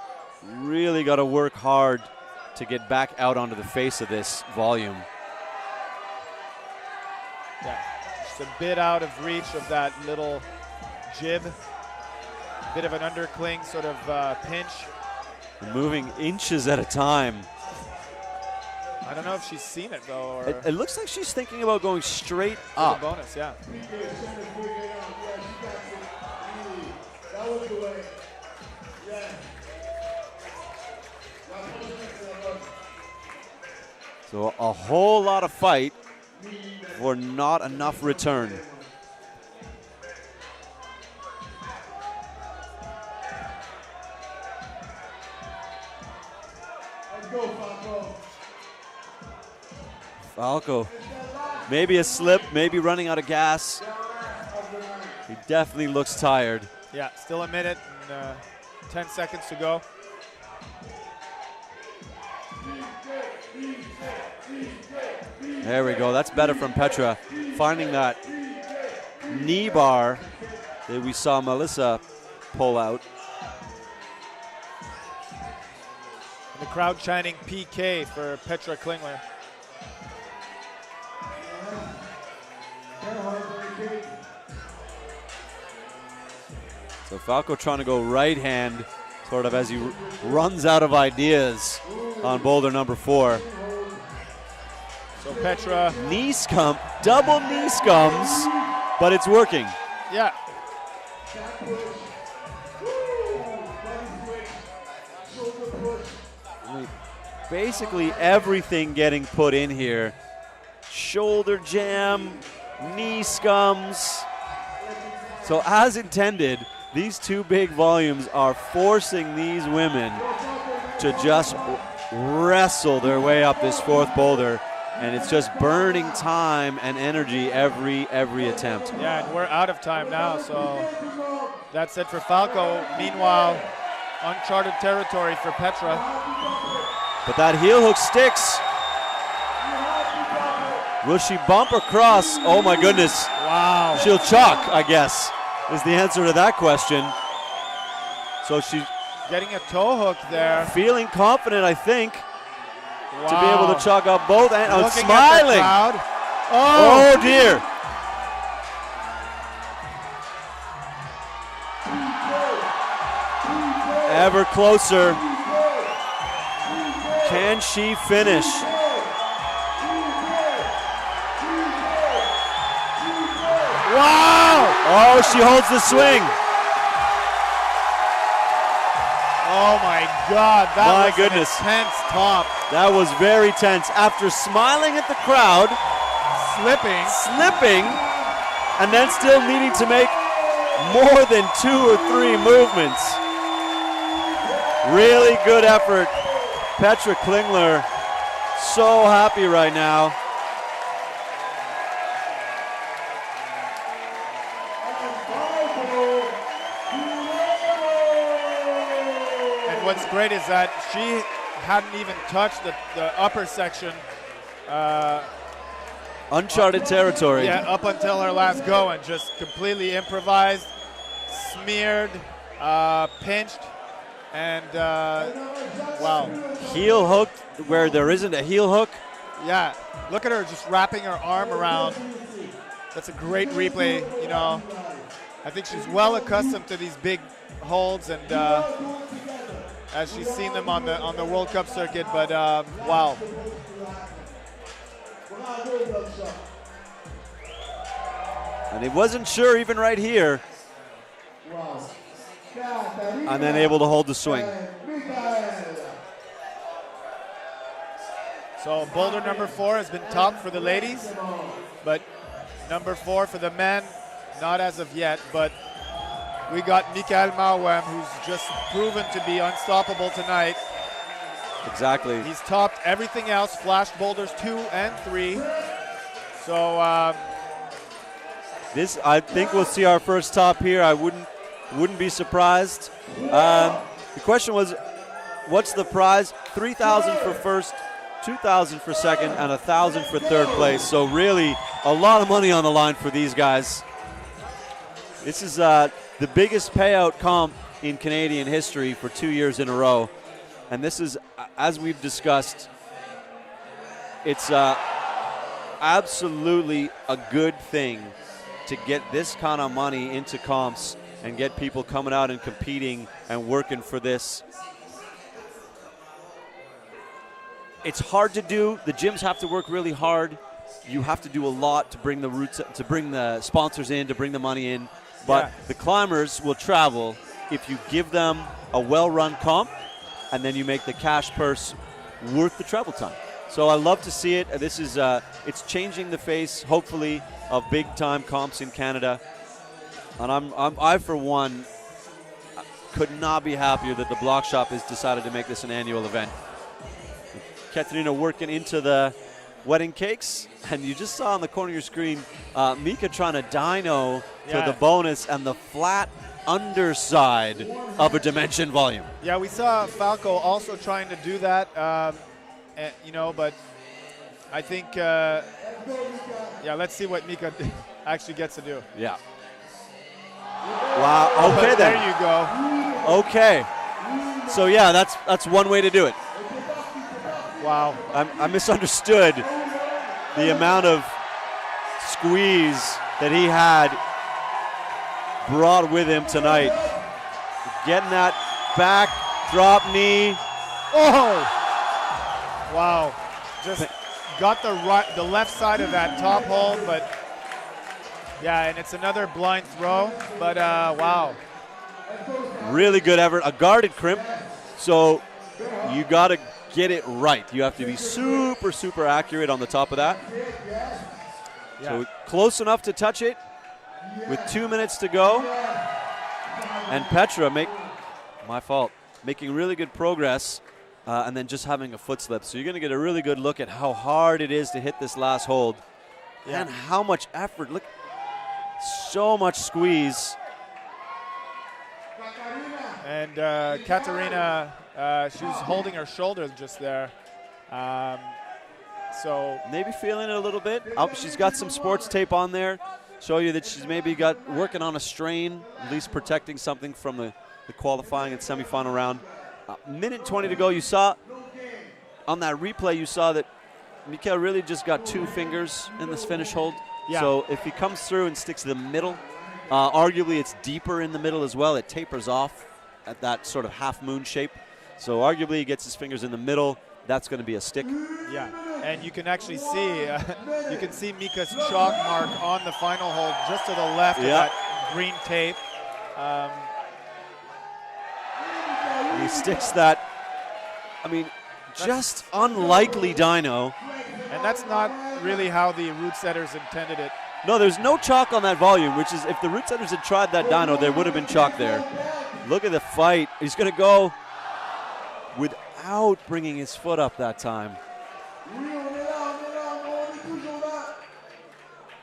really got to work hard to get back out onto the face of this volume. Yeah, just a bit out of reach of that little jib, a bit of an undercling sort of pinch. Moving inches at a time. I don't know if she's seen it though. Or it looks like she's thinking about going straight up. The bonus, yeah. So a whole lot of fight for not enough return. Let's go, Falco. Falco, maybe a slip, maybe running out of gas. He definitely looks tired. Yeah, still a minute and 10 seconds to go. There we go, that's better from Petra. Finding that knee bar that we saw Melissa pull out. And the crowd chanting PK for Petra Klingler. So Falco trying to go right hand, sort of as he runs out of ideas on boulder number 4. So So Petra. Knee scum, double knee scums, but it's working. Yeah. Basically everything getting put in here. Shoulder jam, knee scums. So as intended, these two big volumes are forcing these women to just wrestle their way up this fourth boulder, and it's just burning time and energy every attempt. Yeah, and we're out of time now, so that's it for Falco. Meanwhile, uncharted territory for Petra. But that heel hook sticks. Will she bump or cross? Oh my goodness. Wow. She'll chalk, I guess, is the answer to that question. So she's getting a toe hook there. Feeling confident, I think, wow. to be able to chalk up both. And looking smiling. At the crowd. Oh dear. Ever closer. Can she finish? Wow! Oh, she holds the swing. Oh my God, that my was goodness. An intense top. That was very tense. After smiling at the crowd, slipping, and then still needing to make more than 2 or 3 movements. Really good effort. Petra Klingler, so happy right now. And what's great is that she hadn't even touched the upper section. Uncharted territory. Yeah, up until her last go, and just completely improvised, smeared, pinched, and wow. Heel hook where there isn't a heel hook. Yeah, look at her just wrapping her arm around. That's a great replay, you know. I think she's well accustomed to these big holds, and as she's seen them on the World Cup circuit, but wow. And he wasn't sure even right here. And then able to hold the swing. So boulder number 4 has been topped for the ladies, but number 4 for the men, not as of yet, but we got Mikael Mauwem, who's just proven to be unstoppable tonight. Exactly. He's topped everything else, flash boulders 2 and 3. So this, I think we'll see our first top here. I wouldn't be surprised. The question was, what's the prize? 3,000 for first, 2,000 for second, and 1,000 for third place. So really a lot of money on the line for these guys. This is the biggest payout comp in Canadian history for 2 years in a row. And this is, as we've discussed, it's absolutely a good thing to get this kind of money into comps and get people coming out and competing and working for this. It's hard to do. The gyms have to work really hard. You have to do a lot to bring the roots, to bring the sponsors in, to bring the money in. But yeah. The climbers will travel if you give them a well-run comp, and then you make the cash purse worth the travel time. So I love to see it. This is it's changing the face, hopefully, of big-time comps in Canada. And I for one could not be happier that the Bloc Shop has decided to make this an annual event. Katerina working into the wedding cakes, and you just saw on the corner of your screen Mika trying to dyno to the bonus and the flat underside of a dimension volume. Yeah, we saw Falco also trying to do that, you know, but I think, yeah, let's see what Mika actually gets to do. Yeah. Wow, okay then. There you go. Okay. So yeah, that's one way to do it. Wow. I misunderstood the amount of squeeze that he had brought with him tonight. Getting that back drop knee. Oh! Wow. Just got the left side of that top hold, but yeah, and it's another blind throw, but wow. Really good effort, a guarded crimp, so you got to get it right. You have to be super, super accurate on the top of that. Yeah. So close enough to touch it with 2 minutes to go. And Petra, making really good progress and then just having a foot slip. So you're going to get a really good look at how hard it is to hit this last hold and how much effort. Look, so much squeeze. And Katarina, she was holding her shoulder just there. So maybe feeling it a little bit. She's got some sports tape on there. Show you that she's maybe working on a strain, at least protecting something from the qualifying and semifinal round. Minute 20 to go. You saw on that replay, you saw that Mika really just got 2 fingers in this finish hold. Yeah. So if he comes through and sticks to the middle, arguably it's deeper in the middle as well. It tapers off at that sort of half moon shape. So arguably he gets his fingers in the middle. That's going to be a stick. Yeah, and you can actually see, you can see Mika's chalk mark on the final hold just to the left of that green tape. He sticks that, just unlikely dyno. And that's not really how the root setters intended it. No, there's no chalk on that volume, which is, if the root setters had tried that dyno, there would have been chalk there. Look at the fight. He's going to go without bringing his foot up that time.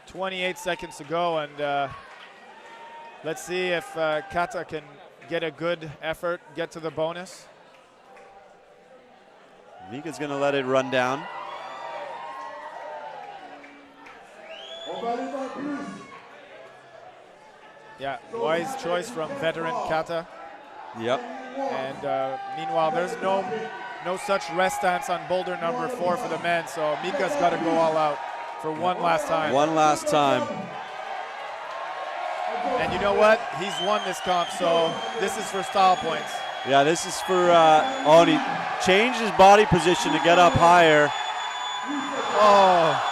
28 seconds to go, and let's see if Kata can get a good effort, get to the bonus. Mika's going to let it run down. Yeah, wise choice from veteran Kata. Yep. And meanwhile, there's no such rest stance on boulder number 4 for the men, so Mika's got to go all out for one last time. One last time. And you know what? He's won this comp, so this is for style points. Yeah, this is for, he changed his body position to get up higher. Oh.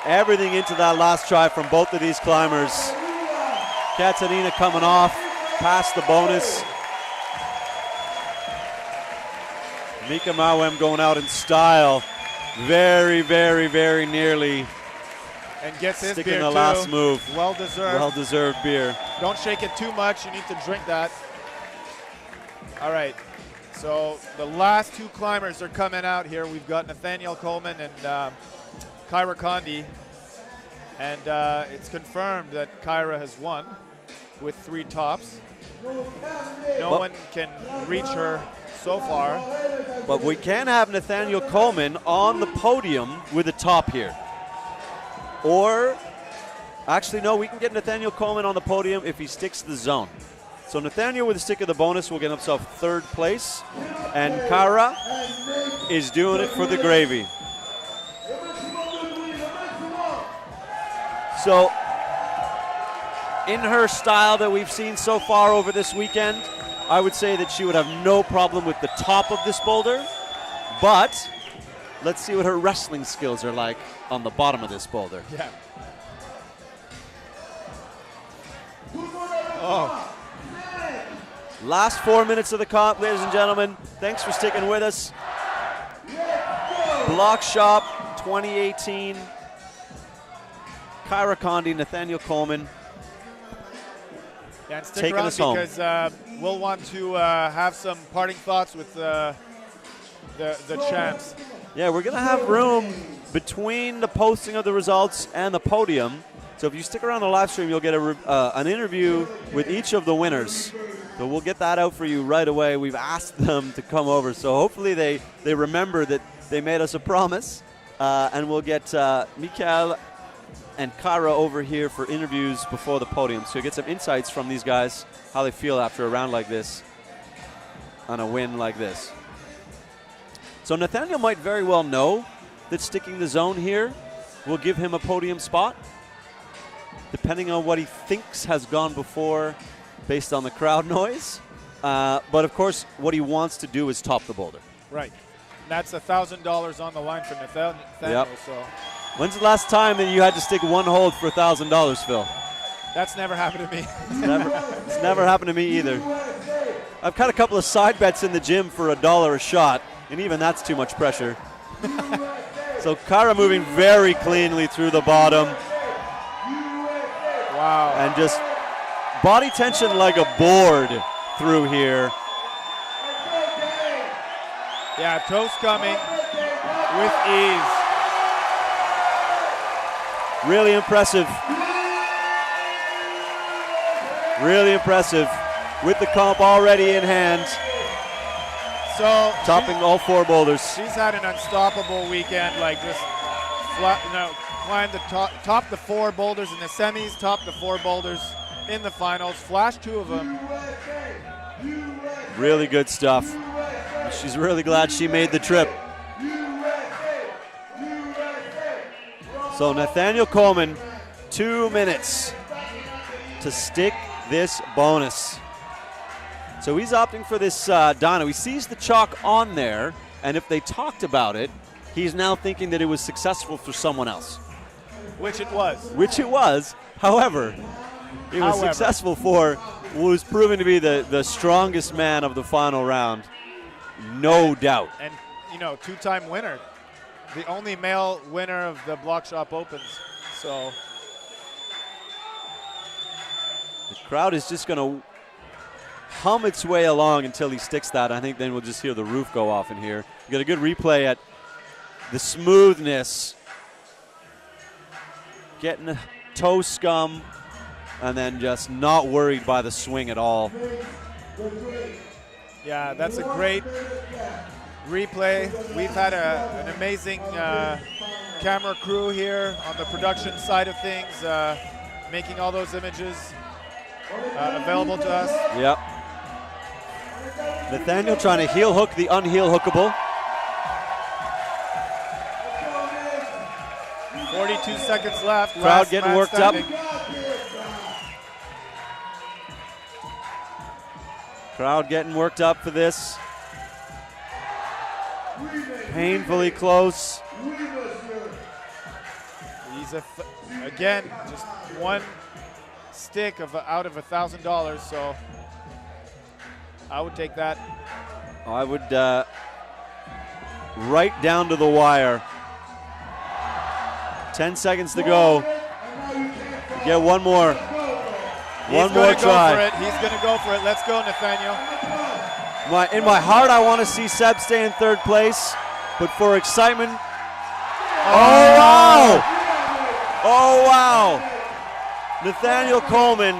Everything into that last try from both of these climbers. Katarina coming off, past the bonus. Mika Mawem going out in style. Very, very, very nearly. And gets his sticking beer the too. last move. Well deserved. Well deserved beer. Don't shake it too much. You need to drink that. All right. So the last 2 climbers are coming out here. We've got Nathaniel Coleman and Kyra Condi. And it's confirmed that Kyra has won with 3 tops. No one can reach her so far. But we can have Nathaniel Coleman on the podium with a top here. Or, actually no, we can get Nathaniel Coleman on the podium if he sticks to the zone. So Nathaniel with a stick of the bonus will get himself 3rd place. And Kyra is doing it for the gravy. So, in her style that we've seen so far over this weekend, I would say that she would have no problem with the top of this boulder, but let's see what her wrestling skills are like on the bottom of this boulder. Yeah. Oh. Last 4 minutes of the comp, ladies and gentlemen. Thanks for sticking with us. Bloc Shop 2018. Kyra Condi, Nathaniel Coleman. Yeah, and stick taking around us home. because we'll want to have some parting thoughts with the champs. Yeah, we're going to have room between the posting of the results and the podium. So if you stick around the live stream, you'll get an interview with each of the winners. So we'll get that out for you right away. We've asked them to come over. So hopefully they remember that they made us a promise. And we'll get Mikael and Kyra over here for interviews before the podium. So you get some insights from these guys, how they feel after a round like this, on a win like this. So Nathaniel might very well know that sticking the zone here will give him a podium spot, depending on what he thinks has gone before based on the crowd noise. But of course, what he wants to do is top the boulder. Right. That's $1,000 on the line for Nathaniel. Yep. So When's the last time that you had to stick one hold for $1,000, Phil? that's never happened to me. It's never happened to me either. I've got a couple of side bets in the gym for $1 a shot, and even that's too much pressure. So Kyra moving very cleanly through the bottom. Wow. And just body tension like a board through here. Yeah, toes coming with ease. Really impressive. Really impressive. With the comp already in hand. So Topping all 4 boulders. she's had an unstoppable weekend, like just climbed the top the 4 boulders in the semis, top the 4 boulders in the finals, flashed 2 of them. Really good stuff. She's really glad she made the trip. So Nathaniel Coleman, 2 minutes to stick this bonus. So he's opting for this dyno. He sees the chalk on there, and if they talked about it, he's now thinking that it was successful for someone else. Which it was. Which it was. However, it was successful for who was proven to be the strongest man of the final round. No doubt. And, you know, 2-time winner. The only male winner of the Bloc Shop Opens. So the crowd is just going to hum its way along until he sticks that. I think then we'll just hear the roof go off in here. You got a good replay at the smoothness. Getting a toe scum and then just not worried by the swing at all. yeah, that's a great replay. We've had an amazing camera crew here on the production side of things, making all those images available to us. Yep. Nathaniel trying to heel hook the unheel hookable. 42 seconds left. Crowd Last getting man worked up. standing. Crowd getting worked up for this. Painfully close. He's again just 1 stick out of $1,000. So I would take that. I would right down to the wire. 10 seconds to go. Get one more. One more try. He's going to go for it. Let's go, Nathaniel. In my heart, I want to see Seb stay in 3rd place, but for excitement. Oh, wow! Oh, wow! Nathaniel Coleman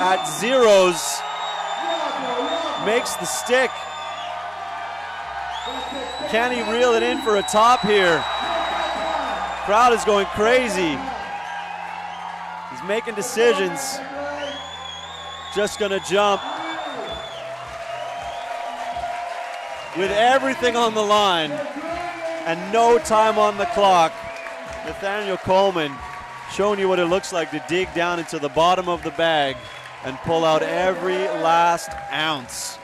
at zeros makes the stick. Can he reel it in for a top here? Crowd is going crazy. He's making decisions. Just gonna jump. With everything on the line and no time on the clock, Nathaniel Coleman showing you what it looks like to dig down into the bottom of the bag and pull out every last ounce.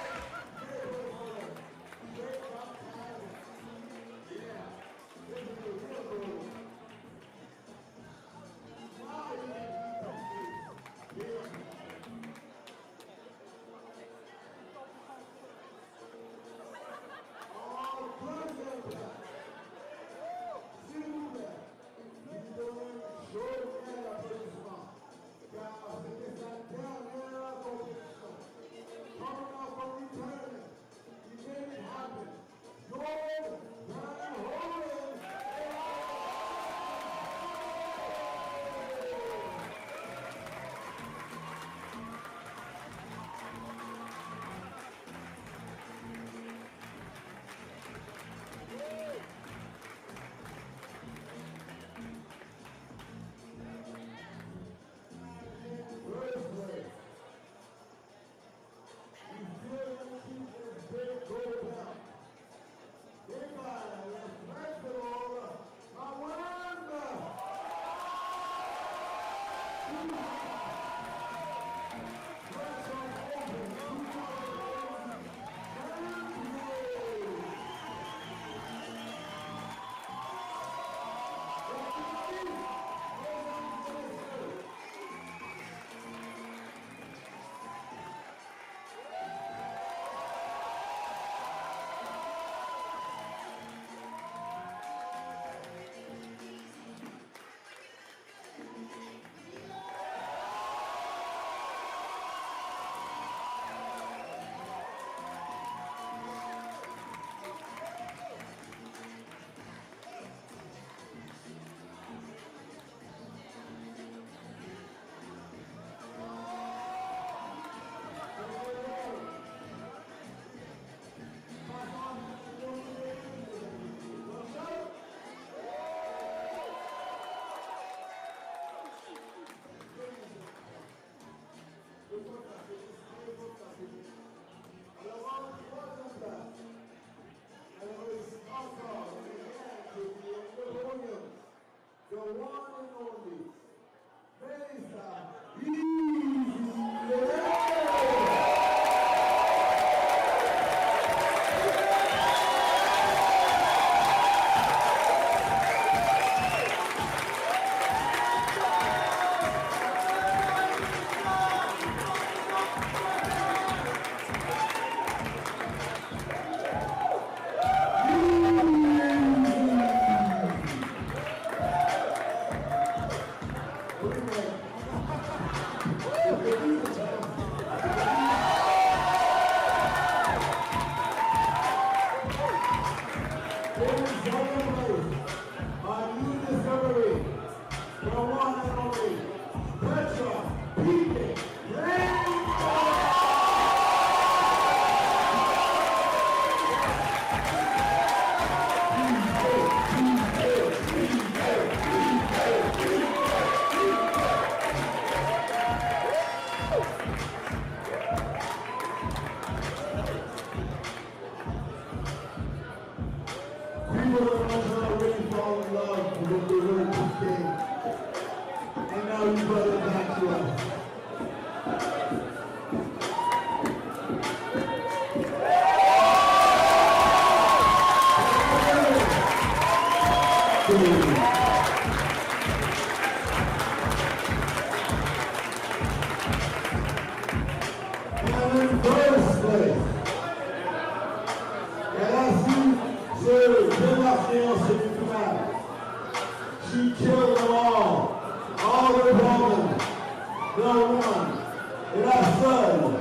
second place, our new discovery, the one and only, Petra, Mika, Kat. People are trying to really fall in love with what they really became. And now you brought it back to us. And in first place, she killed them all the women, the one, and our son,